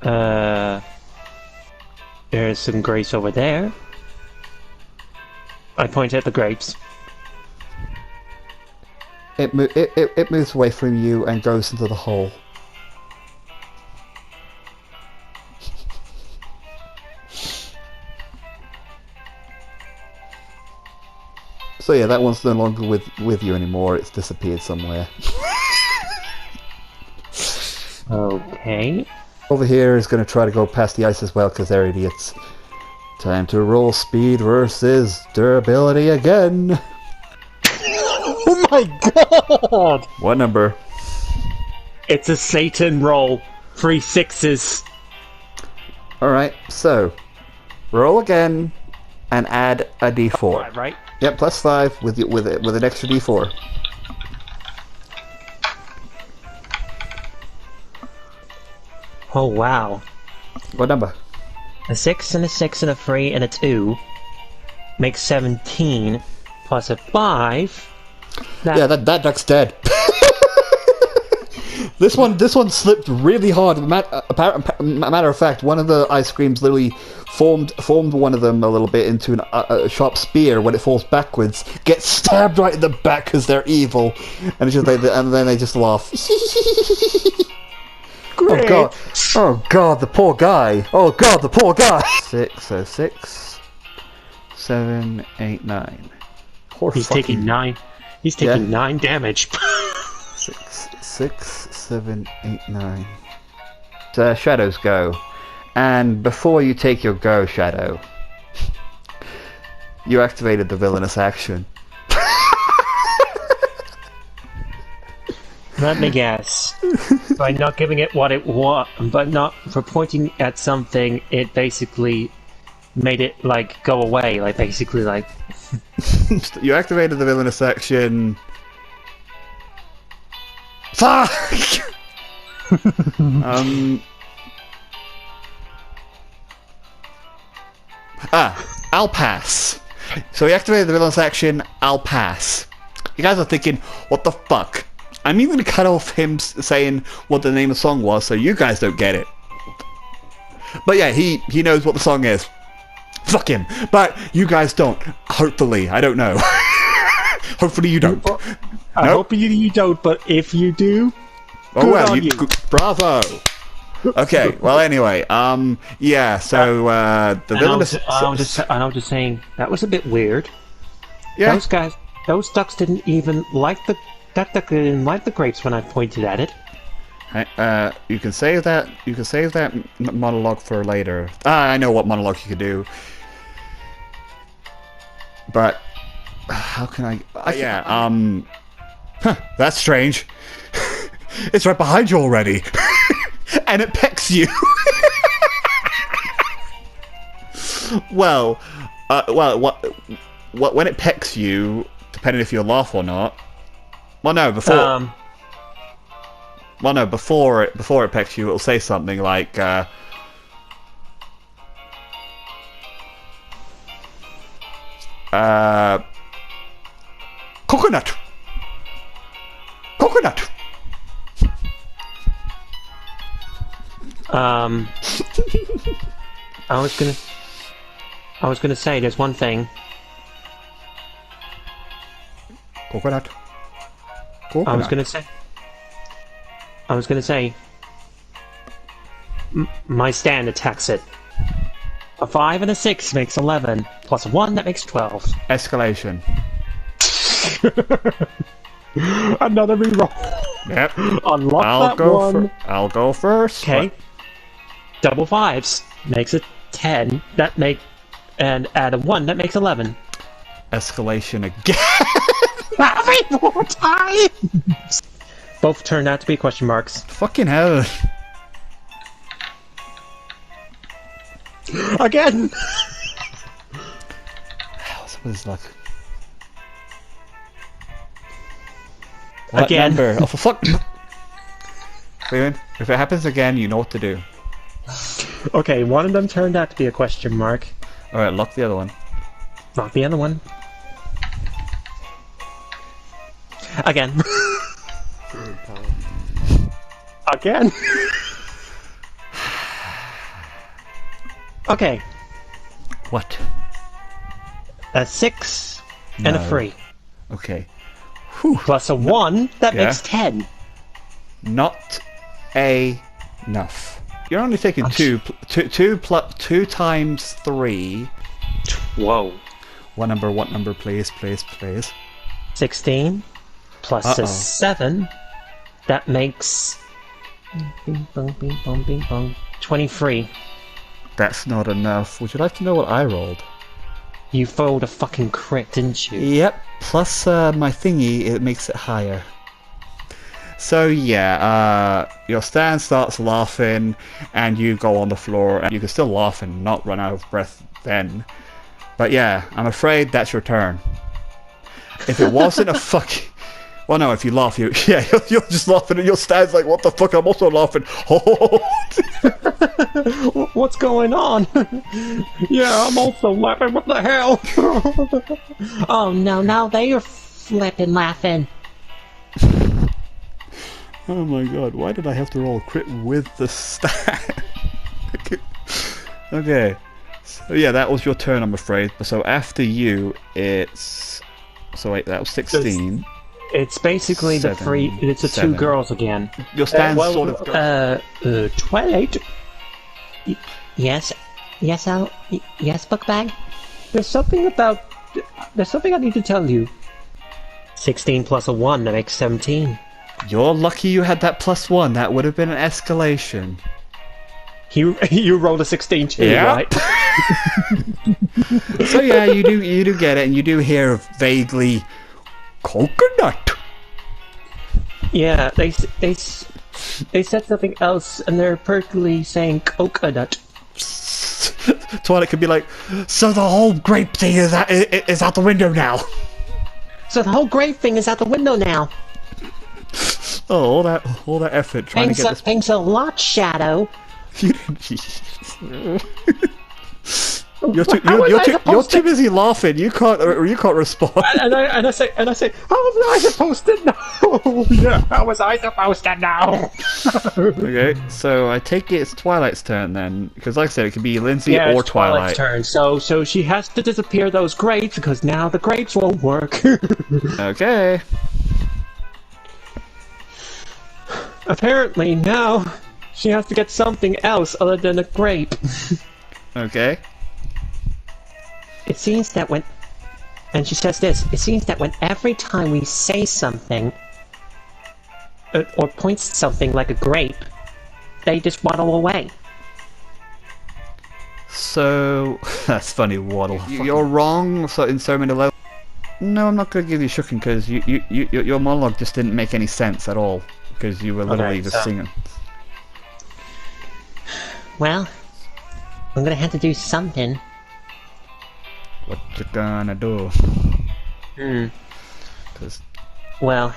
There's some grapes over there. I point at the grapes. It moves away from you and goes into the hole. So yeah, that one's no longer with you anymore, it's disappeared somewhere. Okay. Over here is going to try to go past the ice as well, because they're idiots. Time to roll speed versus durability again! Oh my god! What number? It's a Satan roll. 3 6s. Alright, so roll again and add a d4. 5, right? Yep, +5 with an extra d4. Oh wow. What number? A 6 and a 6 and a 3 and a 2 makes 17 plus a 5. Yeah, that duck's dead. This one slipped really hard. Matter of fact, one of the ice creams literally formed one of them a little bit into a sharp spear. When it falls backwards, gets stabbed right in the back because they're evil, and it's just and then they just laugh. Great. Oh god, the poor guy. Oh god, the poor guy. 6, 7, 8, 9. Poor He's fucking... taking 9. He's taking 9 damage. 6, 7, 8, 9. Shadows go. And before you take your go, Shadow, you activated the villainous action. Let me guess. By not giving it what it was, but not for pointing at something, it basically made it like go away. Like basically like. You activated the villainous action. Fuck! I'll pass. So he activated the villainous action, I'll pass. You guys are thinking, what the fuck? I'm even gonna cut off him saying what the name of the song was so you guys don't get it. But yeah, he knows what the song is. Fuck him. But you guys don't. Hopefully. I don't know. Hopefully you don't. I hope you don't, but if you do, oh good well, on you. Bravo. Okay, well anyway, yeah, so the villainous... I was just saying, that was a bit weird. Yeah. Those ducks didn't even like that duck didn't like the grapes when I pointed at it. You can save that. You can save that monologue for later. I know what monologue you could do, but how can I? Yeah. Huh, that's strange. It's right behind you already, and it pecks you. Well, when it pecks you, depending if you laugh or not. Well, no, before. Well, no, before it pecks you, it'll say something like, coconut! Coconut! I was gonna say, there's one thing. Coconut. I was gonna say, my stand attacks it. A 5 and a 6 makes 11, plus 1 that makes 12. Escalation. Another reroll. Yep. Unlock that one. I'll go first. Okay. Double 5s makes it 10. And add a 1 that makes 11. Escalation again. How many more times? Both turned out to be question marks. Fucking hell. Again. Somebody's luck. Again. Number? Oh, for fuck. Wait, if it happens again, you know what to do. Okay, one of them turned out to be a question mark. Alright, lock the other one. Not the other one. Again. Again. Okay. What? A 6 and a 3. Okay. Plus a 1 that Yeah. makes 10. Not enough. You're only taking two times 3. Whoa. What number, please? 16 plus a 7 that makes bing bong bing bong bing bong 23. That's not enough. Would you like to know what I rolled? You rolled a fucking crit, didn't you? Yep. Plus my thingy, it makes it higher. So yeah, your stand starts laughing, and you go on the floor, and you can still laugh and not run out of breath then. But yeah, I'm afraid that's your turn. If it wasn't a fucking... Well, no, if you laugh, you're just laughing, and your stand's like, what the fuck, I'm also laughing. What's going on? Yeah, I'm also laughing. What the hell? Oh no, now they are flipping laughing. Oh my god, why did I have to roll a crit with the stand? Okay, so yeah, that was your turn, I'm afraid. So after you, it's... So wait, that was 16. It's basically the two seven. girls again. Your stand's sort of... Twilight. Yes, yes, yes, Bookbag. There's something I need to tell you. 16 plus a 1, that makes 17. You're lucky you had that +1. That would have been an escalation. You rolled a 16 too, Yeah. right? So yeah, you do get it, and you do hear vaguely coconut. Yeah, they said something else, and they're perfectly saying coconut. Twilight could be like, so the whole grape thing is out the window now. So the whole grape thing is out the window now. Oh, all that effort trying to get this. Thanks a lot, Shadow. You didn't. You're too busy laughing. You can't respond. And I say, how was I supposed to know? Yeah, how was I supposed to know? Okay, so I take it it's Twilight's turn then, because like I said, it could be Lindsay or it's Twilight. Twilight's turn. So she has to disappear those grapes because now the grapes won't work. Okay. Apparently now she has to get something else other than a grape. Okay. It seems that when... And she says this, it seems that when every time we say something, or points at something like a grape, they just waddle away. So... That's funny, waddle. You're wrong so in so many levels. No, I'm not going to give you shooking, because your monologue just didn't make any sense at all. Because you were literally just singing. Well, I'm gonna have to do something. What you gonna do? Well,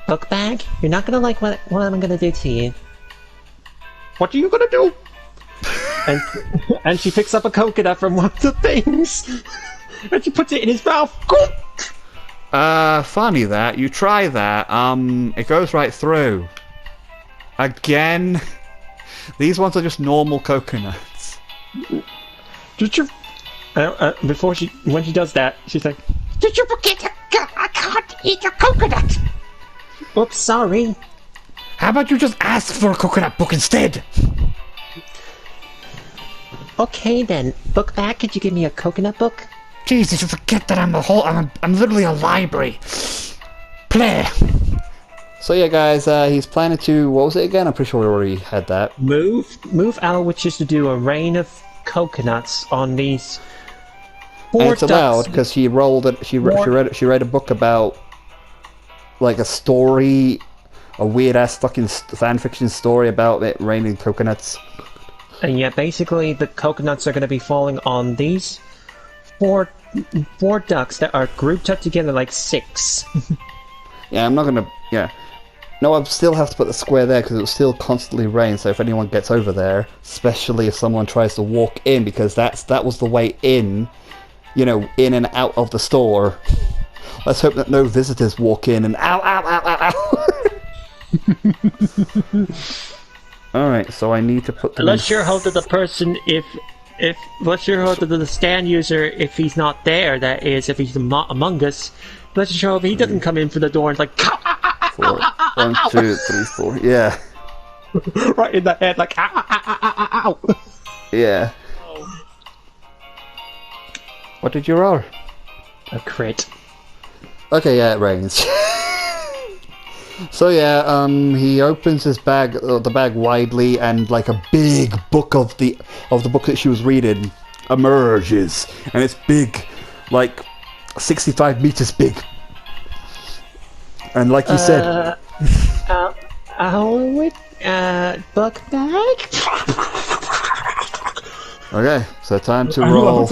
Bookbag, you're not gonna like what I'm gonna do to you. What are you gonna do? and she picks up a coconut from one of the things, and she puts it in his mouth. Funny that. You try that. It goes right through. Again. These ones are just normal coconuts. Did you... when she does that, she's like, did you forget I can't eat a coconut? Oops, sorry. How about you just ask for a coconut book instead? Okay then, Bookbag, could you give me a coconut book? Jesus, you forget that I'm literally a library. Play. So yeah, guys, he's planning to, what was it again? I'm pretty sure we already had that. Move our witches to do a rain of coconuts on these And it's allowed because she rolled it. She read a book about like a story, a weird ass fucking fan fiction story about it raining coconuts. And yeah, basically the coconuts are going to be falling on these four ducks that are grouped up together like 6. Yeah, I'm not gonna. Yeah. No, I still have to put the square there because it will still constantly rain. So if anyone gets over there, especially if someone tries to walk in, because that was the way in, you know, in and out of the store. Let's hope that no visitors walk in and ow, ow, ow, ow, ow. All right, so I need to put them. Let's sure hope that the person, let's sure hope that the stand user, if he's not there, that is, if he's among us, let's sure hope he doesn't come in for the door and like. 4, 1, 2, 3, 4. Yeah. Right in the head, like ow, ow, ow, ow, ow. Yeah. What did you roll? A crit. Okay, yeah, it rains. So yeah, he opens his bag, the bag widely, and like a big book of the book that she was reading emerges, and it's big, like 65 meters big. And like you said, Buck back? okay, so time to roll.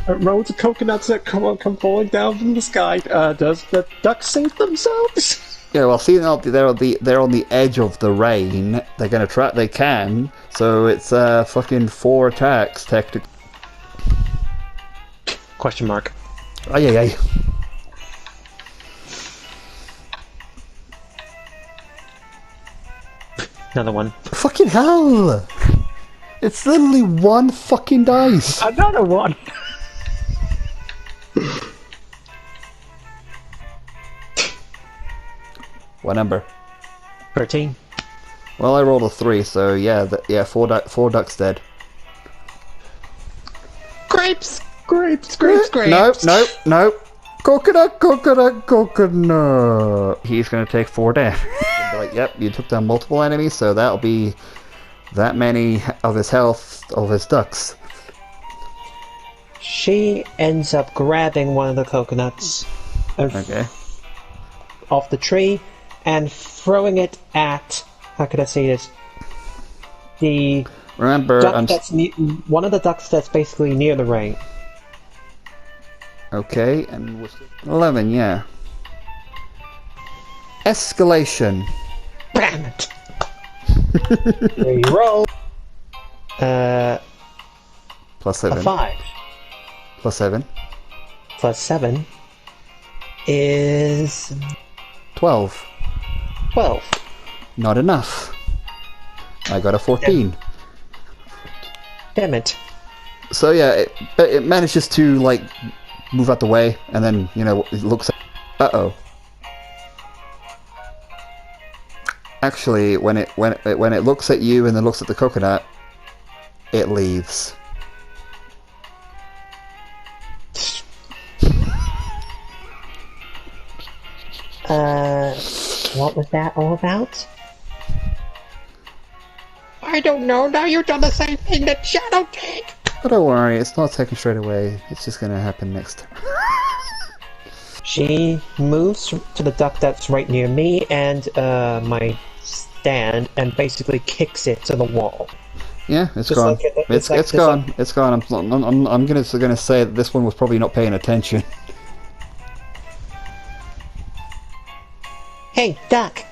Rows of coconuts that come falling down from the sky. Does the duck save themselves? Yeah, well, seeing they're on the edge of the rain, they're gonna try. They can, so it's fucking 4 attacks technically. Question mark. Ay, ay, ay. Another one. Fucking hell! It's literally 1 fucking dice. Another one. What number? 13. Well, I rolled a 3, so yeah, 4 ducks dead. Grapes. No. Coconut. He's gonna take 4 damage. Like, yep, you took down multiple enemies, so that'll be that many of his health of his ducks. She ends up grabbing one of the coconuts Okay. off the tree and throwing it at, how could I say this? The Remember, duck one of the ducks that's basically near the ring. okay, and what's 11, yeah. Escalation. Bam it! There you roll. Plus 7. A 5 Plus 7. plus 7 is 12. 12. Not enough. I got a 14. Damn it. So yeah, it manages to like move out the way, and then it looks. Uh-oh. Actually, when it looks at you and then looks at the coconut, it leaves. What was that all about? I don't know. Now you've done the same thing that Shadow did. But don't worry, it's not taken straight away. It's just gonna happen next time. She moves to the duck that's right near me and my stand and basically kicks it to the wall. Yeah, it's Just gone. like it- It's like- it's just gone. like- It's gone. I'm gonna say that this one was probably not paying attention. Hey, duck!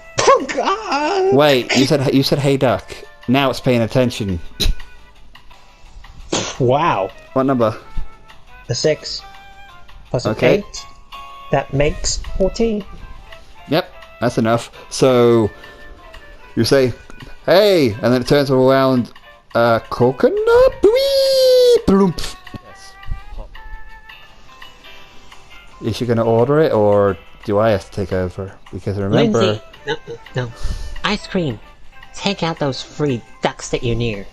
Wait, you said hey duck. Now it's paying attention. Wow. What number? A 6 plus an Okay. 8. That makes 14. Yep, that's enough. So you say hey, and then it turns around. Coconut. Whee! Bloomp. Yes. Is she gonna order it, or do I have to take over? Because remember. Lindsay! No. Ice cream! Take out those free ducks that you're near.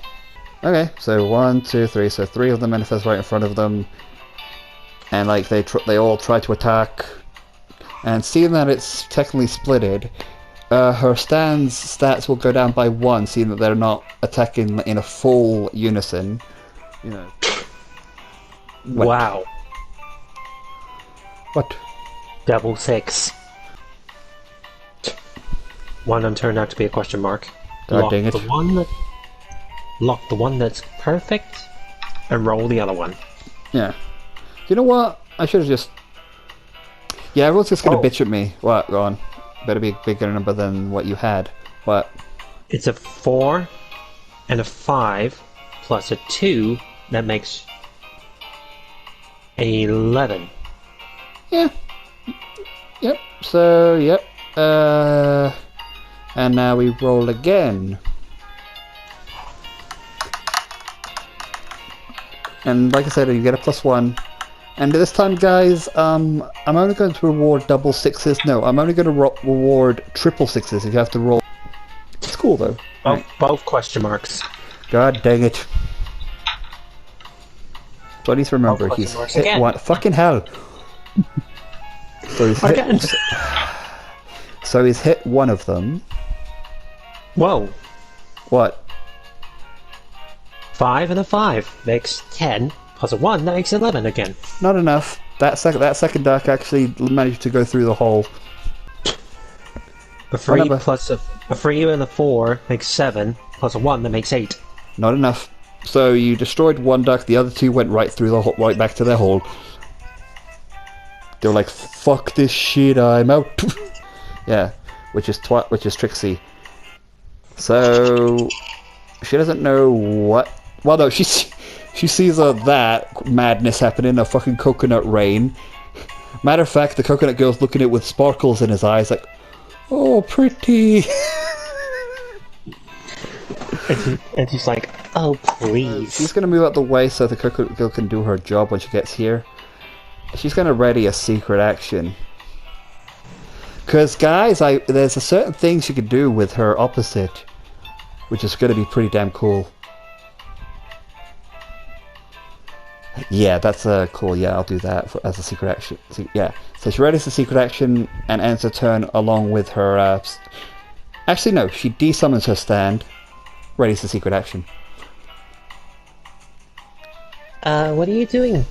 Okay, so 1, 2, 3. So 3 of them manifest right in front of them, and like they all try to attack. And seeing that it's technically splitted, her stand's stats will go down by 1, seeing that they're not attacking in a full unison. What? Wow. What? Double 6. One of them turned out to be a question mark. God dang it. Lock the one that's perfect, and roll the other one. Yeah. You know what? I should have just. Yeah, everyone's just gonna Oh. bitch at me. What? Go on. Better be a bigger number than what you had. What? It's a 4 and a 5 plus a 2 that makes 11. Yeah. Yep. So, yep. And now we roll again. And like I said, you get a +1. And this time, guys, I'm only going to reward double 6s. No, I'm only going to reward triple 6s if you have to roll. It's cool, though. Both question marks. God dang it. So I need to remember, question he's marks hit again. one. Fucking hell. So he's hit, Again. so he's hit one of them. Whoa. What? 5 and a 5 makes 10, plus a 1 that makes 11 again. Not enough. That second duck actually managed to go through the hole. A 3 Whatever. plus a 3 and a 4 makes 7, plus a 1 that makes 8. Not enough. So you destroyed one duck, the other two went right through the hole, right back to their hole. They were like, "Fuck this shit, I'm out." Yeah, which is Trixie. So she doesn't know what. Well, no, she sees that madness happening, a fucking coconut rain. Matter of fact, the coconut girl's looking at it with sparkles in his eyes, like, "Oh, pretty." And she's like, "Oh, please." She's gonna move out the way so the coconut girl can do her job when she gets here. She's gonna ready a secret action. Cause guys, there's a certain thing she could do with her opposite, which is gonna be pretty damn cool. Yeah, that's cool. Yeah, I'll do that as a secret action. Yeah, so she readies the secret action and ends her turn along with her. Actually, no, she desummons her stand, readies the secret action. What are you doing?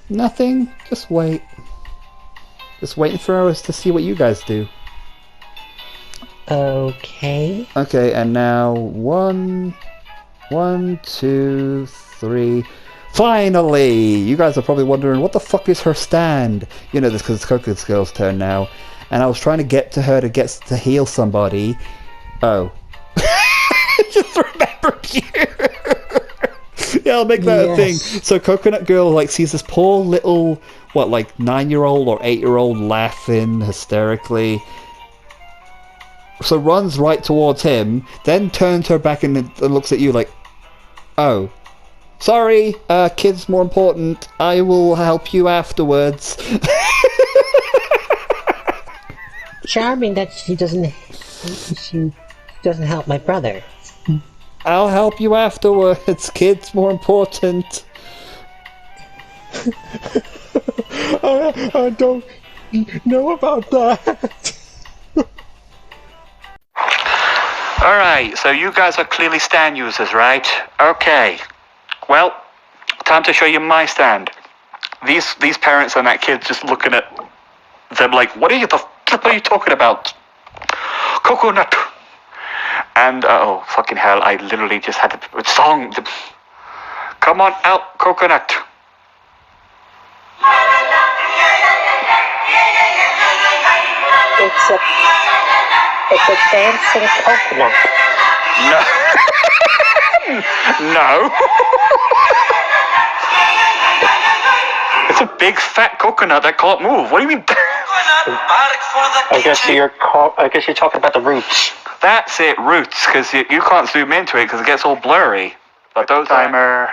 Nothing. Just wait. Just waiting for us to see what you guys do. Okay. Okay, and now 1, 2, 3. Finally! You guys are probably wondering, what the fuck is her stand? You know this because it's Coco's girl's turn now. And I was trying to get to her to heal somebody. Oh. Just remembered you! Yeah, I'll make that a thing. So Coconut Girl sees this poor little, 9-year-old or 8-year-old laughing hysterically. So runs right towards him, then turns her back and looks at you like, "Oh. Sorry, kid's more important. I will help you afterwards." Charming that she doesn't help my brother. I'll help you afterwards. Kid's more important. I don't know about that. Alright, so you guys are clearly stand users, right? Okay. Well, time to show you my stand. These parents and that kid just looking at them like, what are you talking about? Coconut. And oh fucking hell, I literally just had the song. Come on out, coconut. It's a dancing coconut. No. No. It's a big fat coconut that can't move. What do you mean? I guess you're talking about the roots. That's it, roots, because you can't zoom into it because it gets all blurry. But those timer.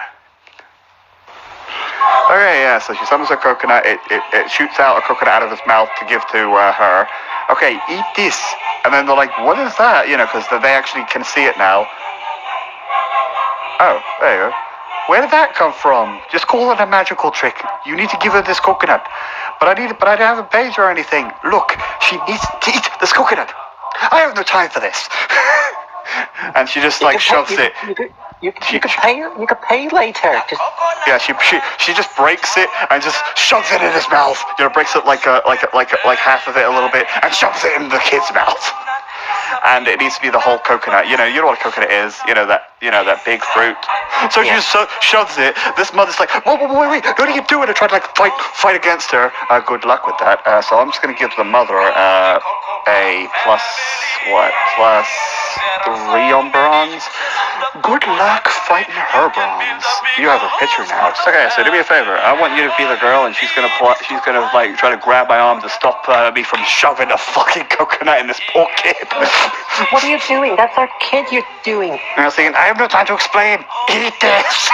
Okay, yeah, so she summons a coconut, it shoots out a coconut out of its mouth to give to her. Okay, eat this. And then they're like, what is that? You know, because they actually can see it now. Oh, there you go. Where did that come from? Just call it a magical trick. You need to give her this coconut. But I don't have a page or anything. Look, she needs to eat this coconut. I have no time for this. And she just shoves it. You can pay later. Yeah, she just breaks it and just shoves it in his mouth. You know, breaks it like half of it a little bit and shoves it in the kid's mouth. And it needs to be the whole coconut. You know what a coconut is. You know that big fruit. So she just shoves it. This mother's like, wait, what are you doing? I tried to fight against her. Good luck with that. So I'm just gonna give the mother a plus 3 on bronze. Good luck fighting her, bronze. You have a picture now. Okay, so do me a favor. I want you to be the girl, and she's gonna try to grab my arm to stop me from shoving a fucking coconut in this poor kid. What are you doing? That's our kid you're doing. And I was thinking, I have no time to explain. Eat this.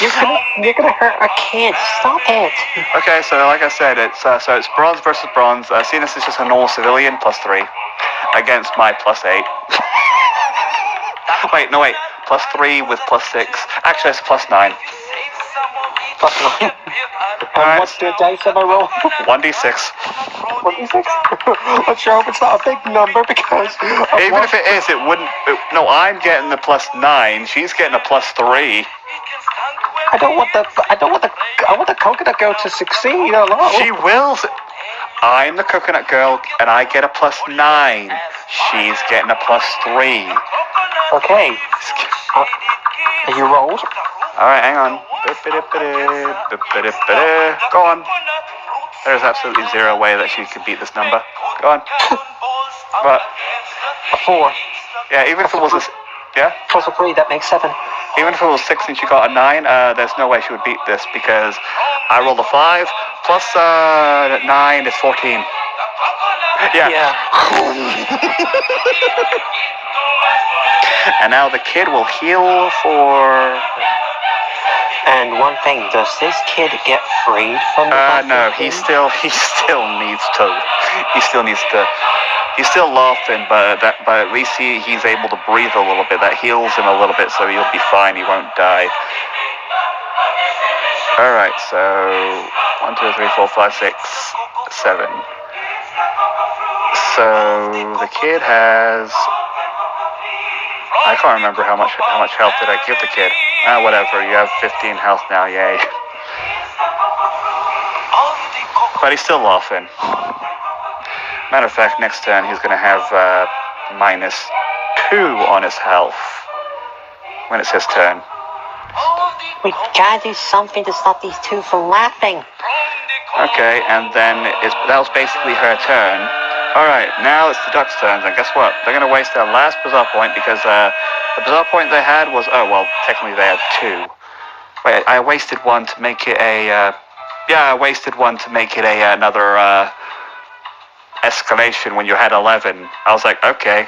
You're gonna hurt our kid. Stop it. Okay, so like I said, it's bronze versus bronze. Seeing this is just a normal civilian, plus 3 against my plus 8. Wait, plus 3 with plus 6. Actually, it's plus 9. Plus 9. Alright. What's the dice am I roll? 1d6. 1d6? I sure hope it's not a big number because... Even if it is, it wouldn't... No, I'm getting the plus 9. She's getting a plus 3. I want the coconut girl to succeed. Hello. She will. I'm the coconut girl, and I get a +9. She's getting a +3. Okay. Are you rolled? All right, hang on. Go on. There's absolutely zero way that she could beat this number. Go on. But A 4. yeah, even if it was yeah, Plus a 3, that makes 7. even if it was 6 and she got a 9, there's no way she would beat this because I rolled a 5 plus 9 is 14. Yeah. And now the kid will heal for. And one thing, does this kid get freed from the No, he still needs to. He's still laughing, but at least he's able to breathe a little bit. That heals him a little bit, so he'll be fine. He won't die. All right, so 1, 2, 3, 4, 5, 6, 7. So the kid has. I can't remember how much health did I give the kid. Whatever. You have 15 health now. Yay. But he's still laughing. Matter of fact, next turn he's going to have -2 on his health when it's his turn. We gotta do something to stop these two from laughing. Okay, and then that was basically her turn. Alright, now it's the duck's turn, and guess what? They're going to waste their last bizarre point because the bizarre point they had was, oh, well, technically they had 2. Wait, I wasted one to make it another escalation when you had 11. I was like, okay.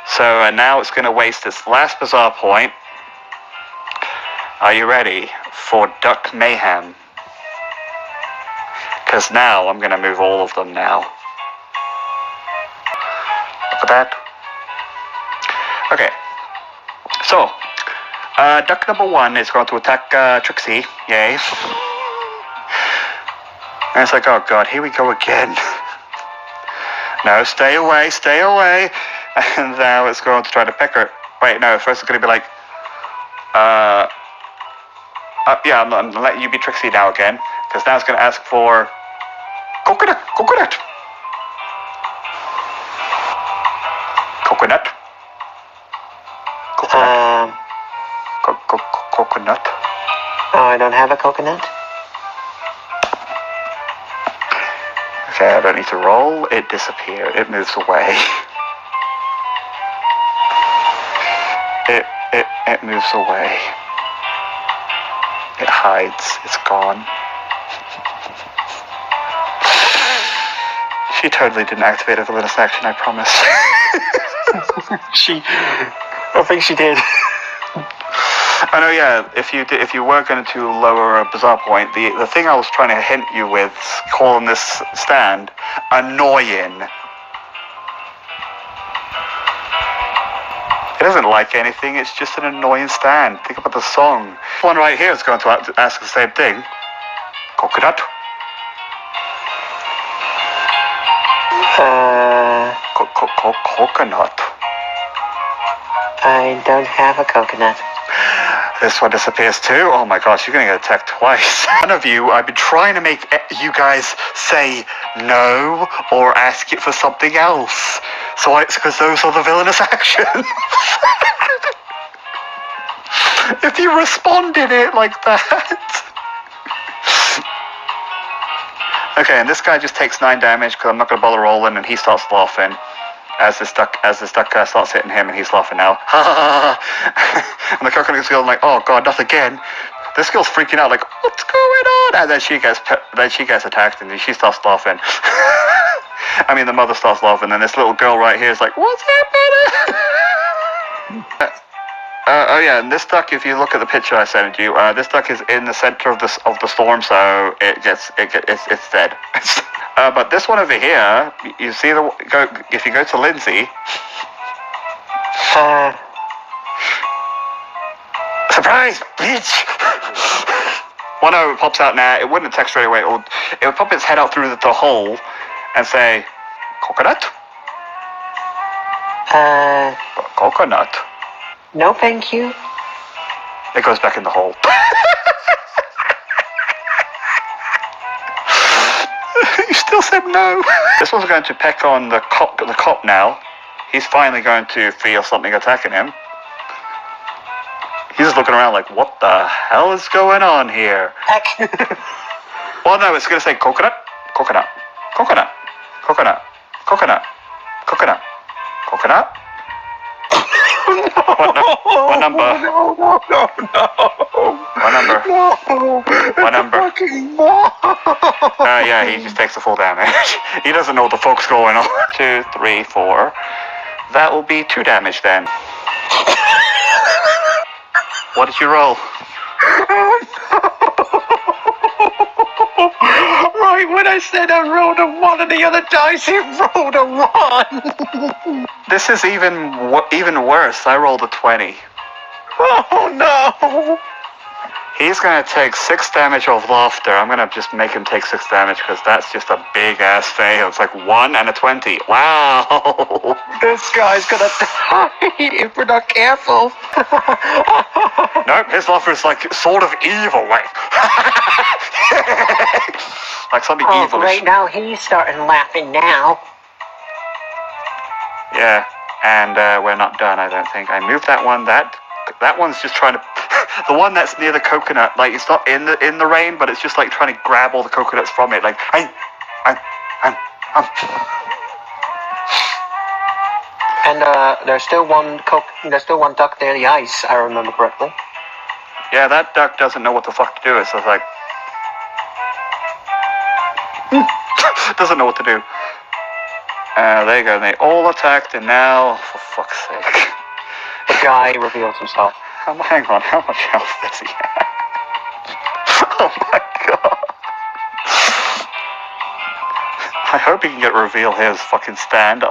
So now it's going to waste its last bizarre point. Are you ready for Duck Mayhem? Because now I'm going to move all of them now. Look at that. Okay. So, duck number 1 is going to attack Trixie. Yay. And it's like, oh god, here we go again. No, stay away, stay away. And now it's going to try to peck her. Wait, no, first it's going to be like, yeah, I'm going to let you be Trixie now again. Because now it's going to ask for coconut, coconut. Coconut. Coconut. Coconut. Oh, I don't have a coconut. Okay, I don't need to roll. It disappeared. It moves away. It moves away. It hides. It's gone. She totally didn't activate a villainous action, I promise. I think she did. I know, yeah. If you were going to lower a bizarre point, the thing I was trying to hint you with, calling this stand annoying. It doesn't like anything. It's just an annoying stand. Think about the song. One right here is going to ask the same thing. Coconut. Coconut. I don't have a coconut. This one disappears too? Oh my gosh, you're gonna get attacked twice. One of you, I've been trying to make you guys say no or ask it for something else. So it's because those are the villainous actions. If you responded it like that. Okay, and this guy just takes 9 damage because I'm not gonna bother rolling, and he starts laughing. As this duck starts hitting him, and he's laughing now. And the coconut girl's like, "Oh god, not again!" This girl's freaking out, like, "What's going on?" And then she gets attacked, and she starts laughing. I mean, the mother starts laughing, and this little girl right here is like, "What's happening?" Oh yeah, and this duck, if you look at the picture I sent you, this duck is in the center of the storm, so it's dead. But this one over here, you see if you go to Lindsay. Surprise, bitch! Well, no, it pops out now. It wouldn't attack straight away. It would pop its head out through the hole and say, "Coconut." Uh. Coconut. No, thank you. It goes back in the hole. You still said no. This one's going to peck on the cop now. He's finally going to feel something attacking him. He's just looking around like, what the hell is going on here? Heck. Well, no, it's going to say coconut, coconut, coconut, coconut, coconut, coconut, coconut. What number? No. What number? What number? Yeah, he just takes the full damage. He doesn't know what the fuck's going on. 2, 3, 4. That will be 2 damage then. What did you roll? Right when I said I rolled a 1 on the other dice, he rolled a 1. This is even worse. I rolled a 20. Oh no. He's gonna take 6 damage of laughter. I'm gonna just make him take 6 damage because that's just a big ass fail. It's like 1 and a 20. Wow. This guy's gonna die if we're not careful. Nope, his laughter is like sort of evil, like like something Oh, evil. great, now he's starting laughing now. Yeah, and we're not done, I don't think. I moved that one. That one's just trying to. The one that's near the coconut, like it's not in the rain, but it's just like trying to grab all the coconuts from it. Like And there's still one duck near the ice, I remember correctly. Yeah, that duck doesn't know what the fuck to do. It's just like doesn't know what to do. There you go. They all attacked, and now, for fuck's sake, The guy reveals himself. hang on. How much health does he have? Oh my god. I hope he can get reveal his fucking stand,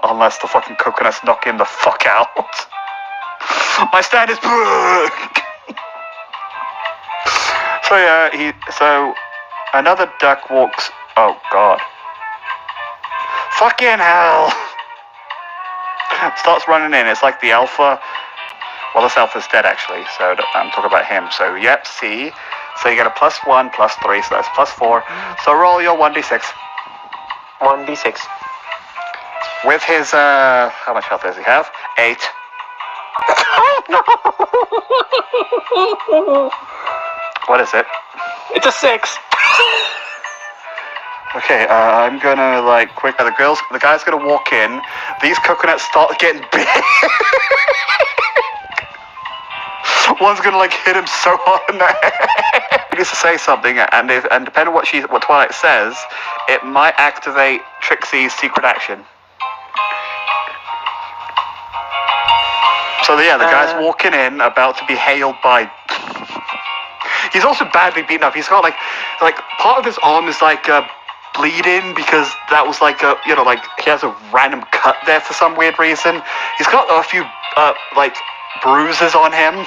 unless the fucking coconuts knock him the fuck out. My stand is. So yeah, so another duck walks. Oh god. Fucking hell. Starts running in. It's like the alpha. Well, this alpha's dead actually, so I'm talking about him. So yep, C. So you get a +1, +3, so that's +4. So roll your 1d6. 1d6. With his how much health does he have? 8. What is it? It's a 6. Okay, I'm gonna like quick. The guy's gonna walk in. These coconuts start getting big. One's gonna like hit him so hard in the head. He needs to say something, and depending on what Twilight says, it might activate Trixie's secret action. So yeah, the guy's walking in, about to be hailed by. He's also badly beaten up. He's got like part of his arm is like bleeding because that was like like he has a random cut there for some weird reason. He's got a few like bruises on him.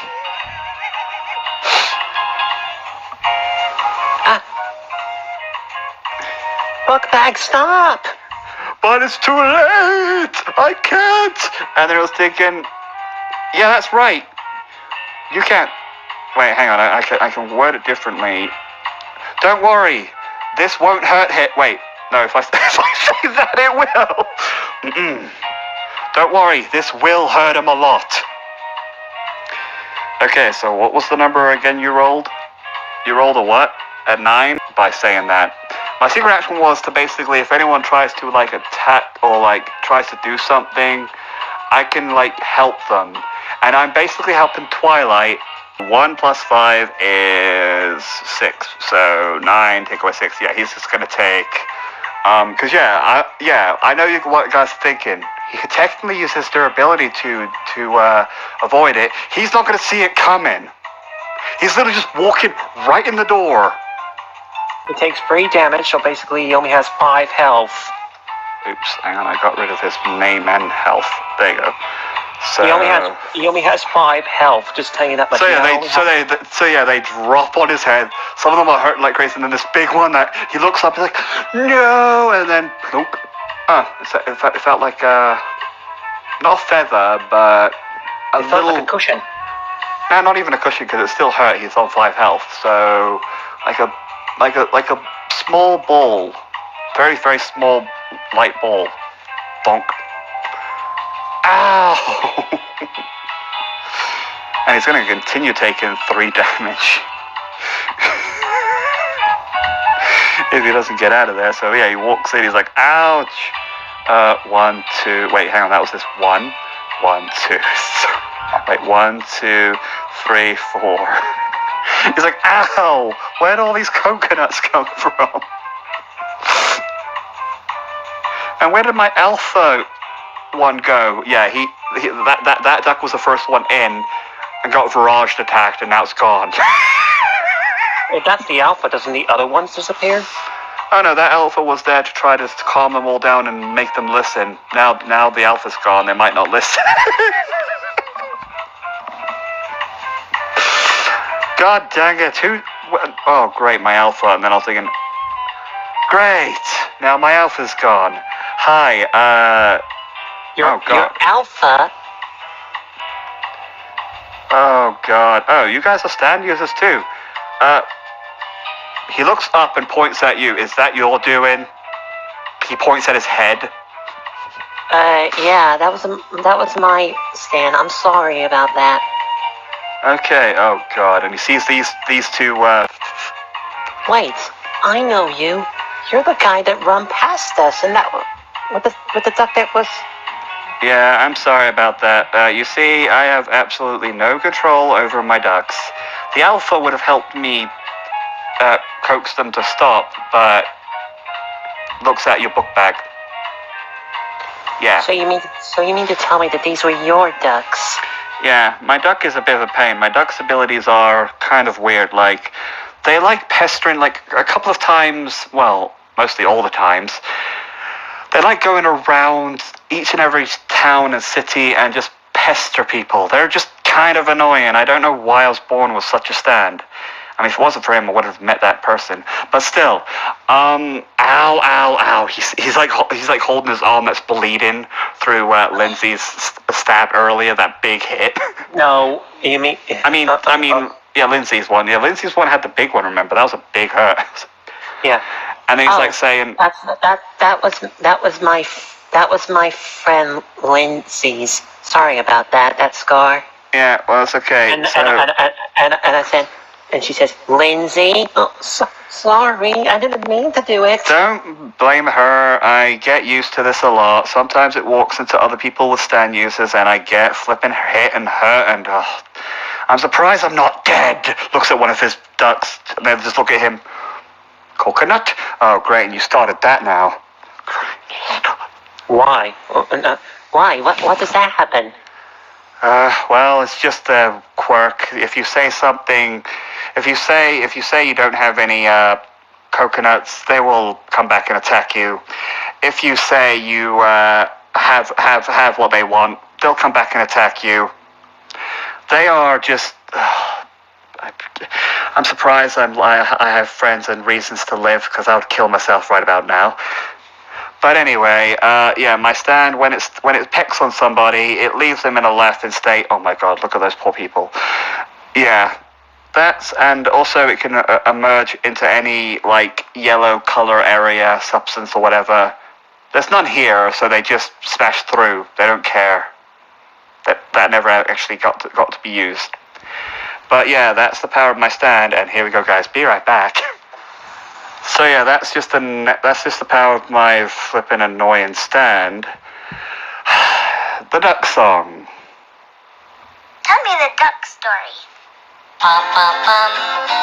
Bookbag, stop! But it's too late! I can't! And then I was thinking, yeah, that's right. You can't. Wait, hang on, I can word it differently. Don't worry, this won't hurt him. Wait, no, if I say that, it will. Don't worry, this will hurt him a lot. Okay, so what was the number again you rolled? You rolled a what? A 9? By saying that. My secret action was to basically, if anyone tries to like attack or like tries to do something, I can like help them. And I'm basically helping Twilight. 1 + 5 is 6. So 9, take away 6. Yeah, he's just gonna take. Cause I know what you guys are thinking. He could technically use his durability to avoid it. He's not gonna see it coming. He's literally just walking right in the door. He takes 3 damage, so basically he only has 5 health. Oops, hang on, I got rid of his name and health. There you go. So He only has 5 health. Just telling you that much. So yeah, they drop on his head. Some of them are hurting like crazy, and then this big one that he looks up, he's like, no, and then plunk. It felt like not a feather, but it felt like a cushion. Nah, not even a cushion because it's still hurt. He's on 5 health. So, like a small ball, very very small light ball. Bonk. Ow! And he's going to continue taking 3 damage if he doesn't get out of there. So yeah, he walks in. He's like, ouch. 1, 2. Wait, hang on. That was this 1, 1, 2. Wait, 1, 2, 3, 4. He's like, ow! Where'd all these coconuts come from? And where did my alpha one go? Yeah, that duck was the first one in and got barraged attacked, and now it's gone. If that's the alpha, doesn't the other ones disappear? Oh no, that alpha was there to try to calm them all down and make them listen. Now the alpha's gone, they might not listen. God dang it, oh great, my alpha, and then I was thinking, great, now my alpha's gone. Hi, Your alpha? Oh god, oh, you guys are stand users too. He looks up and points at you. Is that your doing? He points at his head. Yeah, that was my stand. I'm sorry about that. Okay, oh god, and he sees these two, Wait, I know you. You're the guy that run past us, and that with the duck that was. Yeah, I'm sorry about that. You see, I have absolutely no control over my ducks. The alpha would have helped me coax them to stop, but looks at your book bag. Yeah. So you mean to tell me that these were your ducks? Yeah, my duck is a bit of a pain. My duck's abilities are kind of weird. Like, they like pestering, like, a couple of times, well, mostly all the times, they like going around each and every town and city and just pester people. They're just kind of annoying. I don't know why I was born with such a stand. I mean, if it wasn't for him, I would have met that person. But still, ow, ow, ow. He's like holding his arm that's bleeding through Lindsay's stab earlier, that big hit. No, you mean... Yeah, Lindsay's one. Yeah, Lindsay's one had the big one, remember? That was a big hurt. Yeah. And then he's like saying... That was my friend Lindsay's. Sorry about that scar. Yeah, well, it's okay. And I said... And she says, Lindsay, oh, sorry, I didn't mean to do it. Don't blame her. I get used to this a lot. Sometimes it walks into other people with stand users and I get flipping hit and hurt and I'm surprised I'm not dead. Looks at one of his ducks and then just look at him. Coconut? Oh, great, and you started that now. Why? Why? What does that happen? Well, it's just a quirk. If you say something, if you say you don't have any coconuts, they will come back and attack you. If you say you have what they want, they'll come back and attack you. They are just. I'm surprised I have friends and reasons to live because I would kill myself right about now. But anyway, yeah, my stand, when it pecks on somebody, it leaves them in a laughing state. Oh my god, look at those poor people. Yeah, and also it can emerge into any, like, yellow color area, substance or whatever. There's none here, so they just smash through. They don't care. That never actually got to be used. But yeah, that's the power of my stand, and here we go, guys. Be right back. So yeah, that's just the power of my flippin' annoying stand. The duck song. Tell me the duck story. Pum pum pum,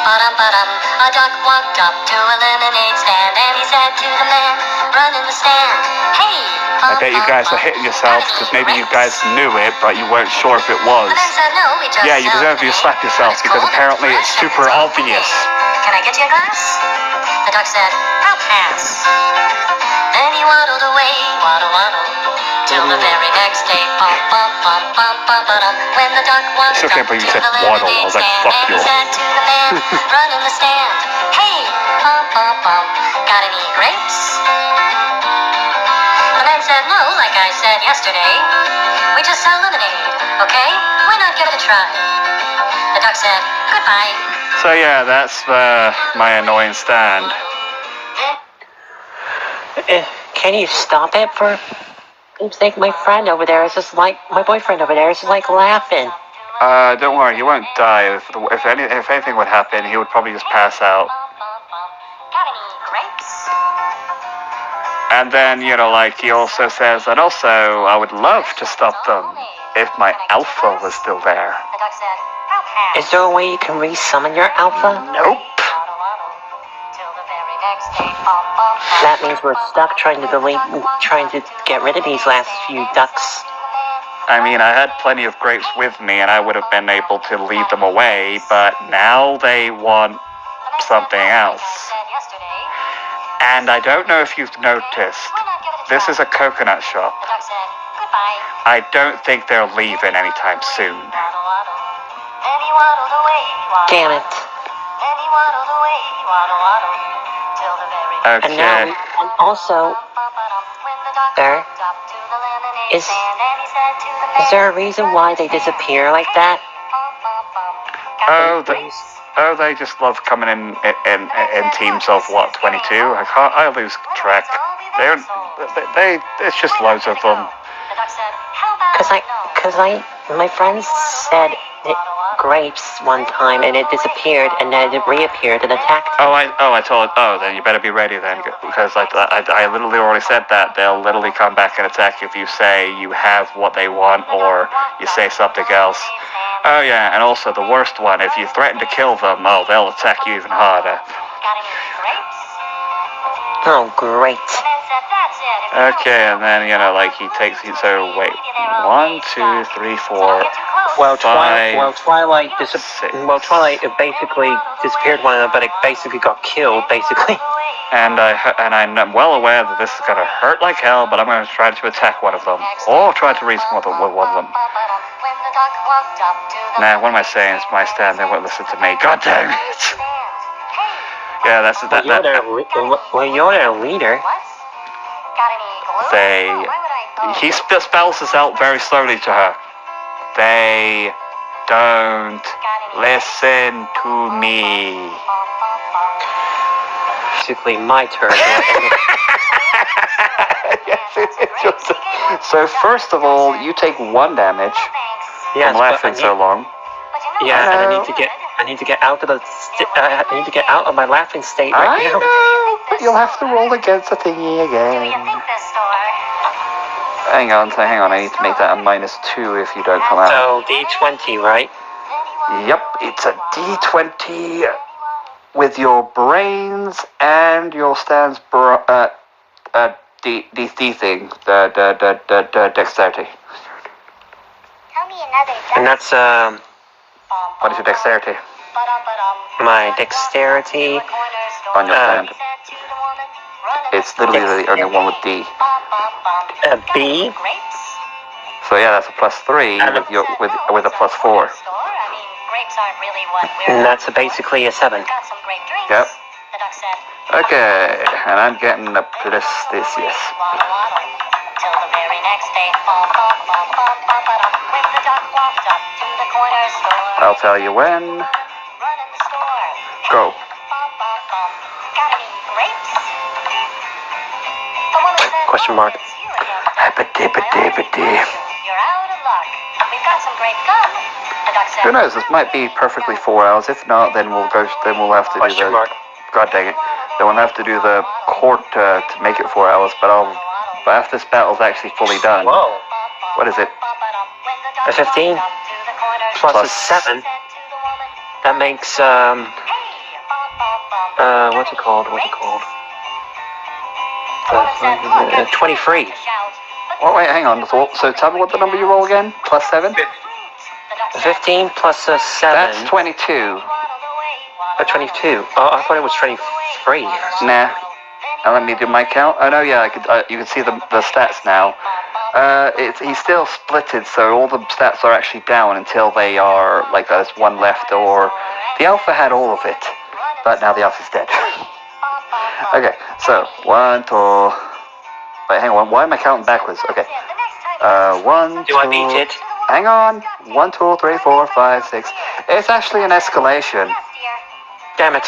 ba-dum ba-dum. A duck walked up to a lemonade stand and he said to the man, run in the stand. Hey! I bet you guys are hitting yourselves because maybe you guys knew it, but you weren't sure if it was. Yeah, you deserve to slap yourself because apparently it's super obvious. Can I get you a glass? The duck said, I'll pass. Then he waddled away, waddle waddle, till the very next day. Bum bum bum bum bum ba-dum. When the duck walked It's okay, up but you to said the waddle. I lemonade was like, stand fuck and you. he said to the man, run in the stand. Hey, bum bum bum, got any grapes? The man said, no, like I said yesterday, we just sell lemonade, okay? Why not give it a try? The duck said, goodbye. So yeah, that's my annoying stand. Can you stop it for... It's like my friend over there is just like... My boyfriend over there is just like laughing. Don't worry, he won't die. If anything would happen, he would probably just pass out. Got any grapes? And then, you know, like, he also says, and also, I would love to stop them if my alpha was still there. The duck said, I'll pass. Is there a way you can resummon your alpha? Nope. Till the very next day. Bum, bum, bum. That means we're stuck trying to get rid of these last few ducks. I mean, I had plenty of grapes with me, and I would have been able to lead them away, but now they want something else. And I don't know if you've noticed, this is a coconut shop. The duck said, goodbye. I don't think they're leaving anytime soon. Then he waddled away. Damn it. Then he waddled away. Waddle, till the very next And now, and also, there, is there a reason why they disappear like that? They just love coming in teams of what, 22? I lose track. It's just loads of them. My friend said grapes one time and it disappeared and then it reappeared and attacked. Then you better be ready then, because I literally already said that they'll literally come back and attack if you say you have what they want or you say something else. Oh yeah, and also the worst one, if you threaten to kill them, they'll attack you even harder. Oh, great. Okay, and then, you know, like, he takes you, so, wait, 1, 2, 3, 4, Well, 5, Twilight Twilight basically disappeared one of them, but it basically got killed, basically. and I'm well aware that this is gonna hurt like hell, but I'm gonna try to attack one of them, or try to reason with one of them. Nah, what am I saying? It's my stand, they won't listen to me. God damn it! Yeah, that's that. You're their leader. He spells this out very slowly to her. They don't listen to me. Basically, my turn. So first of all, you take 1 damage from laughing so long. Yeah, and I need to get out of of my laughing state right now. I know, but you'll have to roll against the thingy again. Hang on, I need to make that a -2 if you don't come out. So D20, right? Yep, it's a D20 with your brains and your stand's D thing, the dexterity. And that's What is your dexterity? my dexterity. On your stand. It's literally the only one with D. A B. So yeah, that's a +3 with a +4. And that's basically a 7. Yep. Okay, and I'm getting a plus this, yes. Till the very next day. When the duck walked up to the corner store. I'll tell you when. Run in the store. Go. Got any grapes? The woman said, Question mark. "It's you again." You're out of luck. We've got some grape gum. The duck said, Who knows? This might be perfectly 4 hours. If not, then we'll have to do Question the. mark. God dang it! Then we'll have to do the court to make it 4 hours. But after this battle's actually fully done. Whoa. What is it? A 15 plus a 7. That makes what's it called? 23. Oh wait, hang on. So tell me what the number you roll again? +7. 15 plus a 7. That's 22. 22. Oh, I thought it was 23. Nah. Now let me do my count. Oh no, yeah, you can see the stats now. He's still splitted, so all the stats are actually down until they are like there's 1 left, or the alpha had all of it, but now the alpha's dead. Okay, so 1, 2. Wait, hang on. Why am I counting backwards? Okay. 1, 2. Do I beat it? Hang on. 1, 2, 3, 4, 5, 6. It's actually an escalation. Damn it.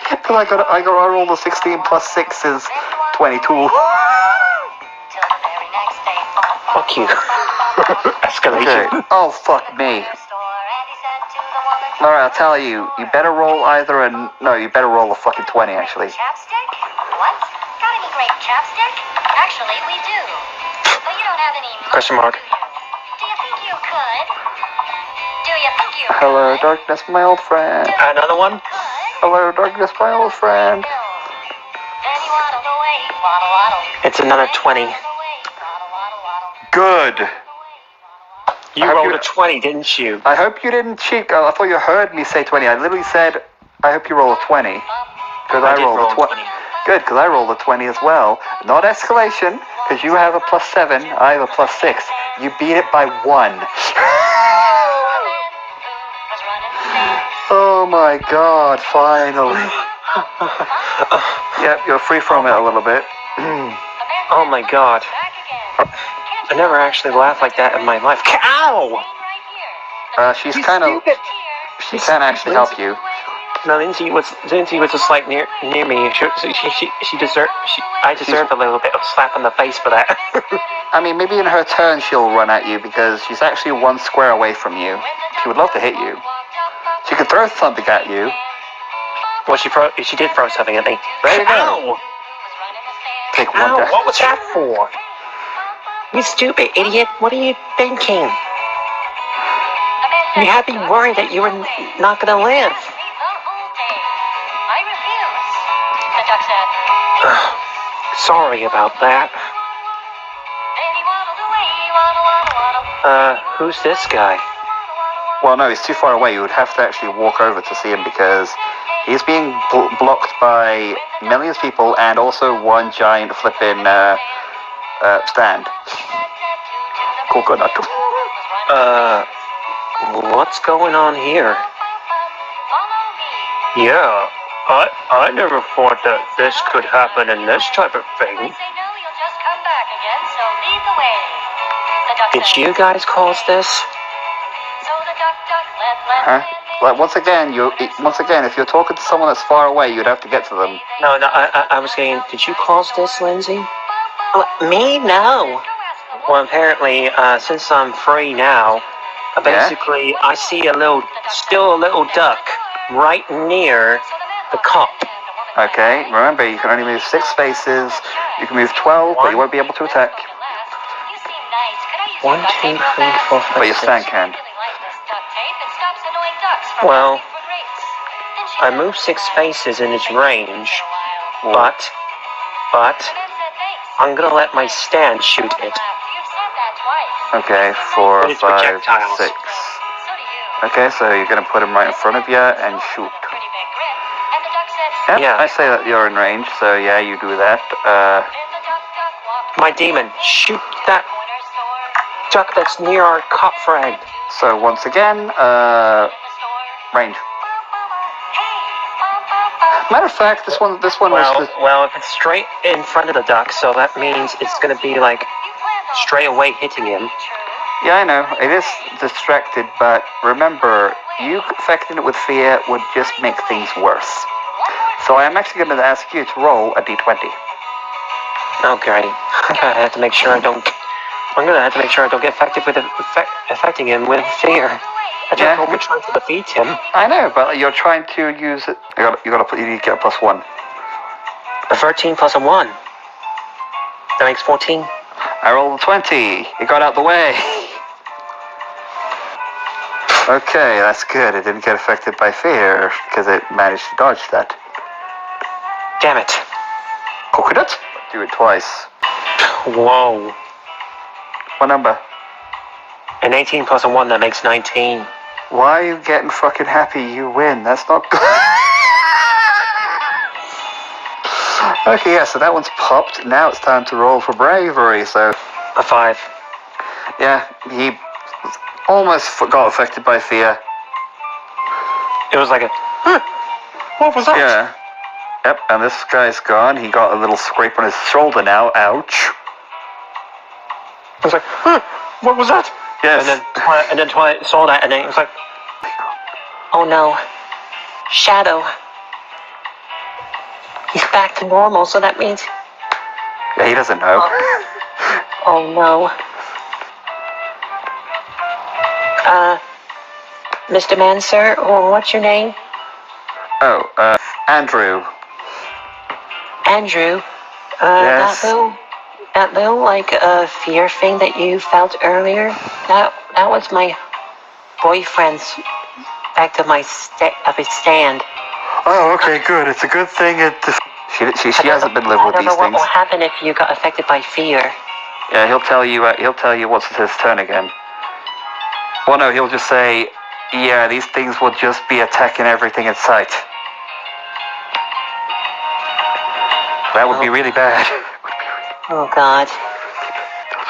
Because I rolled a 16 plus 6 is 22. Fuck you. Escalation. Okay. Oh, fuck me. Alright, I'll tell you. You better roll either a... No, you better roll a fucking 20, actually. Chapstick? What? Got any great chapstick? Actually, we do. But you don't have any money, Question mark. do you? Do you think you could? Do you think you could? Hello, darkness, my old friend. Another one? Hello, darkness, my old friend. Then you waddled away, waddle, waddle. It's another 20. Good. You I hope rolled you- a 20, didn't you? I hope you didn't cheat. I thought you heard me say 20. I literally said, I hope you roll a 20. Because I did rolled roll a a 20. Good, because I rolled a 20 as well. Not escalation, because you have a plus 7, I have a plus 6. You beat it by 1. Oh my god, finally. Yep, you're free from it a little bit. Oh my god. I never actually laughed like that in my life. Ow! She's kind of... She can actually help you. No, Lindsay was just like near me. I deserve a little bit of slap in the face for that. I mean, maybe in her turn she'll run at you because she's actually 1 square away from you. She would love to hit you. She could throw something at you. Well, she did throw something at me. There you go. Ow! Take 1 Ow! death. What was that for? You stupid idiot! What are you thinking? You had me worried that you were not gonna live. I refuse, the duck said. Sorry about that. Then he waddled away, waddle, waddle, waddle. Who's this guy? Well, no, he's too far away. You would have to actually walk over to see him because he's being blocked by millions of people and also one giant flipping stand. Coconut. What's going on here? Yeah, I never thought that this could happen in this type of thing. Say no, you'll just come back again, so lead the way. The duck Did said. you guys cause this? So the duck let Huh? Like once again, if you're talking to someone that's far away, you'd have to get to them. No, I was saying, did you cause this, Lindsay? Me? No. Well, apparently, since I'm free now, basically, I see still a little duck right near the cop. Okay, remember, you can only move 6 spaces. You can move 12, but you won't be able to attack. You seem nice. Could I use 1, your duct 2, tape real 3, fast? 4, 5, But your 6. stand can. Really like this duct tape. It stops annoying ducks from Well, asking for grapes. Then she I said, moved 6 spaces in its range, "For a while." but The man said thanks. I'm gonna let my stand shoot it. You've said that twice. Okay, 4, But it's 5, projectiles. 6. So do you. Okay, so you're gonna put him right in front of you and shoot. Pretty big grin. And the duck said, Yep, Yeah. I say that you're in range, so yeah, you do that. then the duck walked My demon, shoot that corner store. duck that's near our cop friend. So once again, In the store. range. Hey, Matter of fact, this one was Well, if it's straight in front of the duck, so that means it's gonna be like straight away hitting him. yeah, I know, it is distracted, but remember, you affecting it with fear would just make things worse. So I am actually going to ask you to roll a d20. Okay, I'm gonna have to make sure I don't. I'm gonna have to make sure I don't get affected with affecting him with fear. I just Yeah. hope we're trying to defeat him. I know, but you're trying to use it. You need to get a +1. A 13 plus a 1. That makes 14. I rolled a 20. It got out the way. Okay, that's good. It didn't get affected by fear because it managed to dodge that. Damn it. Coconut? Do it twice. Whoa. What number? An 18 plus a 1, that makes 19. Why are you getting fucking happy? You win. That's not good. Okay, yeah, so that one's popped. Now it's time to roll for bravery. So, A 5. yeah, he almost got affected by fear. It was like a. What was that? Yeah. Yep, and this guy's gone. He got a little scrape on his shoulder now. Ouch. I was like, What was that? Yes. And then Twilight saw that, and then it was like, oh no, Shadow. He's back to normal, so that means. Yeah, he doesn't know. Oh no. Mr. Man, sir, or what's your name? Oh, Andrew. Andrew. Yes. That little like fear thing that you felt earlier. That was my boyfriend's back of his stand. Oh, okay, good. It's a good thing she hasn't been living with these I don't know what things. will happen if you got affected by fear. Yeah, he'll tell you what's his turn again. Well, no, he'll just say, yeah, these things will just be attacking everything in sight. That would be really bad. Oh God.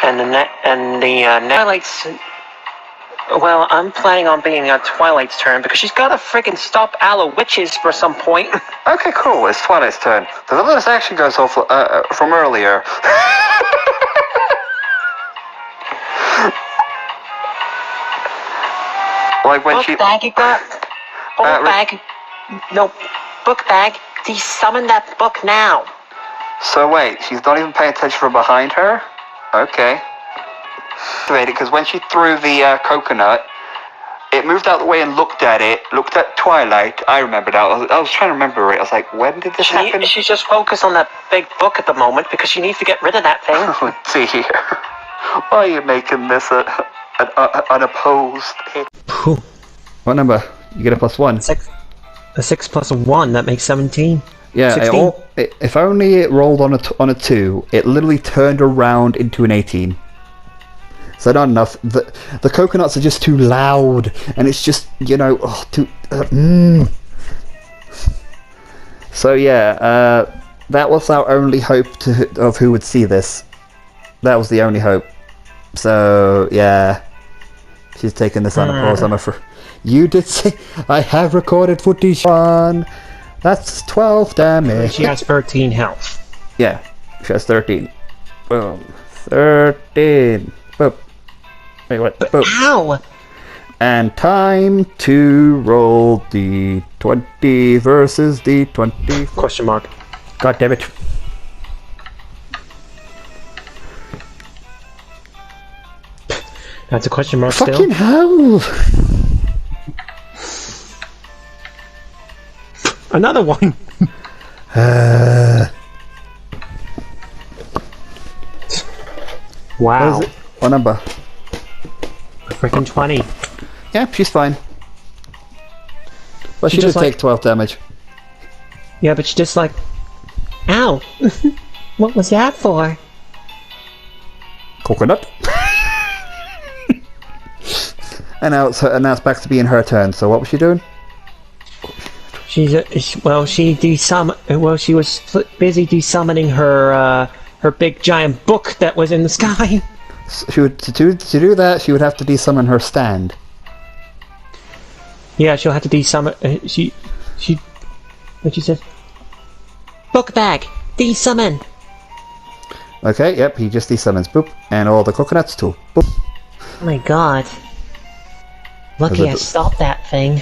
And the Twilight's. Well, I'm planning on being Twilight's turn because she's got to friggin' stop Aloe witches for some point. Okay, cool. It's Twilight's turn. The villainous action goes off from earlier. Like when book she. bag, you got. Book bag. No, book bag. Desummon that book now. So wait, she's not even paying attention from behind her? Okay. Because when she threw the coconut, it moved out of the way and looked at Twilight. I remember that. I was trying to remember it. I was like, when did this happen? She's just focused on that big book at the moment because she needs to get rid of that thing. Let's see here. Why are you making this an unopposed hit? What number? You get a +1. 6. A 6 plus a 1, that makes 17. Yeah, 16. if only it rolled on a 2, it literally turned around into an 18. So not enough. The coconuts are just too loud, and it's just, too. So yeah, that was our only hope of who would see this. That was the only hope. So yeah, she's taking this on a pause. I'm afraid. You did say I have recorded footage on. That's 12 damage. She has 13 health. Yeah, she has 13. Boom. 13. Boop. Wait, what? Boop. Ow! And time to roll the 20 versus the 20. Question mark. God damn it. That's a question mark Fucking still. hell! Another one! Wow. What is it? What number? A freaking 20. Yeah, she's fine. Well, she did take 12 damage. Yeah, but she's just like, ow! What was that for? Coconut. And now it's back to being her turn. So what was she doing? She was busy desummoning her big giant book that was in the sky. To do that, she would have to desummon her stand. Yeah, she'll have to desummon. What she said? Book bag, desummon. Okay, yep, he just desummons. Boop, and all the coconuts too. Boop. Oh my god! Lucky I stopped that thing.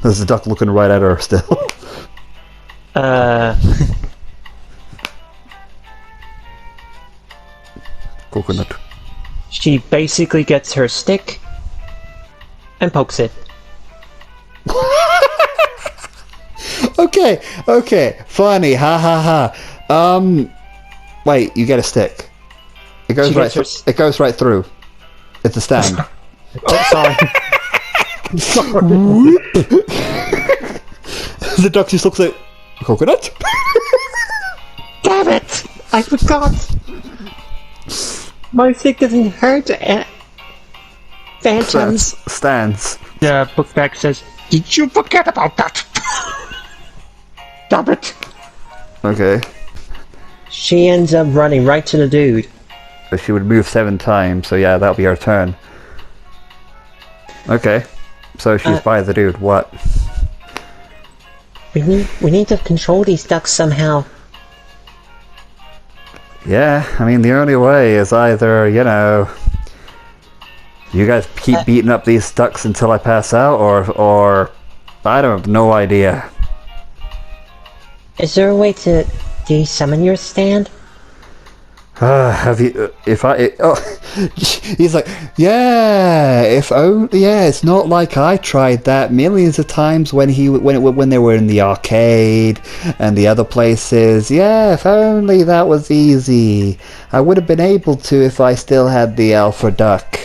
There's a duck looking right at her still. Coconut. She basically gets her stick and pokes it. Okay, funny, ha ha ha. Wait, you get a stick. It goes it goes right through. It's a stand. Oh, sorry. The duck just looks at coconut. Damn it! I forgot. My stick doesn't hurt. Phantoms. Stands. The book bag says, "Did you forget about that?" Damn it! Okay. She ends up running right to the dude. So she would move 7 times, so yeah, that'll be her turn. Okay. So she's by the dude, what? We need to control these ducks somehow. Yeah, I mean the only way is either, You guys keep beating up these ducks until I pass out, or I don't have no idea. Is there a way to de-summon your stand? Have you? He's like, yeah. If only, yeah. It's not like I tried that millions of times when they were in the arcade and the other places. Yeah, if only that was easy. I would have been able to if I still had the alpha duck.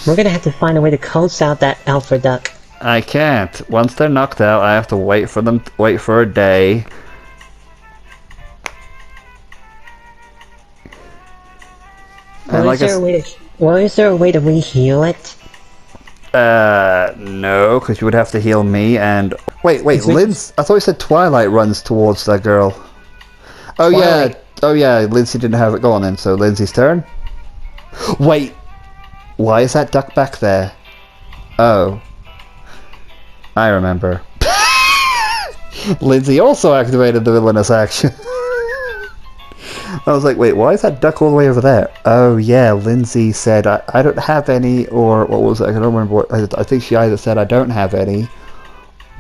We're gonna have to find a way to close out that alpha duck. I can't. Once they're knocked out, I have to wait for them. Wait for a day. Well, is there a way to re-heal it? No, because you would have to heal me and... Wait, Lindsay... I thought you said Twilight runs towards that girl. Oh, Twilight. Yeah, Lindsay didn't have it. Go on then, so Lindsay's turn. Wait! Why is that duck back there? Oh. I remember. Lindsay also activated the villainous action. I was like, wait, why is that duck all the way over there? Oh yeah, Lindsay said, I don't have any, or what was it? I don't remember what, I think she either said I don't have any,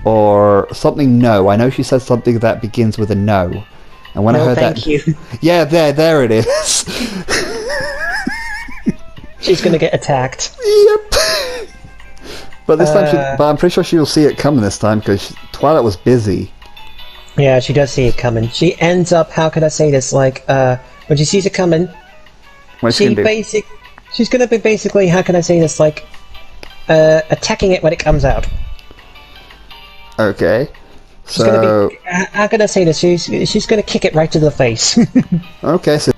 or something no. I know she said something that begins with a no. And when I heard thank you. Yeah, there it is. She's gonna get attacked. Yep. But this time, but I'm pretty sure she will see it coming this time, because Twilight was busy. Yeah, she does see it coming. She ends up, how can I say this, like, when she sees it coming, she's gonna be basically, how can I say this, like, attacking it when it comes out. Okay. She's gonna be, how can I say this, she's gonna kick it right to the face. Okay, so...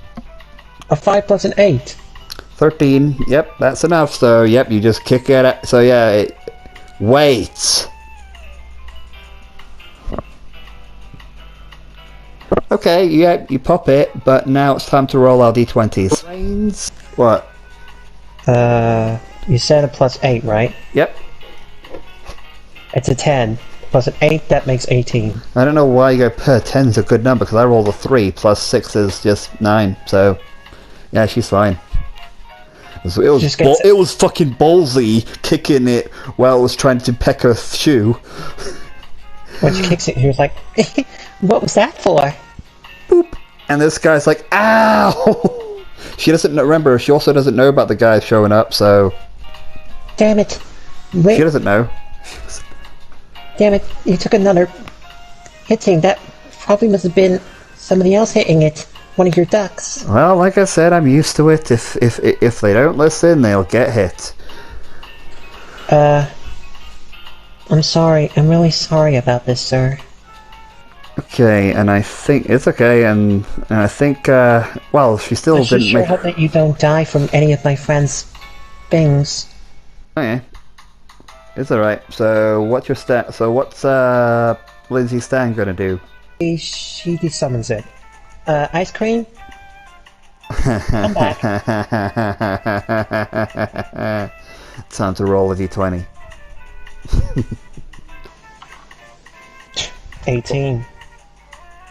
A 5 plus an 8. 13, yep, that's enough, so, yep, you just kick it at, so yeah, wait! Okay, yeah, you pop it, but now it's time to roll our d20s. What? You said a plus 8, right? Yep. It's a 10. Plus an 8, that makes 18. I don't know why you go per 10's a good number, because I rolled a 3, plus 6 is just 9, so... Yeah, she's fine. It was fucking ballsy kicking it while it was trying to peck her shoe. When she kicks it, he was like, what was that for? Boop. And this guy's like, ow! She doesn't remember, she also doesn't know about the guy showing up, so... Damn it. Wait. She doesn't know. Damn it, you took another hitting. That probably must have been somebody else hitting it. One of your ducks. Well, like I said, I'm used to it. If they don't listen, they'll get hit. I'm sorry. I'm really sorry about this, sir. Okay, and I think it's okay, and I think, well, she still I didn't sure make... hope that you don't die from any of my friends' things. Okay. It's alright. So, what's your stat? So, what's, Lindsay Stan gonna do? She desummons it. Ice cream? I'm back. Time to roll a d20. 18.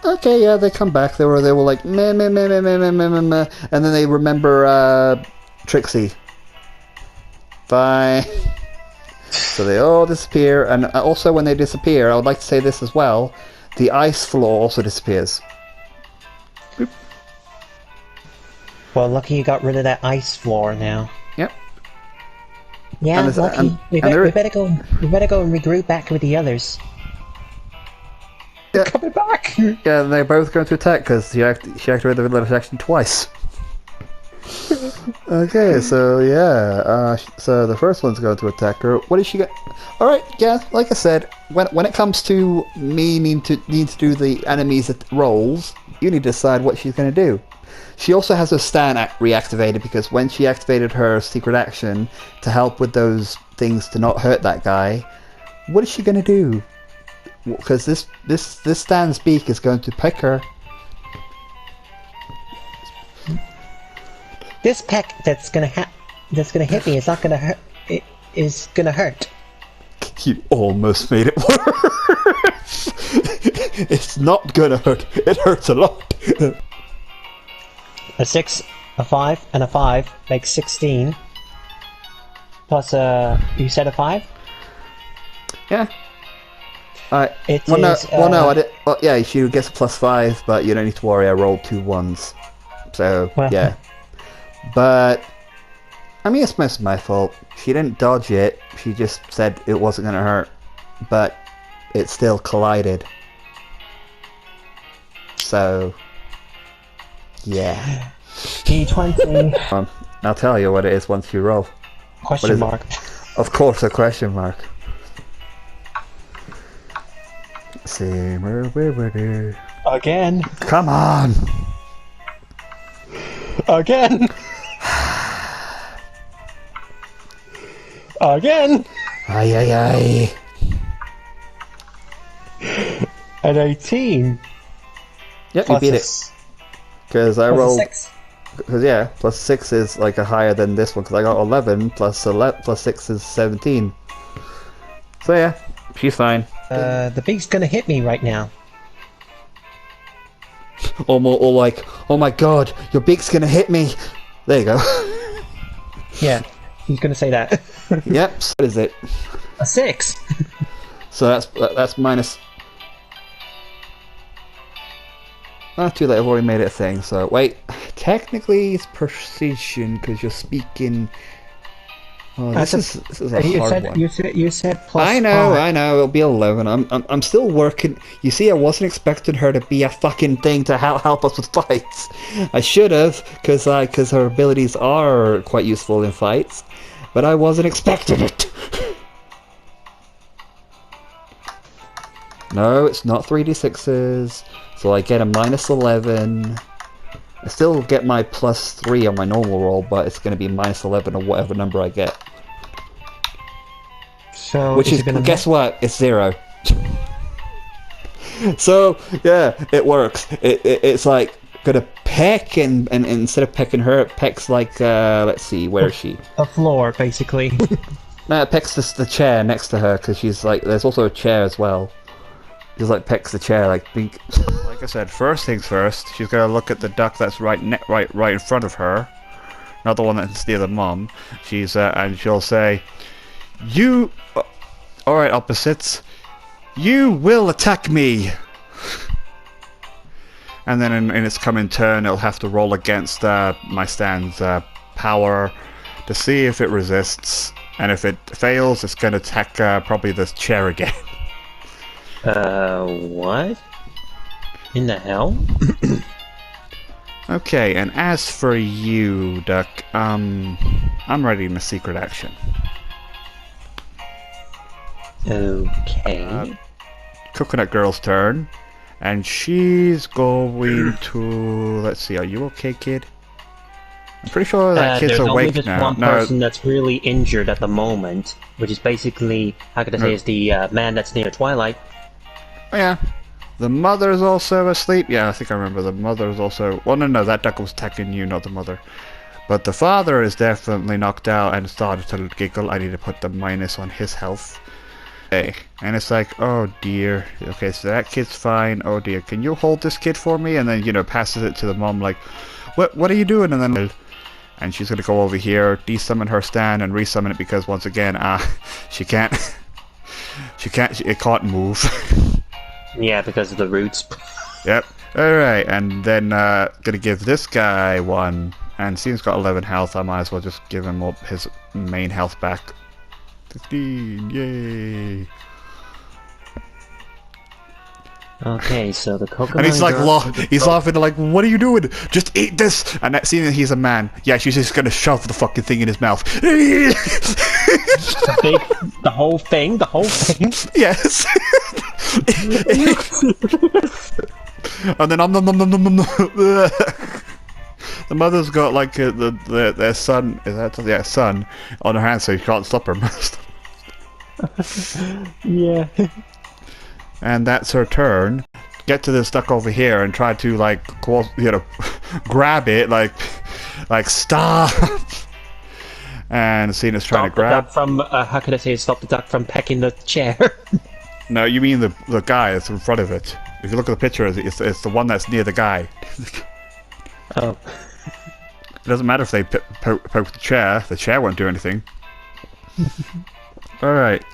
Okay, yeah, they come back. They were like meh meh meh meh meh meh meh meh meh, and then they remember Trixie. Bye. So they all disappear, and also when they disappear, I would like to say this as well: the ice floor also disappears. Boop. Well, lucky you got rid of that ice floor now. Yep. Yeah, lucky. We better go and regroup back with the others. Yeah. Coming back! Yeah, they're both going to attack because she activated the villainous action twice. Okay, so yeah, so the first one's going to attack her. What is she got? All right, yeah, like I said, when it comes to me need to do the enemies rolls, you need to decide what she's going to do. She also has her stand reactivated because when she activated her secret action to help with those things to not hurt that guy, what is she going to do? Because this Stan's beak is going to peck her. This peck that's gonna hit me is not gonna hurt. It is gonna hurt. You almost made it worse. It's not gonna hurt. It hurts a lot. A 6 A 5 and a 5 makes 16. Plus, you said a 5? Yeah. Alright. It well, is, no, I did. Well, yeah, she gets a +5, but you don't need to worry. I rolled 2 1s, so Well. yeah. But I mean, it's mostly my fault. She didn't dodge it. She just said it wasn't gonna hurt, but it still collided. So yeah. D20. I'll tell you what it is once you roll. Question mark. Of course, a question mark. Let's see. Again. Come on. Again. Again. Ay ay ay. An 18. Yep, you beat it. Because I rolled. 6. Because yeah, +6 is like a higher than this one. Because I got 11 plus 6 is 17. So yeah, she's fine. The beak's gonna hit me right now. Or like, oh my god, your beak's gonna hit me. There you go. Yeah, he's gonna say that. Yep. So what is it? A 6. So that's minus. Ah, too late. I've already made it a thing. So wait, technically it's precision because you're speaking. Oh, this is a hard one. You said plus. I know. It'll be 11. I'm still working. You see, I wasn't expecting her to be a fucking thing to help us with fights. I should have, because her abilities are quite useful in fights, but I wasn't expecting it. No, it's not 3d6s. So I get a -11. I still get my +3 on my normal roll, but it's going to be -11 or whatever number I get. So which is guess what? It's 0. So yeah, it works. It's like gonna peck and instead of pecking her, it pecks like let's see, where is she? The floor, basically. No, it pecks the chair next to her because she's like. There's also a chair as well. Just like pecks the chair like bink. Like I said, first things first. She's gonna look at the duck that's right in front of her, not the one that's near the mom. She's and she'll say, "You, all right, opposites. You will attack me." And then in its coming turn, it'll have to roll against my stand's power to see if it resists, and if it fails, it's gonna attack probably this chair again. What? In the hell? Okay, and as for you, Duck, I'm ready in a secret action. Okay. Coconut Girl's turn, and she's going to... Let's see, are you okay, kid? I'm pretty sure that kid's awake there's now. only this one person that's really injured at the moment, which is basically, how can I say, is the man that's near Twilight. Oh, yeah. The mother's also asleep. Yeah, I think I remember. The mother's also... Well, no, that duck was attacking you, not the mother. But the father is definitely knocked out and started to giggle. I need to put the minus on his health. Okay. And it's like, oh dear. Okay, so that kid's fine. Oh dear. Can you hold this kid for me? And then, you know, passes it to the mom like, what are you doing? And then... And she's gonna go over here, desummon her stand, and resummon it because, once again, she can't... it can't move. Yeah, because of the roots. Yep. Alright, and then gonna give this guy 1. And since he's got 11 health, I might as well just give him up his main health back. 15, yay! Okay, so the coconut. And he's like, he's laughing, like, what are you doing? Just eat this! And that, seeing that he's a man, yeah, she's just gonna shove the fucking thing in his mouth. The whole thing? Yes! And then the mother's got like their son, son on her hand, so you can't stop her. Yeah. And that's her turn. Get to this duck over here and try to like, grab it, like stop. And Cena's trying to grab. Stop the duck from, how can I say, stop the duck from pecking the chair? No, you mean the guy that's in front of it. If you look at the picture, it's the one that's near the guy. Oh. It doesn't matter if they poke the chair won't do anything. Alright,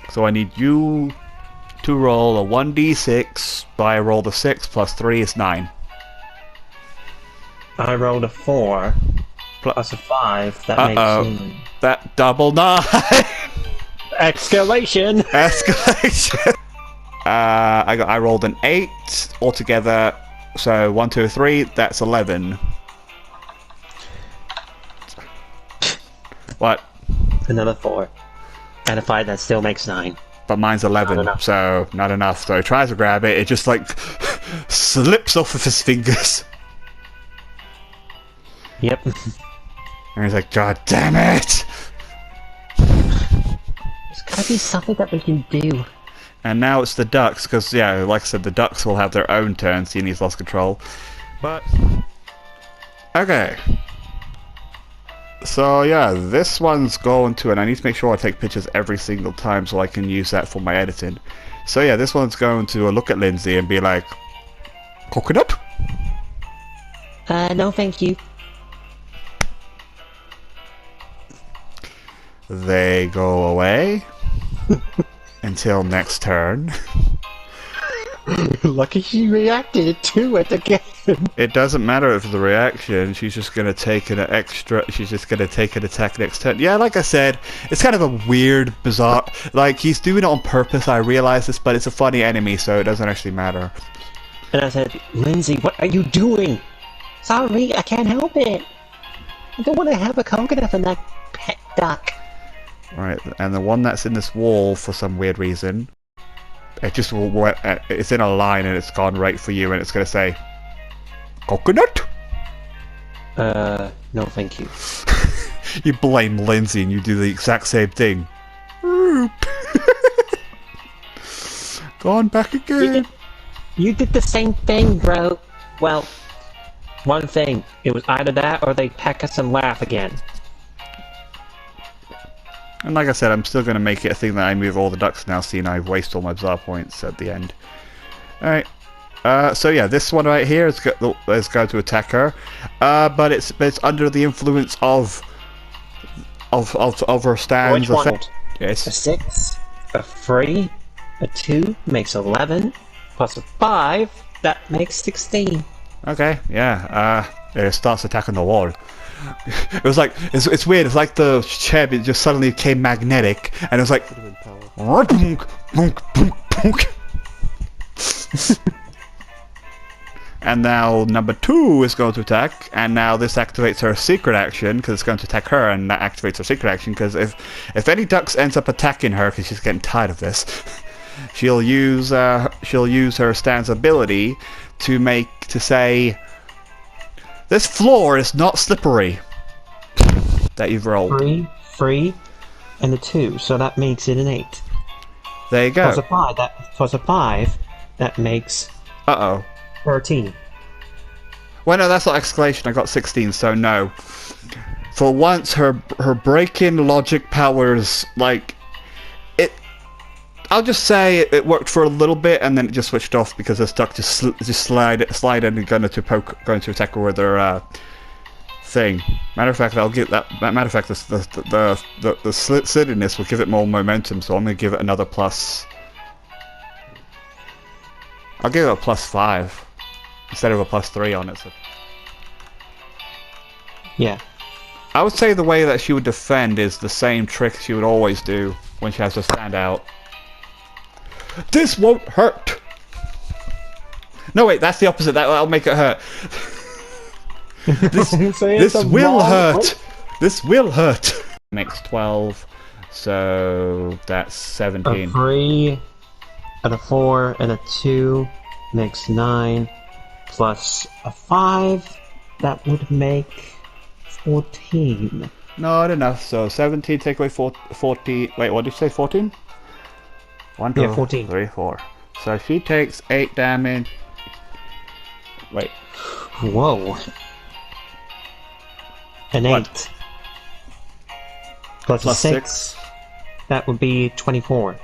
so I need you to roll a 1d6, but I roll the 6 plus 3 is 9. I rolled a 4 plus a 5. That makes That double 9! Escalation! Escalation! I rolled an 8 altogether, so 1, 2, 3, that's 11. What? Another 4. And a 5, that still makes 9. But mine's 11, so not enough. So he tries to grab it, it just like slips off of his fingers. Yep. And he's like, God damn it! There's gotta be something that we can do. And now it's the ducks, because, yeah, like I said, the ducks will have their own turn, seeing he's lost control. But, okay. So, yeah, this one's going to, and I need to make sure I take pictures every single time so I can use that for my editing. So, yeah, this one's going to look at Lindsay and be like, coconut? No thank you. They go away until next turn. Lucky she reacted to it again. It doesn't matter if the reaction, she's just gonna take an extra, she's just gonna take an attack next turn. Yeah, like I said, it's kind of a weird, bizarre, like, he's doing it on purpose, I realize this, but it's a funny enemy, so it doesn't actually matter. And I said, Lindsay, what are you doing? Sorry, I can't help it. I don't want to have a coconut from that pet duck. Right, and the one that's in this wall, for some weird reason, it just it's in a line and it's gone right for you, and it's gonna say, coconut? No thank you. You blame Lindsay and you do the exact same thing. Gone back again. You did the same thing, bro. Well, one thing. It was either that or they peck us and laugh again. And like I said, I'm still going to make it a thing that I move all the ducks now, seeing I waste all my bizarre points at the end. Alright. So yeah, this one right here is going to attack her. But it's under the influence of her stand's Which one? effect. Yes. A 6, a 3, a 2 makes 11, plus a 5, that makes 16. Okay, yeah. It starts attacking the wall. It was like, it's weird, it's like the chair just suddenly became magnetic, and it was like, and now number 2 is going to attack, and now this activates her secret action, because it's going to attack her, and that activates her secret action, because if any ducks ends up attacking her, because she's getting tired of this, she'll use her stand's ability to say, this floor is not slippery. That you've rolled. 3, and a 2, so that makes it an 8. There you go. Plus a 5, that makes 13. Well, no, that's not escalation. I got 16, so no. For once, her break-in logic powers, like, I'll just say it worked for a little bit, and then it just switched off because the duck just slide in and going to attack her with her thing. Matter of fact, I'll give that. Matter of fact, the slittiness will give it more momentum, so I'm gonna give it another plus. I'll give it a +5 instead of a +3 on it. So. Yeah. I would say the way that she would defend is the same trick she would always do when she has to stand out. This won't hurt! No wait, that's the opposite, that'll make it hurt. This will hurt! This will hurt! Makes 12, so that's 17. A 3, and a 4, and a 2 makes 9, plus a 5, that would make 14. Not enough, so 17 take away 14, wait, what did you say, 14? 1, 2, Yeah, 14. 3, 4. So she takes 8 damage. Wait. Whoa. An 8. What? Plus a Plus 6. That would be 24.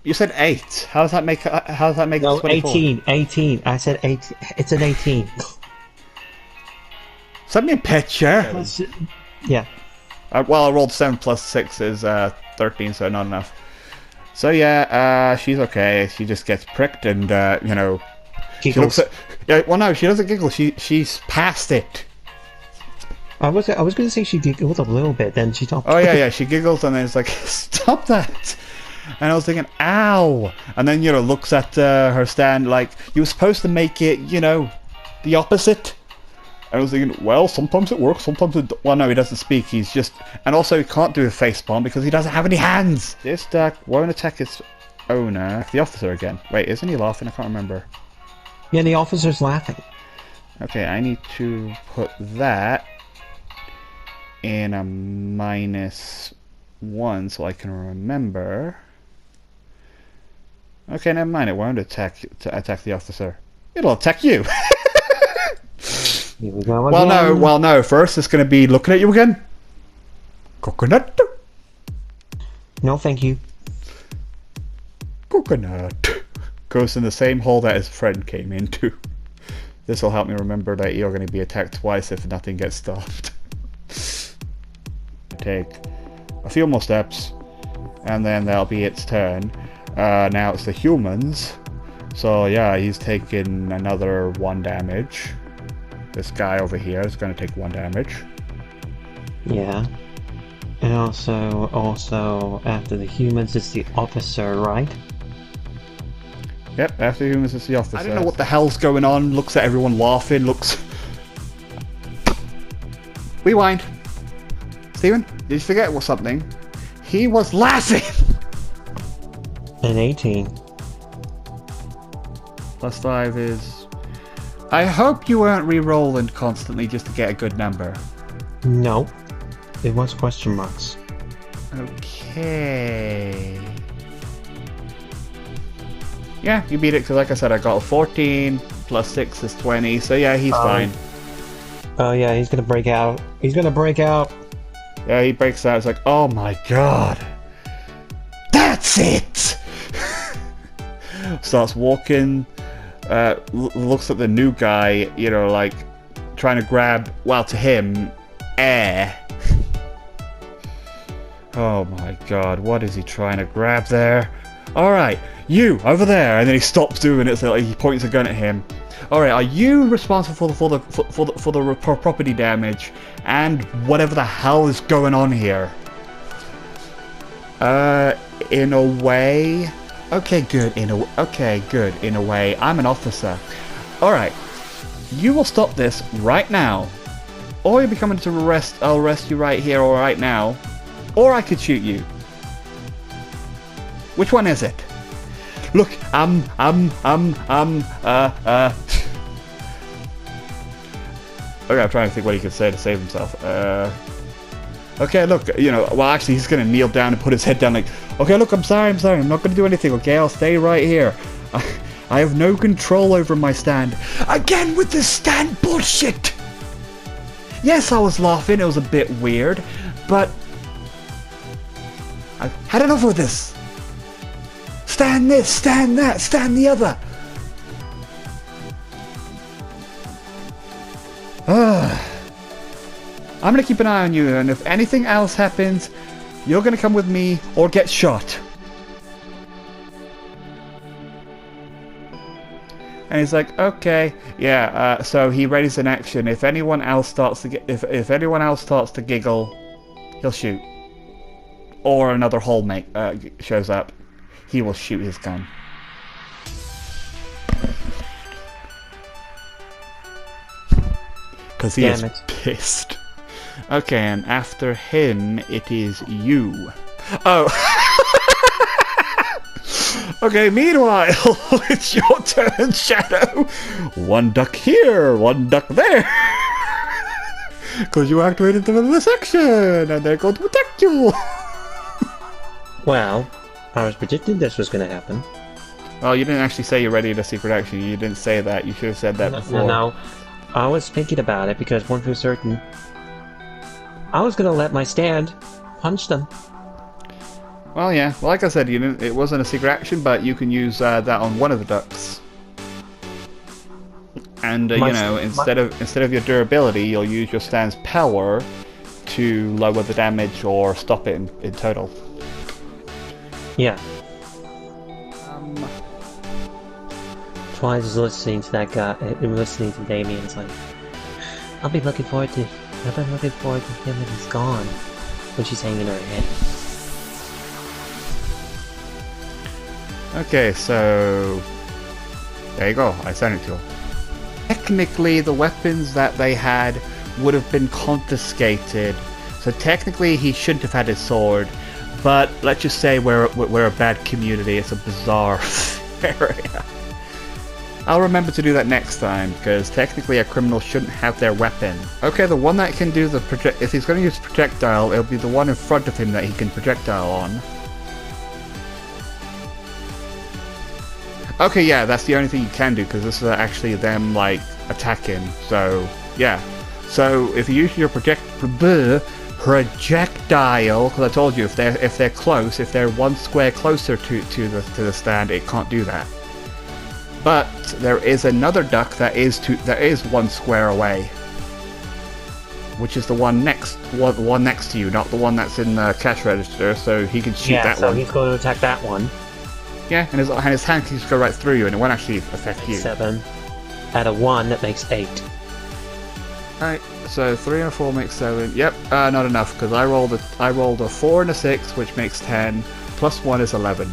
You said 8. How does that make? How does that make? No, 24? 18. 18. I said 8. It's an 18. Send me a picture. Yeah. Well, I rolled 7 plus 6 is 13, so not enough. So yeah, she's okay. She just gets pricked and, you know... Giggles. She looks at... Yeah, well, no, she doesn't giggle. She's past it. I was going to say she giggled a little bit, then she stopped. Oh, yeah, she giggles and then it's like, stop that! And I was thinking, ow! And then, you know, looks at her stand like, you were supposed to make it, you know, the opposite. I was thinking, well, sometimes it works, sometimes it... Well, no, he doesn't speak, he's just... And also, he can't do a face palm because he doesn't have any hands! This duck won't attack its owner. The officer again. Wait, isn't he laughing? I can't remember. Yeah, the officer's laughing. Okay, I need to put that in a -1 so I can remember. Okay, never mind, it won't attack the officer. It'll attack you! Here we go again. Well, no. First, it's going to be looking at you again. Coconut. No, thank you. Coconut. Goes in the same hole that his friend came into. This will help me remember that you're going to be attacked twice if nothing gets stopped. Take a few more steps, and then that'll be its turn. Now it's the humans. So yeah, he's taking another 1 damage. This guy over here is going to take 1 damage. Yeah. And also, after the humans, it's the officer, right? Yep, after humans, it's the officer. I don't know what the hell's going on. Looks at everyone laughing. Looks... Rewind. Steven, did you forget something? He was laughing! An 18. Plus 5 is... I hope you weren't re-rolling constantly just to get a good number. No. It was question marks. Okay. Yeah, you beat it, because like I said, I got a 14, plus 6 is 20, so yeah, he's fine. Oh yeah, he's gonna break out. He's gonna break out. Yeah, he breaks out, it's like, oh my god. That's it! Starts walking, looks at the new guy, you know, like, trying to grab, well, to him, air. Oh my god, what is he trying to grab there? Alright, you, over there, and then he stops doing it, so like, he points a gun at him. Alright, are you responsible for the property damage, and whatever the hell is going on here? In a way... Okay, good, in a way, I'm an officer. Alright, you will stop this right now, or you'll be coming to arrest, I'll arrest you right here or right now, or I could shoot you. Which one is it? Look, okay, I'm trying to think what he could say to save himself. Okay, look, you know, well, actually, he's gonna kneel down and put his head down like, okay, look, I'm sorry, I'm not gonna do anything, okay, I'll stay right here. I have no control over my stand. Again with this stand bullshit! Yes, I was laughing, it was a bit weird, but... I've had enough of this! Stand this, stand that, stand the other! I'm gonna keep an eye on you, and if anything else happens, you're gonna come with me or get shot. And he's like, okay, yeah. So he readies an action. If anyone else starts to if anyone else starts to giggle, he'll shoot. Or another hallmate shows up, he will shoot his gun. Because he is pissed. Okay, and after him, it is you. Oh. Okay, meanwhile, it's your turn, Shadow. 1 duck here, 1 duck there. Because you activated the section, and they're going to protect you. Well, I was predicting this was going to happen. Well, you didn't actually say you're ready to secret action. You didn't say that. You should have said that before. No. I was thinking about it because one for certain, I was gonna let my stand punch them. Well, yeah. Well, like I said, it wasn't a secret action, but you can use that on one of the ducks. And instead of your durability, you'll use your stand's power to lower the damage or stop it in total. Yeah. Twice is listening to that guy, listening to Damien. It's like, I'll be looking forward to him when he's gone. When she's hanging her head. Okay, so there you go. I sent it to him. Technically, the weapons that they had would have been confiscated. So technically, he shouldn't have had his sword. But let's just say we're a bad community. It's a bizarre area. I'll remember to do that next time, because technically a criminal shouldn't have their weapon. Okay, the one that can do the if he's going to use projectile, it'll be the one in front of him that he can projectile on. Okay, yeah, that's the only thing you can do, because this is actually them, like, attacking. So, yeah. So, if you use your projectile, because I told you, if they're close, if they're one square closer to the stand, it can't do that. But there is another duck that is one square away, which is the one next to you, not the one that's in the cash register. So he can shoot that one. Yeah, so he's going to attack that one. Yeah, and his hand can just go right through you, and it won't actually affect you. 7. Add a 1, that makes 8. Alright, so 3 and a 4 makes 7. Yep, not enough, because I rolled a 4 and a 6, which makes 10. Plus 1 is 11.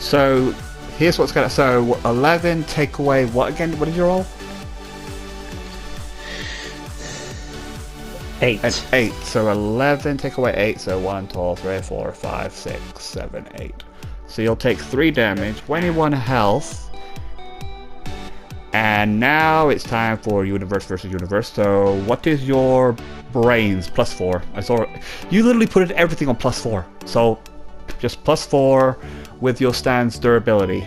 So here's what's gonna. So 11 take away what again? What did you roll? 8. And 8. So 11 take away 8. So 1, 2, 3, 4, 5, 6, 7, 8. So you'll take 3 damage, 21 health. And now it's time for universe versus universe. So what is your brains? Plus 4. I saw it. You literally put everything on plus 4. So just plus 4 with your stand's durability.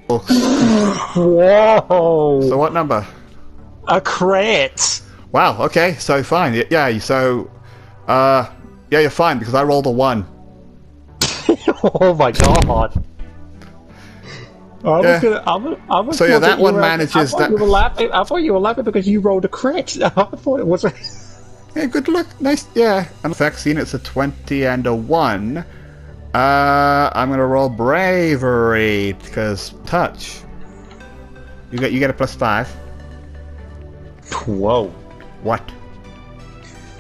Whoa! So what number? A crit! Wow, okay, so fine. Yeah, so yeah, you're fine because I rolled a 1. Oh my god. I was so yeah, that one manages that. I thought you were laughing because you rolled a crit. I thought it was. Yeah, good luck. Nice. Yeah. And vaccine, it's a 20 and a 1. I'm gonna roll bravery because touch. You get a plus 5. Whoa. What?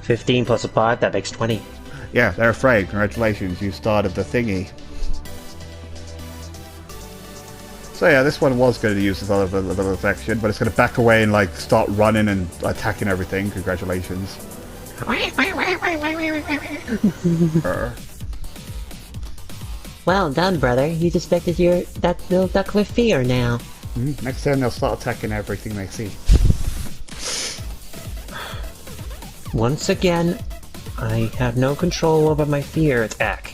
15 plus a 5, that makes 20. Yeah, they're afraid. Congratulations, you started the thingy. So yeah, this one was going to use this other section, but it's going to back away and like start running and attacking everything. Congratulations. Well done, brother. You suspected that little duck with fear now. Next time they'll start attacking everything they see. Once again, I have no control over my fear attack.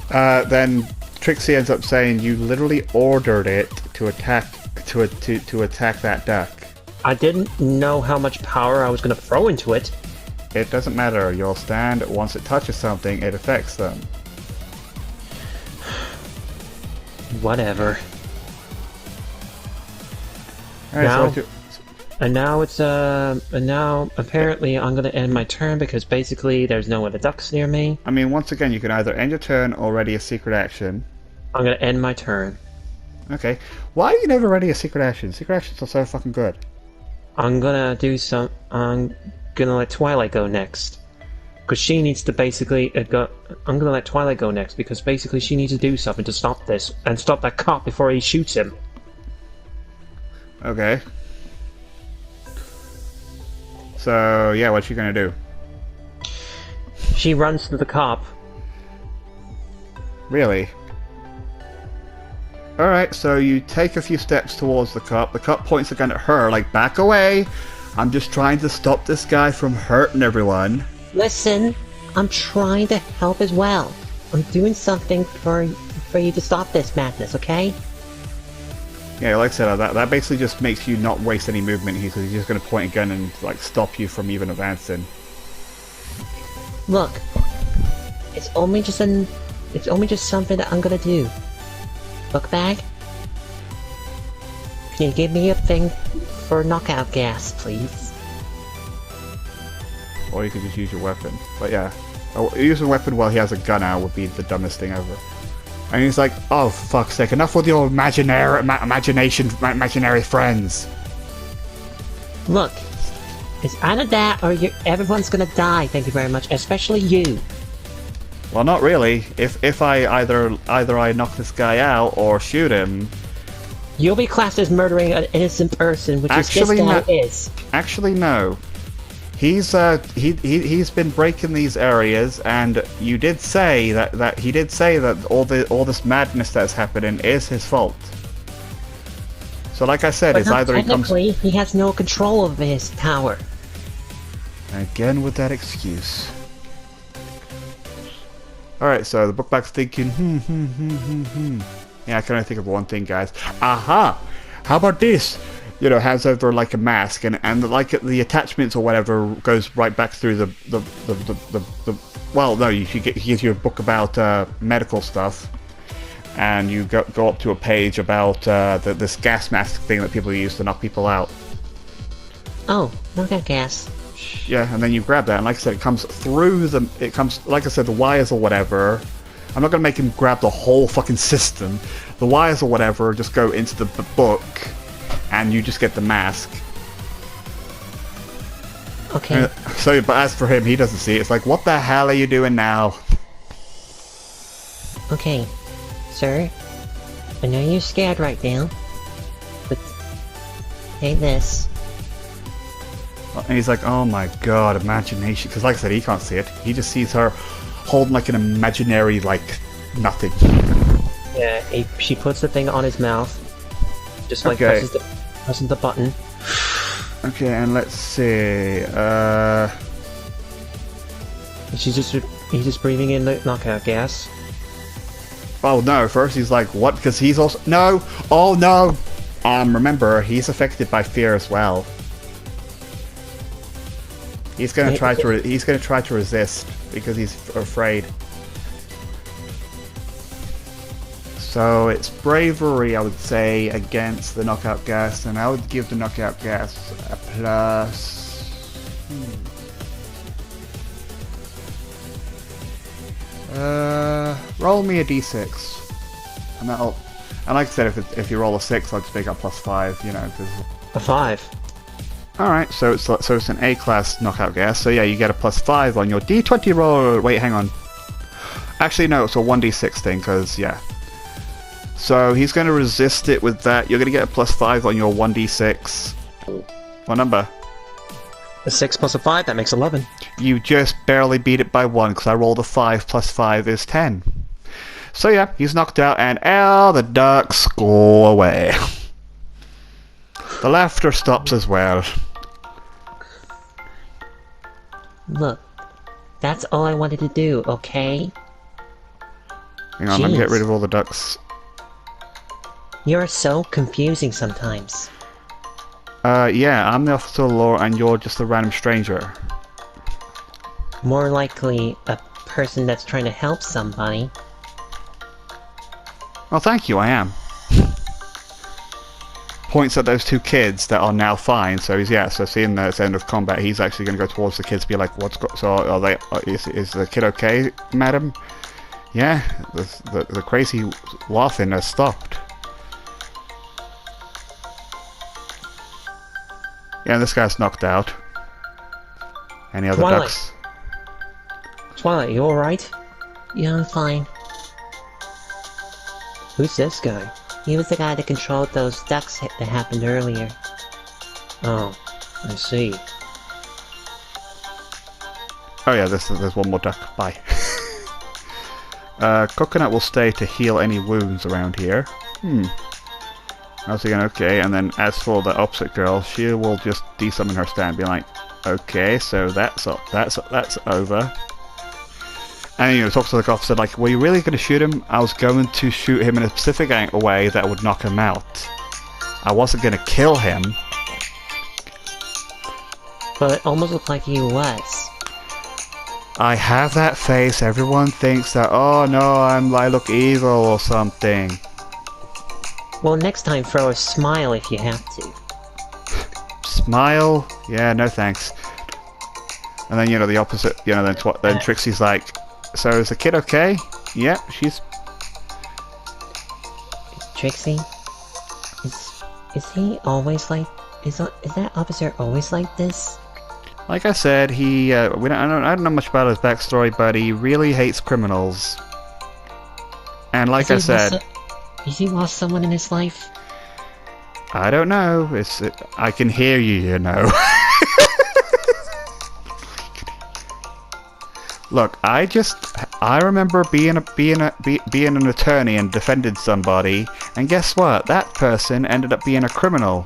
Then Trixie ends up saying you literally ordered it to attack that duck. I didn't know how much power I was going to throw into it. It doesn't matter. You'll stand. Once it touches something, it affects them. Whatever. Alright, so now apparently I'm gonna end my turn because basically there's no other ducks near me. I mean, once again, you can either end your turn or ready a secret action. I'm gonna end my turn. Okay. Why are you never ready a secret action? Secret actions are so fucking good. I'm gonna let Twilight go next. Because she needs to basically I'm gonna let Twilight go next because basically she needs to do something to stop this and stop that cop before he shoots him. Okay. So yeah, what's she gonna do? She runs to the cop. Really? Alright, so you take a few steps towards the cop. The cop points a gun at her, like, back away! I'm just trying to stop this guy from hurting everyone. Listen, I'm trying to help as well. I'm doing something for you to stop this madness, okay? Yeah, like I said, that basically just makes you not waste any movement here, because he's just going to point a gun and like stop you from even advancing. Look, it's only just something that I'm gonna do. Book bag? Can you give me a thing for knockout gas, please? Or you could just use your weapon. But yeah. Use a weapon while he has a gun out would be the dumbest thing ever. And he's like, oh, fuck's sake, enough with your imaginary friends. Look, it's either that or everyone's gonna die, thank you very much, especially you. Well, not really. If I either I knock this guy out or shoot him... You'll be classed as murdering an innocent person, which is this guy is. Actually, no. He's been breaking these areas, and you did say that he did say that all this madness that's happening is his fault. So, like I said, it's either technically, he has no control over his power. Again with that excuse. Alright, so the book back's thinking, Yeah, I can only think of one thing, guys. Aha! How about this? You know, has over like a mask, and like the attachments or whatever goes right back through the well, no, he gives you a book about medical stuff, and you go up to a page about this gas mask thing that people use to knock people out. Oh, knockout gas. Yeah, and then you grab that, and like I said, it comes through like I said, the wires or whatever. I'm not gonna make him grab the whole fucking system. The wires or whatever just go into the book, and you just get the mask. Okay. So, but as for him, he doesn't see it. It's like, what the hell are you doing now? Okay, sir. I know you're scared right now, but take this. And he's like, oh my god, imagination. Because like I said, he can't see it. He just sees her holding like an imaginary, like, nothing. Yeah, she puts the thing on his mouth. Just like presses the button. Okay, and let's see. He's just breathing in the knockout gas. Oh no! First he's like, what? Because he's also no. Oh no! Remember, he's affected by fear as well. He's gonna try to resist because he's afraid. So it's bravery, I would say, against the knockout gas, and I would give the knockout gas a plus. Roll me a d6, and that'll. And like I said, if you roll a 6, I'll just make up +5. You know, cause... A 5. All right, so it's an A-class knockout gas. So yeah, you get a +5 on your d20 roll. Wait, hang on. Actually, no, it's a 1d6 thing, because yeah. So he's going to resist it with that. You're going to get a +5 on your 1d6. What number? A 6 plus a 5, that makes 11. You just barely beat it by 1, because I rolled a 5 plus 5 is 10. So yeah, he's knocked out, and the ducks go away. The laughter stops as well. Look, that's all I wanted to do, okay? Hang on, let me get rid of all the ducks. You're so confusing sometimes. Yeah, I'm the officer of the law and you're just a random stranger. More likely, a person that's trying to help somebody. Well, thank you, I am. Points at those two kids that are now fine, so so seeing the end of combat, he's actually going to go towards the kids and be like, is the kid okay, madam? Yeah, the crazy laughing has stopped. Yeah, this guy's knocked out. Any other ducks? Twilight, you alright? Yeah, I'm fine. Who's this guy? He was the guy that controlled those ducks that happened earlier. Oh, I see. Oh yeah, there's one more duck. Bye. Coconut will stay to heal any wounds around here. I was thinking, okay, and then as for the opposite girl, she will just de-summon her stand and be like, okay, so that's over. And talks to the officer like, were you really going to shoot him? I was going to shoot him in a specific way that would knock him out. I wasn't going to kill him. But it almost looked like he was. I have that face. Everyone thinks that, oh no, I look evil or something. Well, next time throw a smile if you have to. Smile? Yeah, no thanks. And then, you know, the opposite, you know, then Trixie's like, so is the kid okay? Yeah, she's... Trixie? Is he always like... Is that officer always like this? Like I said, I don't know much about his backstory, but he really hates criminals. And like I said... Has he lost someone in his life? I don't know. I can hear you, you know. Look, I remember being an attorney and defended somebody, and guess what? That person ended up being a criminal.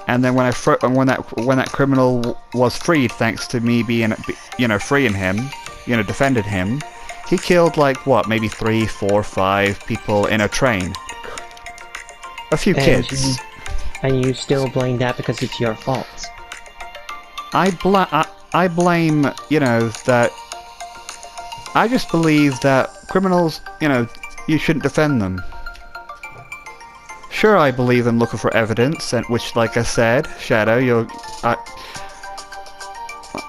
And then when that criminal was freed, thanks to me being, you know, freeing him, you know, defended him, he killed like what, maybe 3, 4, 5 people in a train. A few kids. And you still blame that because it's your fault. I blame, you know, that... I just believe that criminals, you know, you shouldn't defend them. Sure, I believe in looking for evidence, and which, like I said, Shadow,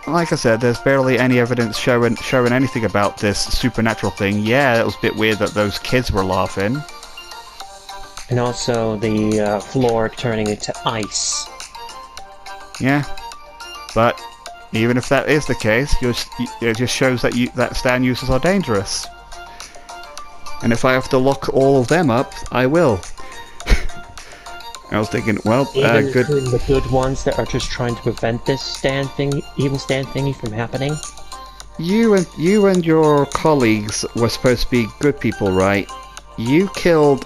like I said, there's barely any evidence showing anything about this supernatural thing. Yeah, it was a bit weird that those kids were laughing. And also the floor turning into ice. Yeah, but even if that is the case, it just shows that that stand users are dangerous. And if I have to lock all of them up, I will. I was thinking, well, Even good. the good ones that are just trying to prevent this evil stand thingy from happening. You and your colleagues were supposed to be good people, right? You killed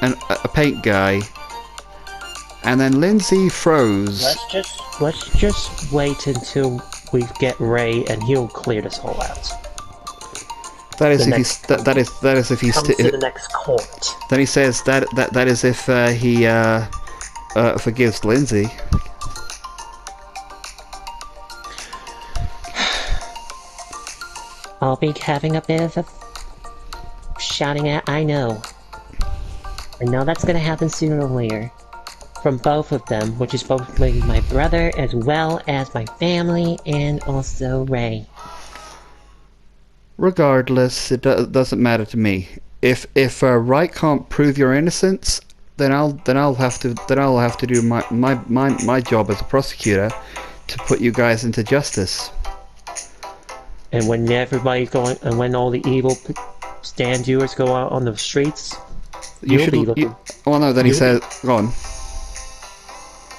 a paint guy, and then Lindsay froze. Let's just wait until we get Ray, and he'll clear this whole out. That is if he's comes to the next court. Then he says that is if he forgives Lindsay. I'll be having a bit of a shouting at. I know that's gonna happen sooner or later. From both of them, which is both my brother as well as my family and also Ray. Regardless, it doesn't matter to me. If Wright can't prove your innocence, then I'll have to do my job as a prosecutor to put you guys into justice. And when when all the evil stand viewers go out on the streets, Then he says, go on.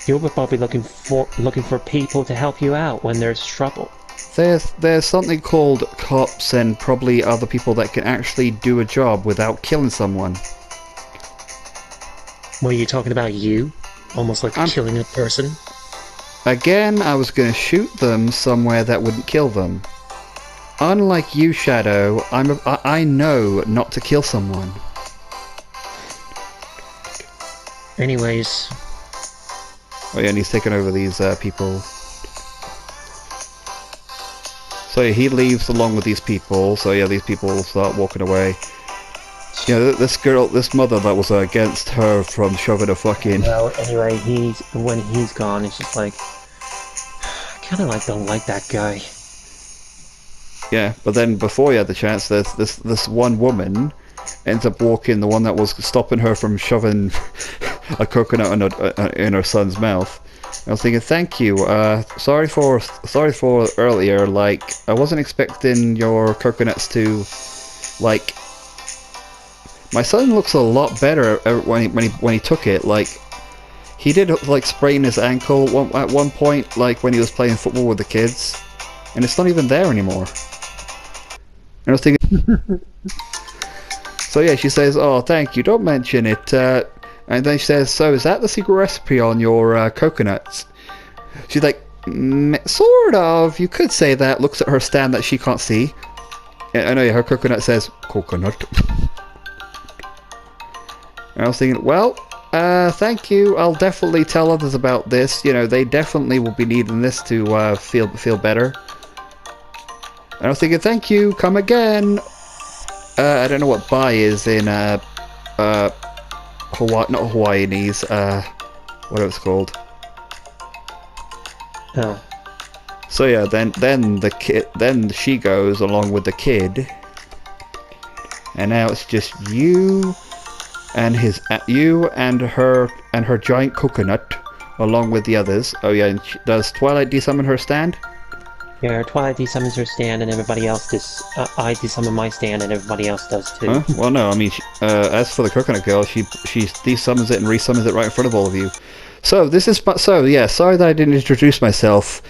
You'll be probably looking for people to help you out when there's trouble. There's something called cops and probably other people that can actually do a job without killing someone. Were you talking about you? Almost like killing a person? Again, I was gonna shoot them somewhere that wouldn't kill them. Unlike you, Shadow, I know not to kill someone. Anyways. Oh yeah, and he's taken over these people. So yeah, he leaves along with these people. So yeah, these people start walking away. Yeah, this mother that was against her from shoving a fucking... Well, anyway, when he's gone, it's just like... I kinda don't like that guy. Yeah, but then before he had the chance, there's this one woman ends up walking, the one that was stopping her from shoving a coconut in her son's mouth. I was thinking, thank you. Sorry for earlier. Like, I wasn't expecting your coconuts to, like. My son looks a lot better when he took it. Like, he did like sprain his ankle at one point, like when he was playing football with the kids, and it's not even there anymore. And I was thinking. So yeah, she says, "Oh, thank you. Don't mention it." And then she says, "So is that the secret recipe on your coconuts?" She's like, "Sort of. You could say that." Looks at her stand that she can't see. I know, yeah, her coconut says coconut. And I was thinking, well, thank you. I'll definitely tell others about this. You know, they definitely will be needing this to feel better. And I was thinking, thank you. Come again. I don't know what "bye" is in not Hawaiianese, what it was called. Oh. So yeah, then she goes along with the kid, and now it's just you and her giant coconut, along with the others. Oh yeah, and does Twilight desummon her stand? Yeah, Twilight desummons her stand, and everybody else I desummon my stand, and everybody else does too. Huh? Well, no, I mean, as for the coconut girl, she desummons it and resummons it right in front of all of you. So yeah. Sorry that I didn't introduce myself.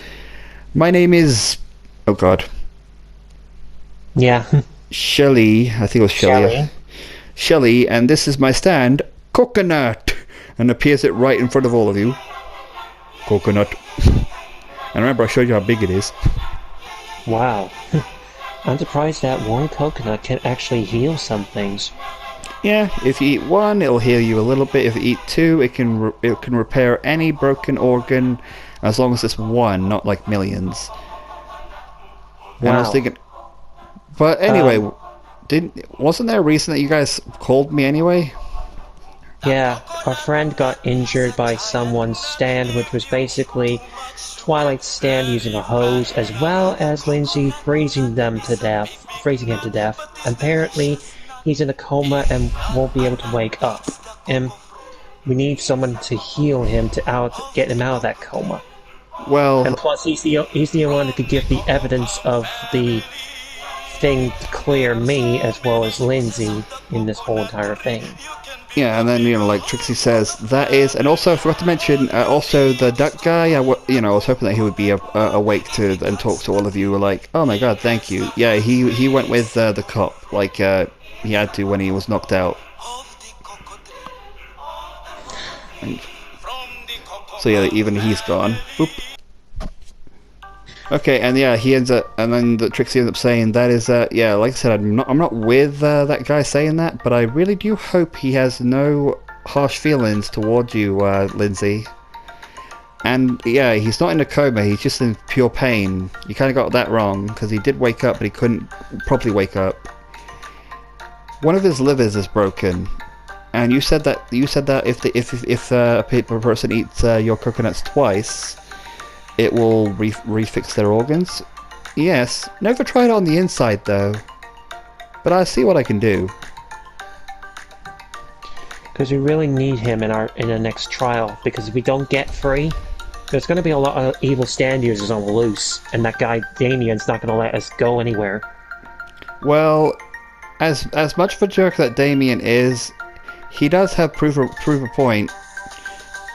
My name is... Oh god. Yeah. Shelly. I think it was Shelly. Shelly, and this is my stand, Coconut! And appears it right in front of all of you. Coconut. And remember, I showed you how big it is. Wow. I'm surprised that one coconut can actually heal some things. Yeah, if you eat one, it'll heal you a little bit. If you eat two, it can repair any broken organ, as long as it's one, not like millions. Wow. And I was thinking, but anyway, wasn't there a reason that you guys called me anyway? Yeah, our friend got injured by someone's stand, which was basically Twilight's stand using a hose, as well as Lindsay freezing him to death. Apparently, he's in a coma and won't be able to wake up. And we need someone to heal him to get him out of that coma. Well, and plus, he's the only one that could give the evidence of the thing to clear me as well as Lindsay in this whole entire thing. Yeah, and then, like Trixie says, that is, and also I forgot to mention, also the duck guy, I was hoping that he would be awake and talk to all of you, like, oh my god, thank you. Yeah, he went with the cop, like, he had to when he was knocked out. So yeah, even he's gone. Oop. Okay, and yeah, he ends up, and then Trixie ends up saying that is, yeah, like I said, I'm not with that guy saying that, but I really do hope he has no harsh feelings towards you, Lindsay. And yeah, he's not in a coma, he's just in pure pain. You kind of got that wrong, because he did wake up, but he couldn't properly wake up. One of his livers is broken, and you said that if a person eats your coconuts twice, it will refix their organs. Yes, never tried it on the inside though, but I'll see what I can do. Because we really need him in the next trial, because if we don't get free, there's going to be a lot of evil stand users on the loose, and that guy Damien's not going to let us go anywhere. Well, as much of a jerk that Damien is, he does have prove a point.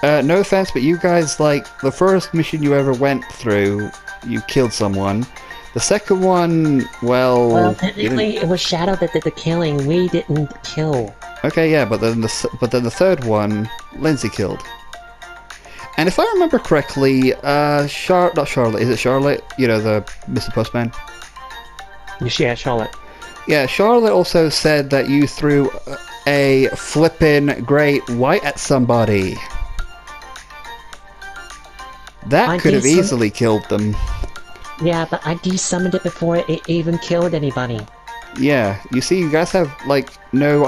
No offense, but you guys, like, the first mission you ever went through, you killed someone. The second one, well, technically it was Shadow that did the killing. We didn't kill. Okay, yeah, but then the third one, Lindsay killed. And if I remember correctly, not Charlotte, is it Charlotte? You know, the Mr. Postman? Yeah, Charlotte. Yeah, Charlotte also said that you threw a flippin' great white at somebody. That could have easily killed them. Yeah, but I desummoned it before it even killed anybody. Yeah, you see, you guys have, like, no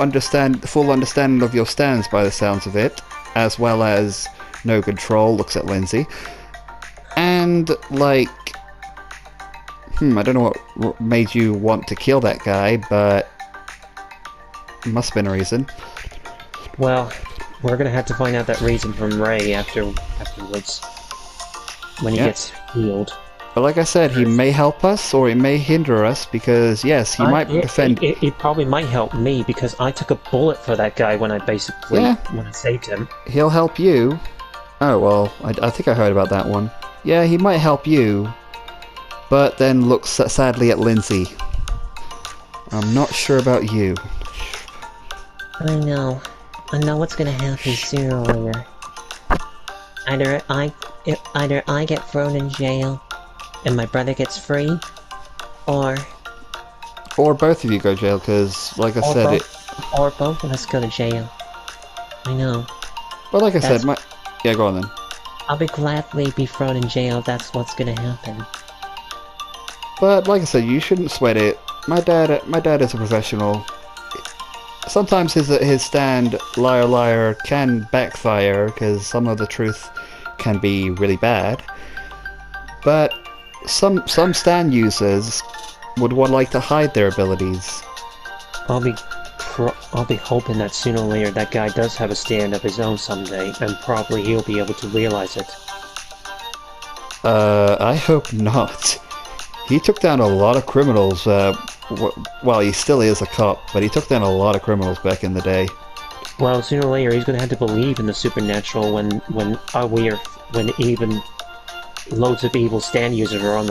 full understanding of your stance by the sounds of it, as well as no control, looks at Lindsay. And, like, I don't know what made you want to kill that guy, but it must have been a reason. Well, we're gonna have to find out that reason from Ray afterwards. When he gets healed. But like I said, he may help us, or he may hinder us, because, yes, he might defend... It probably might help me, because I took a bullet for that guy when I when I saved him. He'll help you. Oh, well, I think I heard about that one. Yeah, he might help you, but then looks sadly at Lindsay. I'm not sure about you. I know what's gonna happen sooner or later. Either I get thrown in jail, and my brother gets free, or both of you go to jail, because, like I said, or both of us go to jail. I know. But like I said, yeah, go on then. I'll gladly be thrown in jail if that's what's gonna happen. But like I said, you shouldn't sweat it. My dad is a professional. sometimes his stand, liar liar, can backfire, because some of the truth can be really bad. But some stand users would like to hide their abilities. I'll be hoping that sooner or later that guy does have a stand of his own someday, and probably he'll be able to realize it. I hope not. He took down a lot of criminals, well, he still is a cop, but he took down a lot of criminals back in the day. Well, sooner or later he's gonna have to believe in the supernatural when even loads of evil stand users are on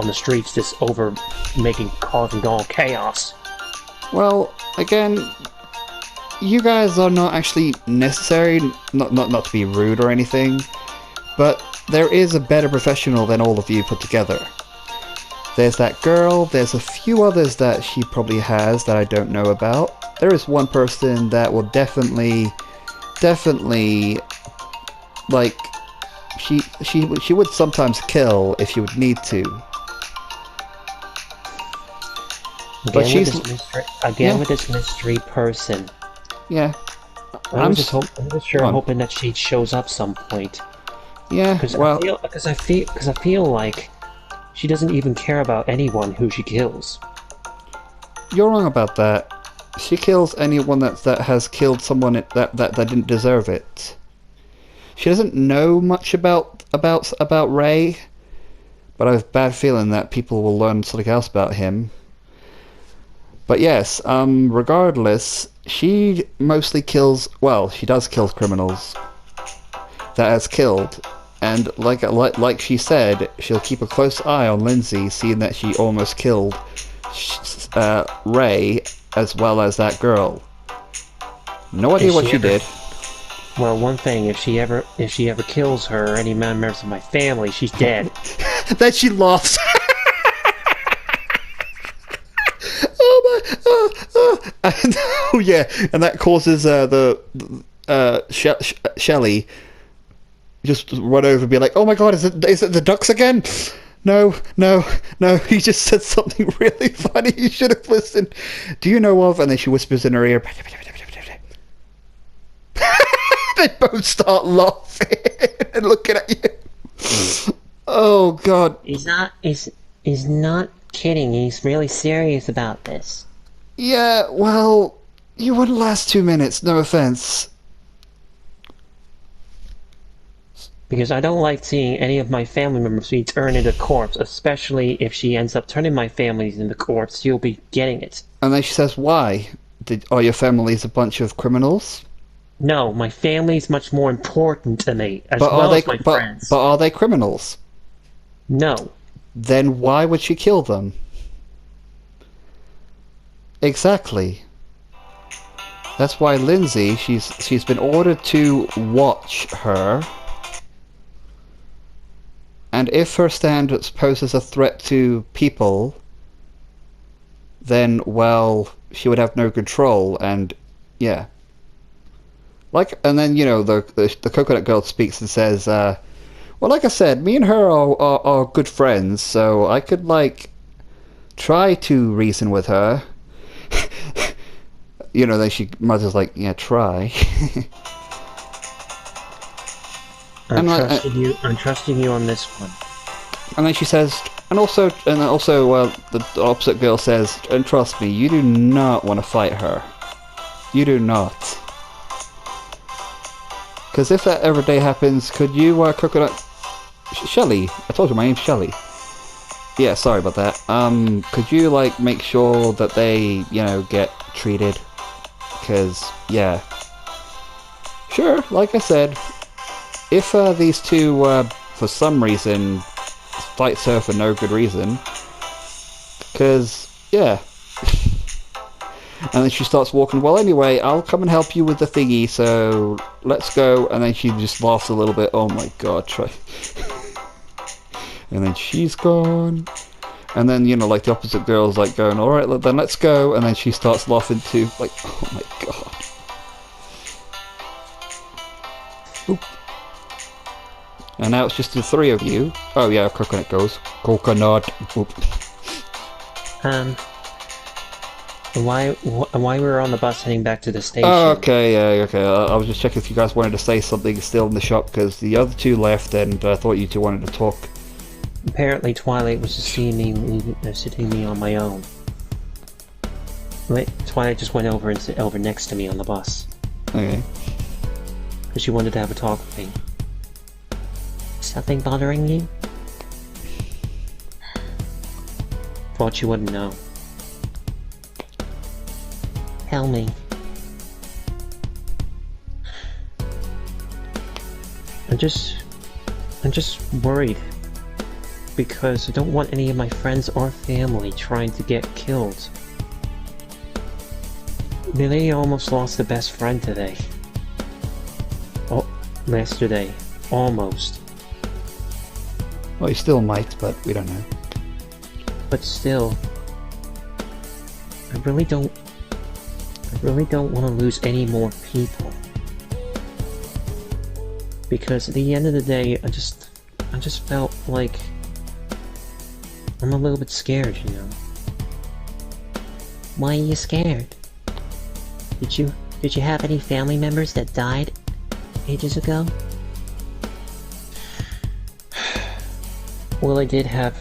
the streets just causing all chaos. Well, again, you guys are not actually necessary, not to be rude or anything, but there is a better professional than all of you put together. There's that girl, there's a few others that she probably has that I don't know about. There is one person that will definitely, like, she would sometimes kill if she would need to. With this mystery person. Yeah. I'm just hoping that she shows up some point. Yeah, Because I feel like she doesn't even care about anyone who she kills. You're wrong about that. She kills anyone that has killed someone that didn't deserve it. She doesn't know much about Ray, but I have a bad feeling that people will learn something else about him. But yes, regardless, she mostly kills. Well, she does kill criminals that has killed. And like she said, she'll keep a close eye on Lindsay, seeing that she almost killed Ray as well as that girl. No idea what she did. Well, one thing, if she ever kills her or any members of my family, she's dead. Then she laughs. Oh yeah, and that causes Shelley just run over and be like, "Oh my god, is it the ducks again?" No, he just said something really funny. You should have listened. Do you know of? And then she whispers in her ear. They both start laughing and looking at you. Oh god. He's not kidding. He's really serious about this. Yeah, well, you wouldn't last 2 minutes, no offense. Because I don't like seeing any of my family members be turned into corpse, especially if she ends up turning my family into corpse, she'll be getting it. And then she says, why? Are your families a bunch of criminals? No, my family's much more important to me, as well as my friends. But are they criminals? No. Then why would she kill them? Exactly. That's why Lindsay, she's been ordered to watch her. And if her stand poses a threat to people, then, well, she would have no control, and, yeah. And then, you know, the coconut girl speaks and says, well, like I said, me and her are good friends, so I could, like, try to reason with her. You know, then she mutters like, yeah, try. I'm trusting you on this one. And then she says, and also, the opposite girl says, and trust me, you do not want to fight her. You do not. Because if that ever day happens, could you, coconut... Shelley, I told you my name's Shelley. Yeah, sorry about that. Could you, like, make sure that they, you know, get treated? Because, yeah. Sure, like I said, if these two, for some reason, fights her for no good reason, because, yeah. And then she starts walking, well, anyway, I'll come and help you with the thingy, so let's go. And then she just laughs a little bit, oh my god, try. And then she's gone. And then, you know, like, the opposite girl's, like, going, alright, then let's go. And then she starts laughing too, like, oh my god. Oop. And now it's just the three of you. Oh yeah, coconut goes. Coconut. Oop. Why we were on the bus heading back to the station? Oh, okay, yeah, okay. I was just checking if you guys wanted to say something still in the shop, because the other two left, and I thought you two wanted to talk. Apparently Twilight was just seeing me, sitting me on my own. Twilight just went over and sit over next to me on the bus. Okay. Because she wanted to have a talk with me. Something bothering you? Thought you wouldn't know. Tell me. I'm just worried. Because I don't want any of my friends or family trying to get killed. They almost lost a best friend today. Oh, yesterday. Almost. Well, you still might, but we don't know. But still, I really don't want to lose any more people. Because at the end of the day, I just felt like I'm a little bit scared, you know. Why are you scared? Did you have any family members that died ages ago? Well, I did have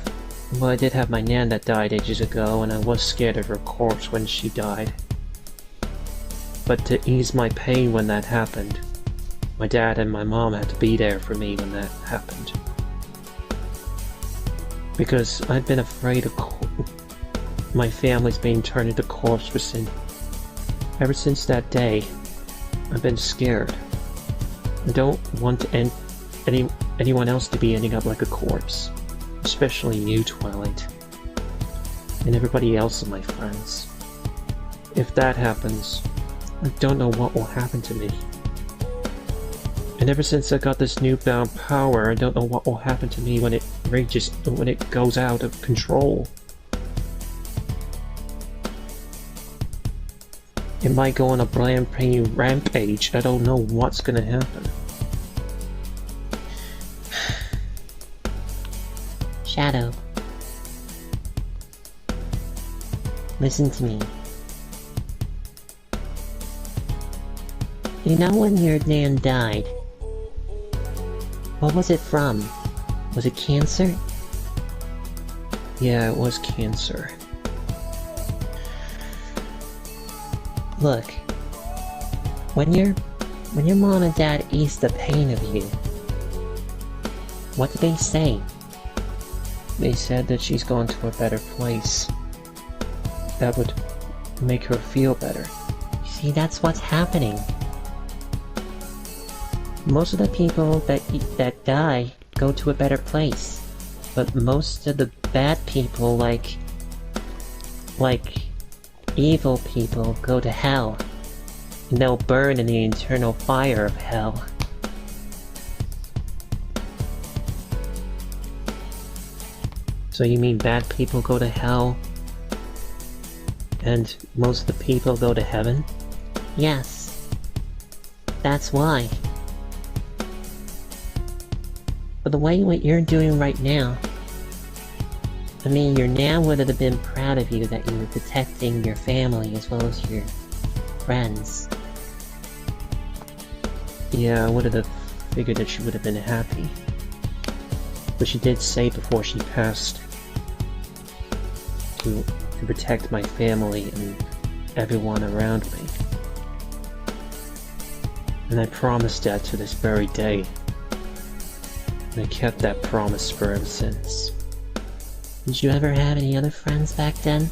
my nan that died ages ago, and I was scared of her corpse when she died. But to ease my pain when that happened, my dad and my mom had to be there for me when that happened. Because I've been afraid of my family's being turned into corpses, ever since that day, I've been scared. I don't want anyone else to be ending up like a corpse. Especially you, Twilight. And everybody else of my friends. If that happens, I don't know what will happen to me. And ever since I got this newfound power, I don't know what will happen to me when it goes out of control. It might go on a rampage. I don't know what's gonna happen. Shadow. Listen to me. You know when your nan died? What was it from? Was it cancer? Yeah, it was cancer. Look, when your mom and dad eased the pain of you, what did they say? They said that she's gone to a better place. That would make her feel better. See, that's what's happening. Most of the people that die go to a better place. But most of the bad people, like evil people, go to hell. And they'll burn in the eternal fire of hell. So you mean bad people go to hell? And most of the people go to heaven? Yes. That's why. But the way what you're doing right now, I mean, your nan would have been proud of you that you were protecting your family as well as your friends. Yeah, I would have figured that she would have been happy. But she did say before she passed to protect my family and everyone around me. And I promised that to this very day. And I kept that promise for ever since. Did you ever have any other friends back then?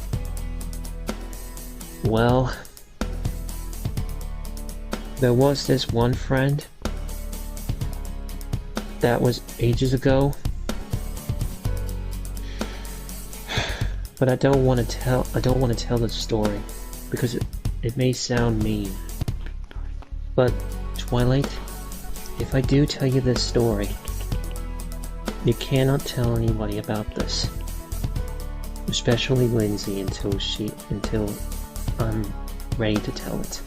Well, there was this one friend that was ages ago. But I don't want to tell the story because it may sound mean. But Twilight, if I do tell you this story, you cannot tell anybody about this. Especially Lindsay until I'm ready to tell it.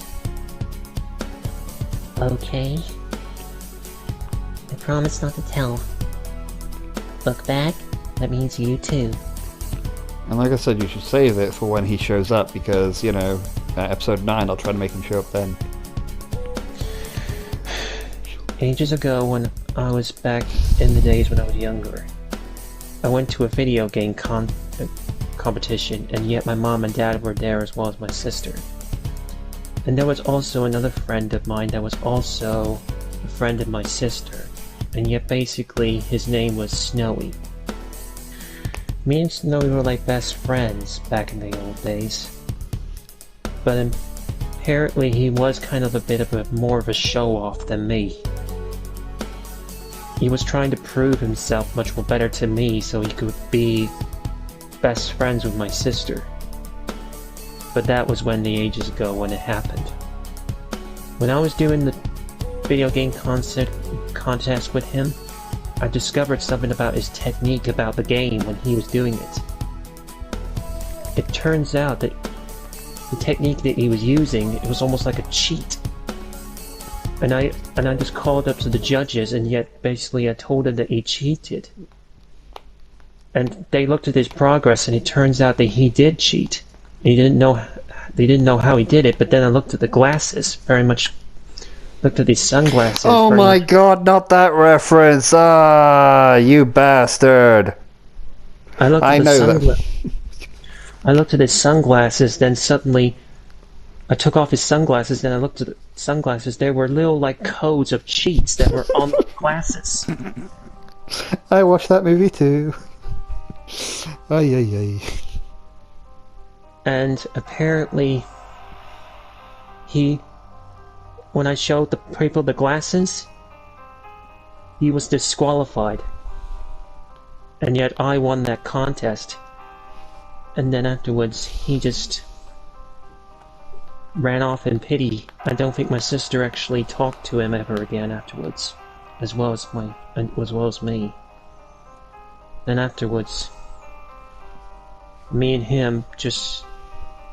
Okay. I promise not to tell. Look back, that means you too. And like I said, you should save it for when he shows up, because, you know, episode 9, I'll try to make him show up then. Ages ago, when I was back in the days when I was younger, I went to a video game competition, and yet my mom and dad were there as well as my sister. And there was also another friend of mine that was also a friend of my sister, and yet basically his name was Snowy. Me and Snowy were like best friends back in the old days. But apparently he was kind of a bit of a more of a show-off than me. He was trying to prove himself much more better to me so he could be best friends with my sister. But that was when the ages ago when it happened. When I was doing the video game contest with him, I discovered something about his technique about the game when he was doing it. It turns out that the technique that he was using, it was almost like a cheat. And I just called up to the judges, and yet basically I told them that he cheated. And they looked at his progress, and it turns out that he did cheat. They didn't know how he did it, but then I looked at the glasses, looked at his sunglasses. Oh my god, not that reference! Ah, you bastard! I looked at his sunglasses, then suddenly I took off his sunglasses, then I looked at the sunglasses. There were little like codes of cheats that were on the glasses. I watched that movie too. Ay ay ay. And apparently when I showed the people the glasses, he was disqualified. And yet I won that contest. And then afterwards, he just ran off in pity. I don't think my sister actually talked to him ever again afterwards, as well as me. Then afterwards, me and him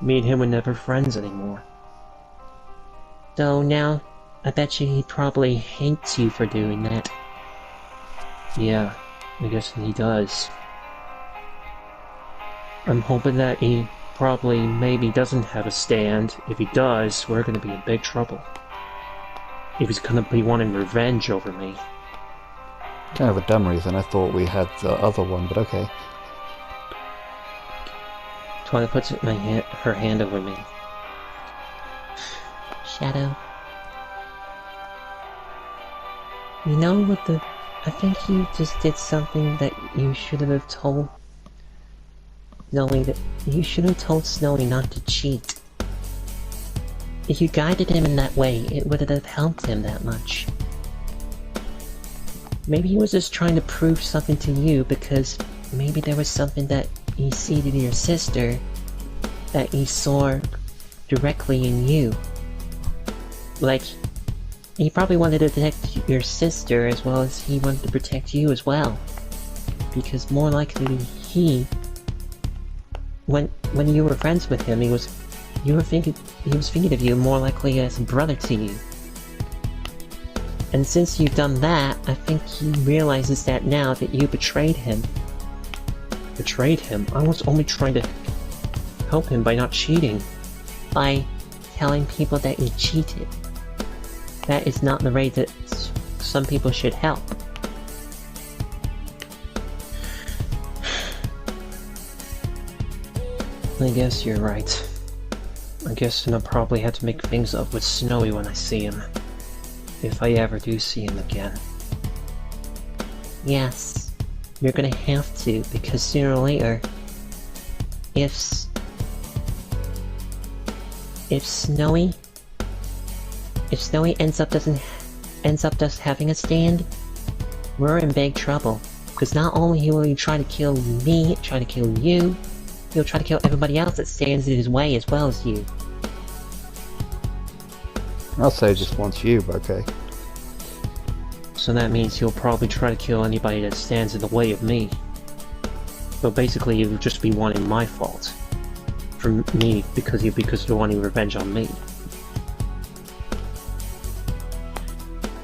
were never friends anymore. So now, I bet you he probably hates you for doing that. Yeah, I guess he does. I'm hoping that he maybe doesn't have a stand. If he does, we're gonna be in big trouble. If he's gonna be wanting revenge over me. Kind of a dumb reason. I thought we had the other one, but okay. Twyla puts her hand over me. Shadow. You know what I think you just did something that you should have told Snowy you should have told Snowy not to cheat. If you guided him in that way, it would have helped him that much. Maybe he was just trying to prove something to you because maybe there was something that he see to your sister that he saw directly in you. Like, he probably wanted to protect your sister as well as he wanted to protect you as well. Because more likely when you were friends with him, he was thinking of you more likely as a brother to you. And since you've done that, I think he realizes that now that you betrayed him. Betrayed him? I was only trying to help him by not cheating. By telling people that you cheated. That is not the way that some people should help. I guess you're right. I guess I'll probably have to make things up with Snowy when I see him. If I ever do see him again. Yes, you're gonna have to, because sooner or later, if Snowy ends up just having a stand, we're in big trouble. Because not only will he try to kill me, try to kill you, he'll try to kill everybody else that stands in his way as well as you. I'll say just wants you, but okay. So that means he'll probably try to kill anybody that stands in the way of me. But basically it would just be wanting my fault. For me, because they're wanting revenge on me.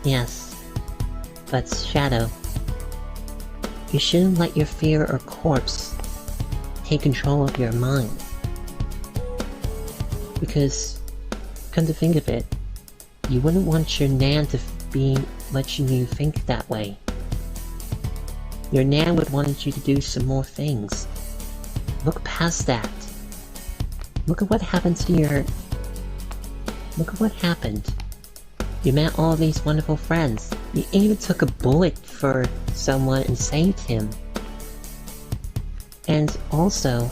Yes. But Shadow, you shouldn't let your fear or corpse take control of your mind. Because, come to think of it, you wouldn't want your Nan to be letting you think that way. Your Nan would want you to do some more things. Look past that. Look at what happened to your... Look at what happened. You met all these wonderful friends. You even took a bullet for someone and saved him. And also,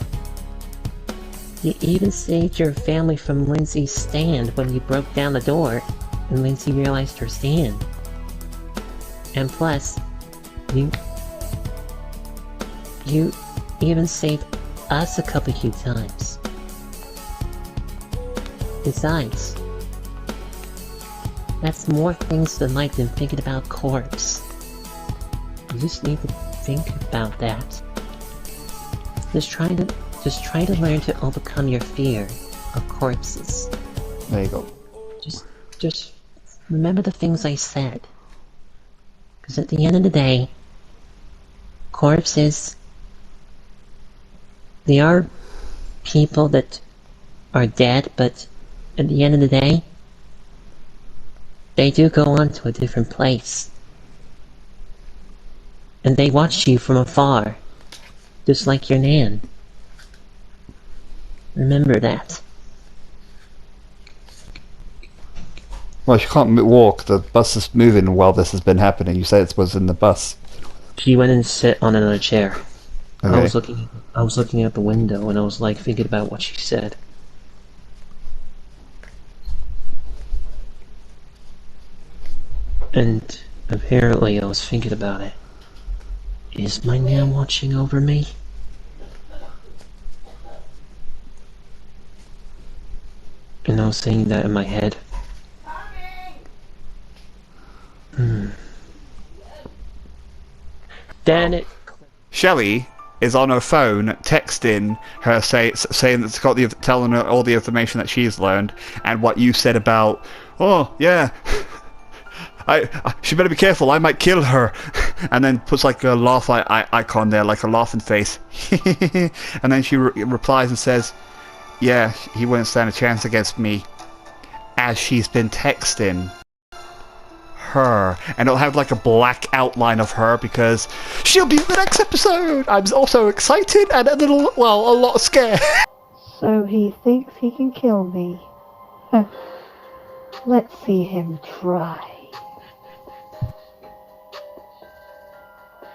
you even saved your family from Lindsay's stand when you broke down the door and Lindsay realized her stand. And plus, you even saved us a couple few times. Besides, that's more things in life than thinking about corpse. You just need to think about that. Just try to learn to overcome your fear of corpses. There you go. Just remember the things I said. Because at the end of the day, corpses, they are people that are dead, but at the end of the day, they do go on to a different place. And they watch you from afar, just like your Nan. Remember that. Well, she can't walk. The bus is moving while this has been happening. You said it was in the bus. She went and sit on another chair. Okay. I was looking out the window and I was like thinking about what she said. And apparently I was thinking about it. Is my Nan watching over me? And I was saying that in my head. Then it... Shelley is on her phone texting her saying that it's got telling her all the information that she's learned and what you said about, oh yeah, she better be careful, I might kill her, and then puts like a laugh icon there, like a laughing face. And then she replies and says, yeah, he wouldn't stand a chance against me, as she's been texting her, and it'll have like a black outline of her because she'll be in the next episode. I'm also excited and a lot scared. So he thinks he can kill me. Huh. Let's see him try.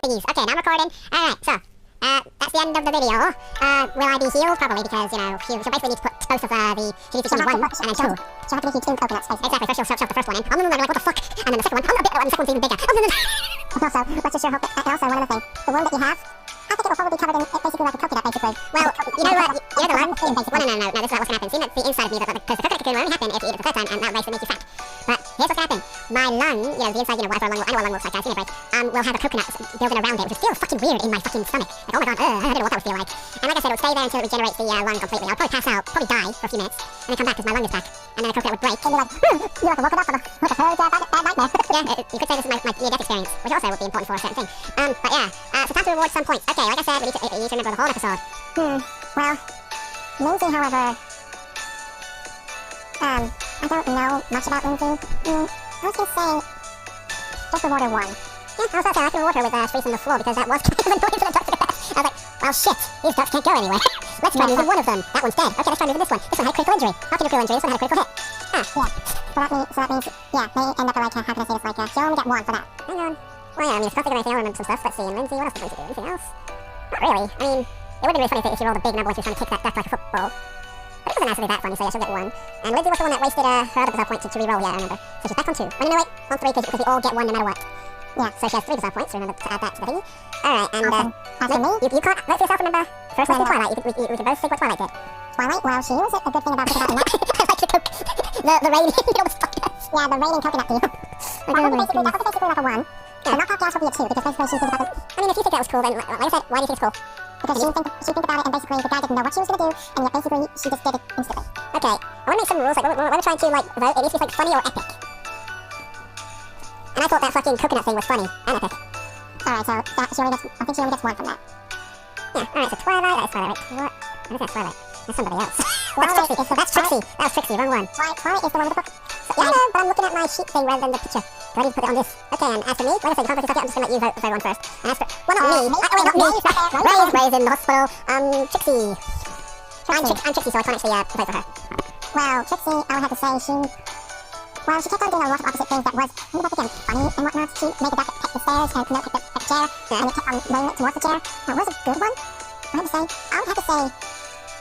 Okay, now I'm recording. Alright, so, that's the end of the video. Will I be healed? Probably, because, you know, she'll basically need to put both of she needs to choose one, and then she'll have to be two coconuts. Exactly, first she'll shove the first one in. I'm like, what the fuck? And then the second one, and the second one's even bigger. And also, let's just sure hope that, also, one other thing, the wound that you have, I think it will probably be covered in basically like a coconut, basically. Well, you know what? You know the one? No, this is what's gonna happen. See, that's the inside of me, because the coconut cocoon will only happen if you eat it the third time, and that will make you fat. But here's what's gonna happen. My lung, you know, the inside, you know, whatever a lung, I know a lung looks like, I've seen it break, will have a coconut building around it, which will feel fucking weird in my fucking stomach. Like, oh my god, I don't know what that would feel like. And like I said, it would stay there until it regenerates the lung completely. I'll probably pass out, probably die for a few minutes, and then come back because my lung is back. And then the coconut would break, and you're like, you're like, woke it up from a bad nightmare. Yeah, you could say this is my near-death experience, which also would be important for a certain thing. But yeah, so time to reward some points. Okay, like I said, we need to remember the whole episode. Well, Lindsay, however, I don't know much about Lindsay. I was gonna say, just reward her one. Yeah, I was gonna say, I can reward her with freezing the floor, because that was kind of annoying for the ducks to get back. I was like, well shit, these ducks can't go anywhere. Let's try moving one of them. That one's dead. Okay, let's try moving this one. This one had a critical injury. After critical injury, this one had a critical hit. Yeah. So that means, yeah, they end up like, how can I say this, like, she'll only get one for that. Hang on. Well, yeah, I mean, if Scott anything, I'll remember some stuff. Let's see, and Lindsay, what else did Lindsay do? Anything else? Not really. I mean, it would have been really funny if she rolled a big number when she was trying to kick that duck like a football. But it wasn't actually that funny, so yeah, she'll get one. And Lindsay was the one that wasted her other bizarre point to re-roll, yeah, I remember. So she's back on 2. Well, no, wait, on 3, because we all get 1 no matter what. Yeah, so she has 3 bizarre points, so remember to add that to the thingy. Alright, and, as for me, you can't, let yourself remember, first let's do Twilight, we can both think what Twilight did. Twilight, well, she was a good thing about that. I like the rain, you know, yeah, the rain and coconut peel. That was basically like a 1. Yeah, knockout gas would be a 2, because basically she thinks about it. I mean, if you think that was cool, then, like I said, why do you think it's cool? Because she think about it, and basically the guy didn't know what she was gonna do, and yet basically she just did it instantly. Okay, I wanna make some rules, like when we're trying to, like, vote, it needs to be, like, funny or epic. And I thought that fucking coconut thing was funny and epic. Alright, so I think she only gets 1 from that. alright, so Twilight, that's Twilight, right? What? I think that's Twilight. That's somebody else. That's Trixie. That's Trixie. That was Trixie, wrong one. Twilight is the one with the book. So, yeah, I know, but I'm looking at my sheet thing rather than the picture. So I need to put it on this. Okay, and as for me, like I said, you can't put yourself yet. I'm just going to let you vote on first. And as for... Well, not me. Not me. Ray's in the hospital. Trixie. I'm Trixie, so I can't actually vote for her. Well, Trixie, I would have to say well, she kept on doing a lot of opposite things that was, again, funny and whatnot. She made the duck pick the stairs, and Pinocchio picked the chair, and it kept on rolling it towards the chair. That was a good one. I would have to say,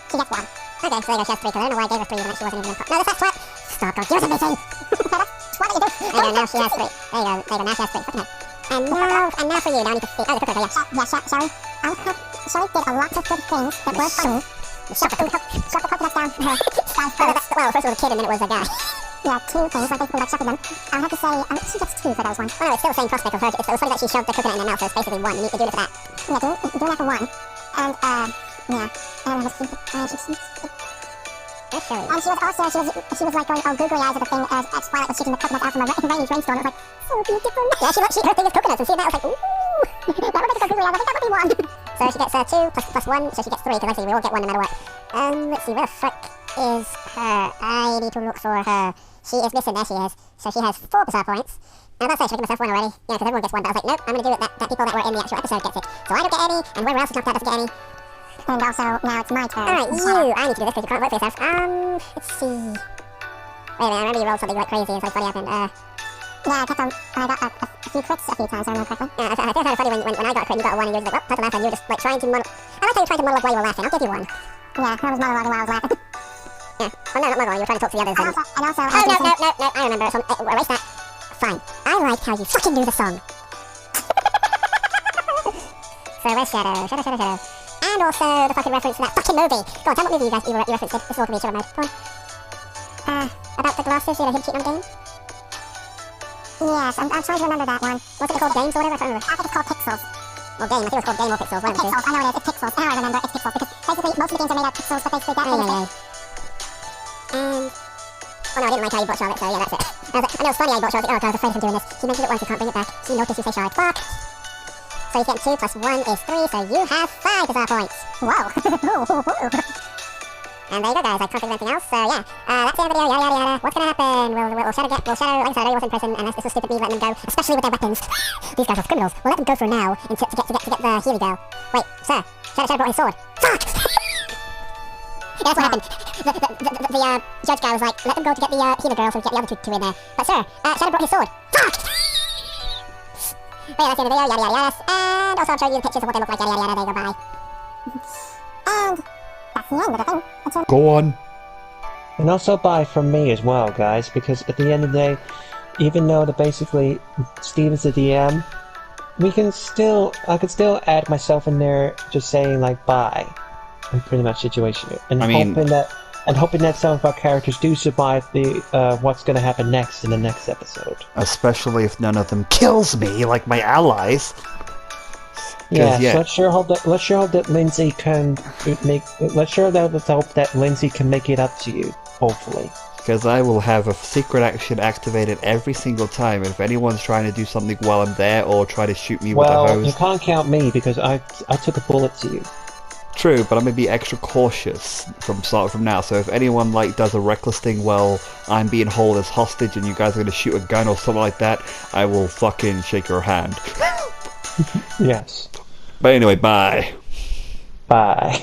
she gets 1. Okay, so there you go, she has 3, because I don't know why I gave her 3 when she wasn't even in the... No, that's what! Stop, God, give us a BT! What do you do? There you go, now she has 3. There you go, now she has 3. Fucking hell. And now for you, now I need to see... Oh, the cooker, yeah. Sherry did a lot of good things that were funny. Shut the coconuts down her style. Well, first it was a kid and then it was a guy. Yeah, 2 things, like basically like shoving them. I would have to say, she gets 2 for those ones. Oh no, it's still the same prospect of her. It was funny that she shoved the coconut in her mouth, so it's basically 1. You need to do it for that. Yeah, do that for 1. And, yeah. And she was also, she was like going all googly eyes at the thing as Twilight was shooting the coconuts out from a rainy rainstorm. It was like, so beautiful. Yeah, her thing is coconuts, and seeing that, I was like, ooh. That would make her go googly eyes. I think that would be 1. So she gets 2 plus 1, so she gets 3, because actually we all get 1 no matter what. Let's see, where the fuck is her? I need to look for her. She is missing, there she is. So she has 4 bizarre points. And I'm about to say, should I give myself 1 already? Yeah, because everyone gets 1, but I was like, nope, I'm going to do it that people that were in the actual episode gets it. So I don't get any, and whoever else is knocked out doesn't get any. And also, now it's my turn. Alright, I need to do this because you can't vote for yourself. Let's see. Wait a minute, I remember you rolled something like crazy and something funny happened. Yeah, I got a few crits a few times, I remember correctly. Yeah, I think it's kind of funny when I got a crit and you got a 1 and you're just like, well, that's the last time you were just like trying to monologue. I like how you tried to monologue while you were laughing. I'll give you 1. Yeah, I was monologuing while I was laughing. Yeah. Oh no, not monologue, you were trying to talk to the others. And also, oh, no, I remember. So, erase that. Fine. I liked how you fucking do the song. So where's Shadow? And also the fucking reference to that fucking movie. Go on, tell me what movie you referenced it. This is all going to be a mode. Go on. About the glasses, him cheating on the game? Yes, I'm trying to remember that one. Was it called Games or whatever? I can't remember. I think it's called Pixels. Well, Game, I think it was called Game or Pixels. Pixels, I know it is. It's Pixels. Now I remember, it's Pixels. Because basically, most of the games are made out of pixels, but basically that thing is... And... Oh no, I didn't like how you bought Charlotte, so yeah, that's it. I know it's funny how you bought Charlotte. Oh god, I was afraid of him doing this. She mentioned it once, you can't bring it back. She noticed you say Charlotte. Fuck! So he's getting 2 plus 1 is 3, so you have 5 bizarre points. Whoa! And there you go, guys. I can't think of anything else. So yeah, that's the end of the video. Yada yada yada. What's gonna happen? Will Shadow like I said, I know he was in prison, and this was stupid me letting them go, especially with their weapons. These guys are criminals. We'll let them go for now until to get the Healy girl. Wait, sir, Shadow brought his sword. Fuck! Yeah, that's what happened. The judge guy was like, let them go to get the Healy girl so we get the other two in there. But sir, Shadow brought his sword. Fuck! But yeah, that's the end of the video. Yada yada yada. And also I'll show you the pictures of what they look like. Yada yada yada. There you go. Bye. And that's the end of the thing. Go on. And also bye from me as well, guys, because at the end of the day, even though that basically Steve is the DM, I can still add myself in there, just saying like bye, in pretty much situation, and hoping that some of our characters do survive the what's going to happen next in the next episode. Especially if none of them kills me like my allies. Yeah, so let's sure hope that Lindsay can make. Let's hope that Lindsay can make it up to you. Hopefully. Because I will have a secret action activated every single time, and if anyone's trying to do something while I'm there or try to shoot me with a hose... Well, you can't count me because I took a bullet to you. True, but I'm gonna be extra cautious from now. So if anyone does a reckless thing while I'm being held as hostage and you guys are gonna shoot a gun or something like that, I will fucking shake your hand. Yes. But anyway, bye. Bye.